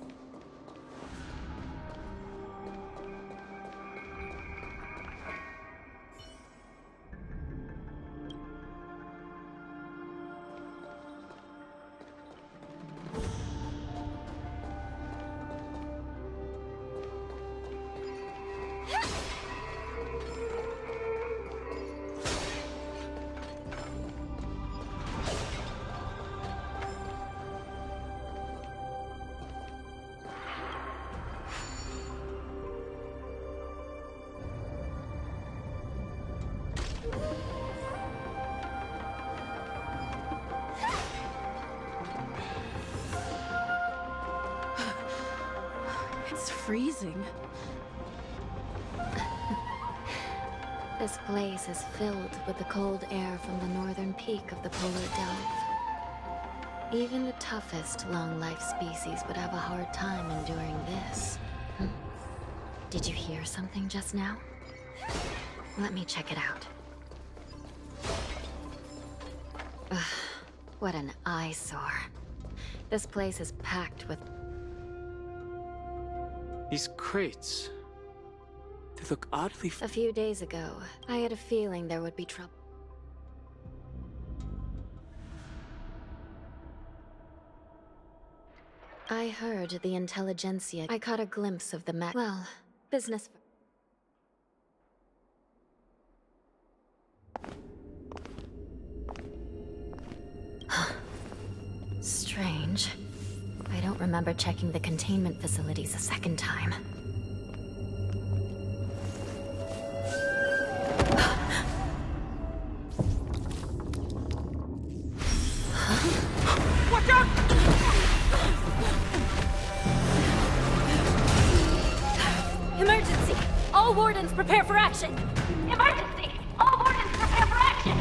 It's freezing. This place is filled with the cold air from the northern peak of the polar delta. Even the toughest long-life species would have a hard time enduring this. Did you hear something just now? Let me check it out. Ugh, what an eyesore. This place is packed with... These crates... they look oddly... A few days ago, I had a feeling there would be trouble. I heard the intelligentsia. I caught a glimpse of the well, business... Strange. I don't remember checking the containment facilities a second time. Watch out! Emergency! All wardens prepare for action! Emergency! All wardens prepare for action!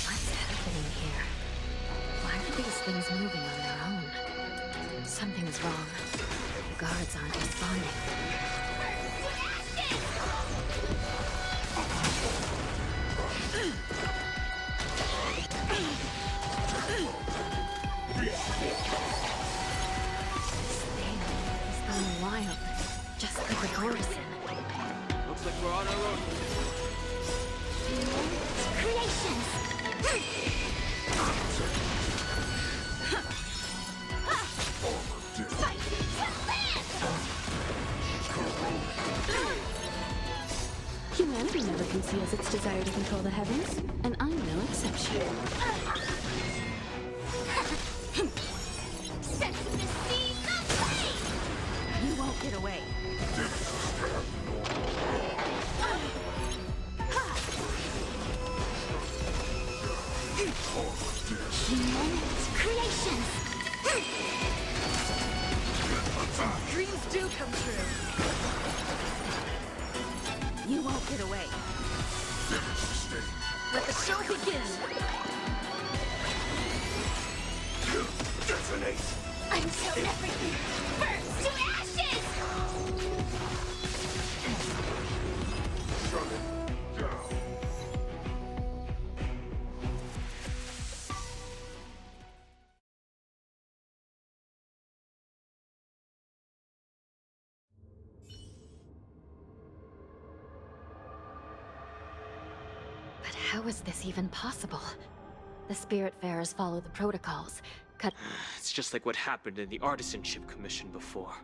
What's happening here? Why are these things moving on their own? Something's wrong. The guards aren't responding. He's going wild, just like a Gorison. Looks like we're on our own. Creations! Humanity never conceals its desire to control the heavens, and I'm no exception. You won't get away. Creations! Dreams do come true. You won't get away. Let the show begin. Detonate! Until everything burns to ashes! Shut it down. But how is this even possible? The Spiritfarers follow the protocols. It's just like what happened in the Artisanship Commission before.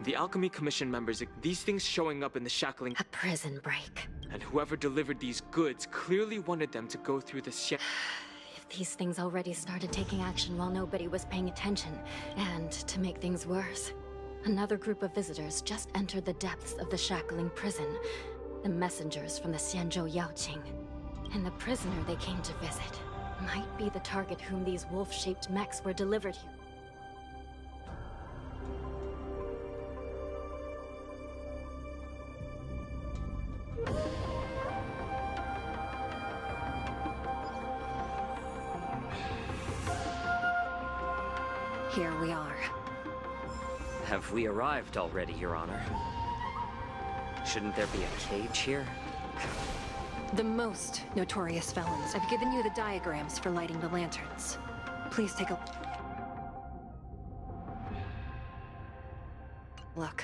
The Alchemy Commission members, these things showing up in the shackling... A prison break. And whoever delivered these goods clearly wanted them to go through the If these things already started taking action while nobody was paying attention, and to make things worse, another group of visitors just entered the depths of the shackling prison. The messengers from the Xianzhou Yaoqing. And the prisoner they came to visit might be the target whom these wolf-shaped mechs were delivered here. here we are. Have we arrived already, Your Honor? Shouldn't there be a cage here? The most notorious felons. I've given you the diagrams for lighting the lanterns. Please take a look.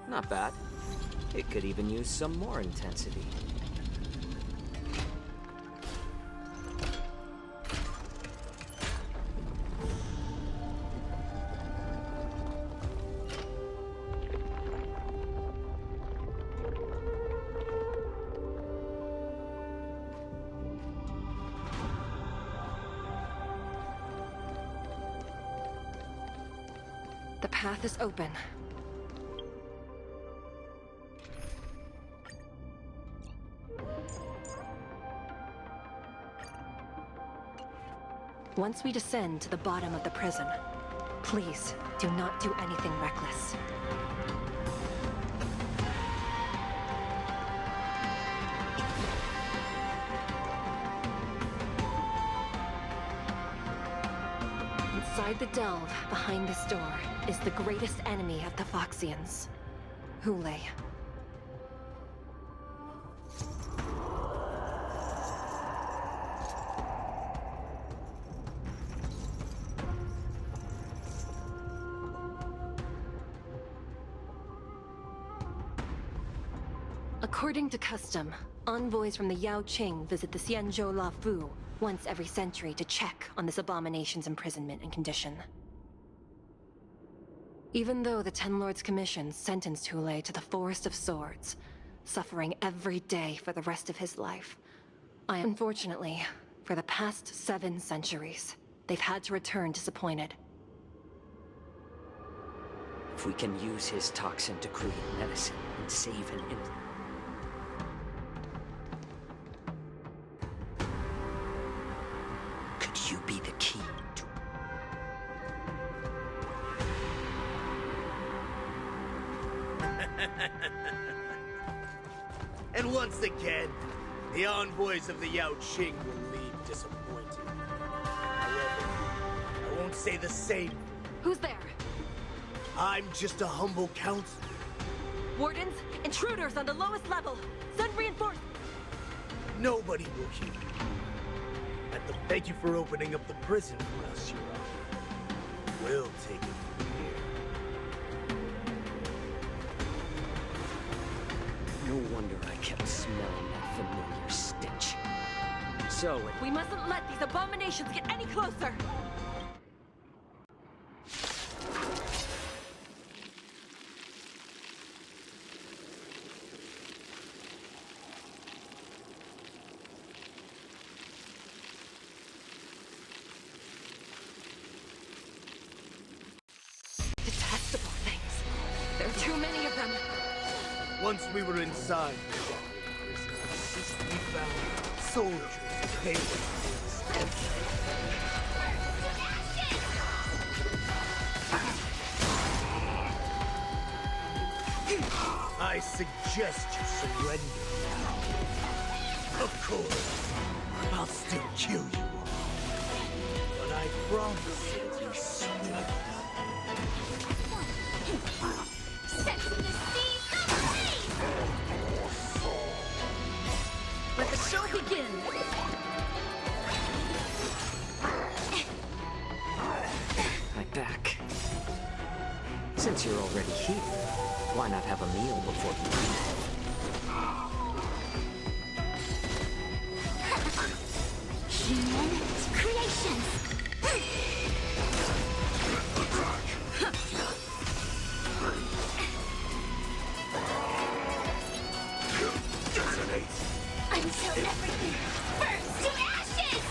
Not bad. It could even use some more intensity. The path is open. Once we descend to the bottom of the prison, please do not do anything reckless. Inside the delve, behind this door, is the greatest enemy of the Foxians, Hule. According to custom, envoys from the Yao Qing visit the Xianzhou La Fu once every century to check on this abomination's imprisonment and condition. Even though the Ten Lords Commission sentenced Hule to the Forest of Swords, suffering every day for the rest of his life, unfortunately, for the past 7 centuries, they've had to return disappointed. If we can use his toxin to create medicine and save an innocent... Could you be the key to... And once again, the envoys of the Yao Qing will leave disappointed. However, I won't say the same. Who's there? I'm just a humble counselor. Wardens, intruders on the lowest level. Send reinforcements. Nobody will hear. And to thank you for opening up the prison for us, Your Honor. We'll take it from here. No wonder I kept smelling that familiar stench. So, we mustn't let these abominations get any closer! Detestable things. There are too many of them. Once we were inside the prison, we found soldiers paying I suggest you surrender now. Of course, I'll still kill you all. But I promise it'll be swift. Let the show begin! my back. Say, already here, why not have a meal before you leave? Human creations! Until everything burns to ashes!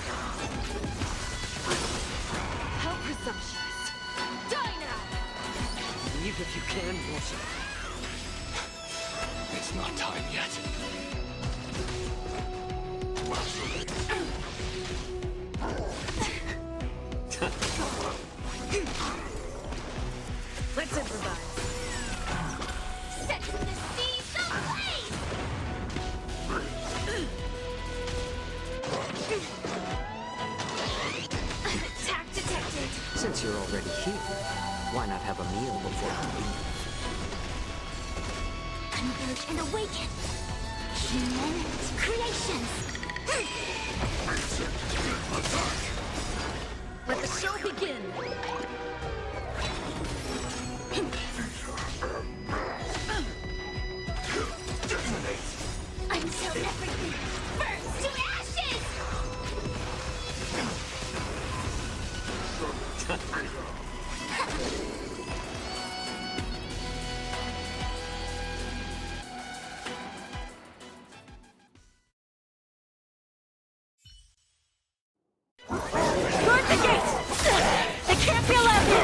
How presumptuous! Die now! Leave if you can, Wilson. It's not time yet. Let's improvise. Set the seas ablaze! Attack detected! Since you're already here, why not have a meal before you leave? Converge and awaken! Human creations! Let the show begin. Until everything burns to ashes! Guard the gate! They can't be allowed in!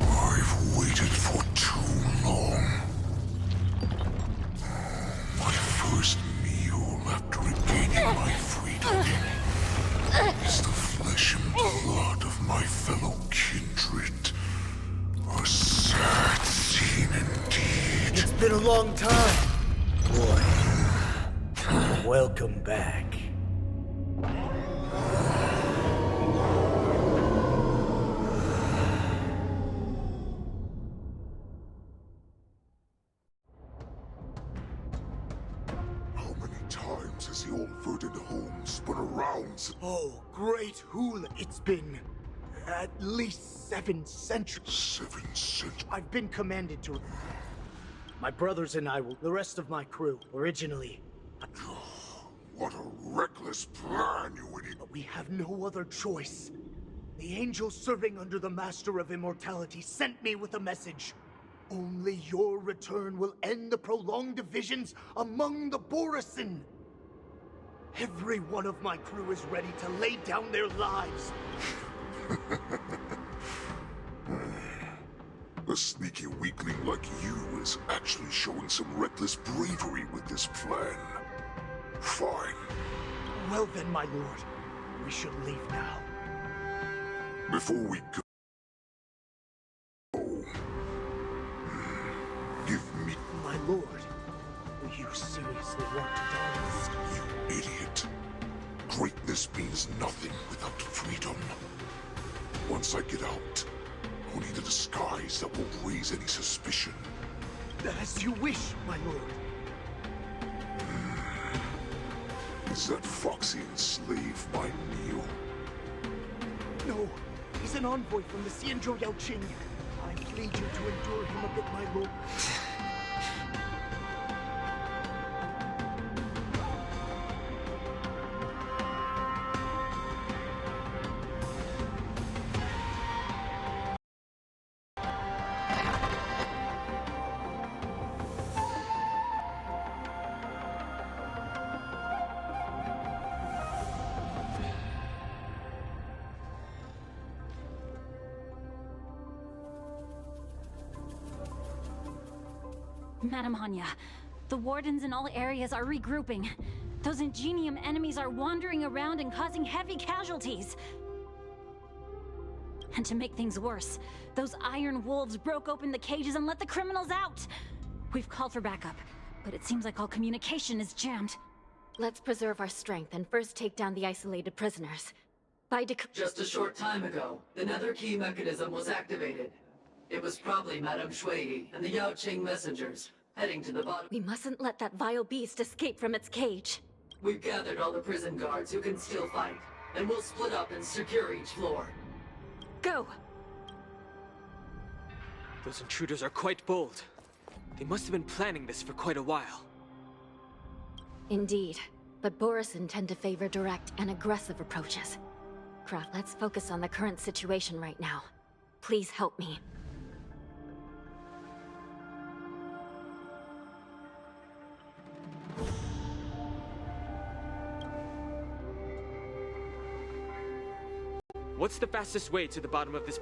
I've waited for too long. My first meal after regaining my freedom is the flesh and blood of my fellow kindred. A sad scene indeed. It's been a long time, boy. Welcome back. How many times has the old verdant home spun around? Oh, great hula. It's been at least 7 centuries. 7 centuries? I've been commanded to... My brothers and I will... The rest of my crew, originally... What a reckless plan, you idiot! But we have no other choice. The angel serving under the Master of Immortality sent me with a message. Only your return will end the prolonged divisions among the Borisin. Every one of my crew is ready to lay down their lives. A sneaky weakling like you is actually showing some reckless bravery with this plan. Fine. Well then, my lord, we should leave now. Before we go... Give me... My lord, do you seriously want to die this? You idiot. Greatness means nothing without freedom. Once I get out, I'll need a disguise that won't raise any suspicion. As you wish, my lord. Is that Foxian slave my meal? No, he's an envoy from the Xianzhou Yaoqing. I plead you to endure him a bit, my lord. Madam Hanya, the wardens in all areas are regrouping. Those Ingenium enemies are wandering around and causing heavy casualties. And to make things worse, those iron wolves broke open the cages and let the criminals out! We've called for backup, but it seems like all communication is jammed. Let's preserve our strength and first take down the isolated prisoners. Just a short time ago, the nether key mechanism was activated. It was probably Madame Shui and the Yao Qing messengers, heading to the bottom. We mustn't let that vile beast escape from its cage. We've gathered all the prison guards who can still fight, and we'll split up and secure each floor. Go! Those intruders are quite bold. They must have been planning this for quite a while. Indeed, but Borison tend to favor direct and aggressive approaches. Kraft, let's focus on the current situation right now. Please help me. What's the fastest way to the bottom of this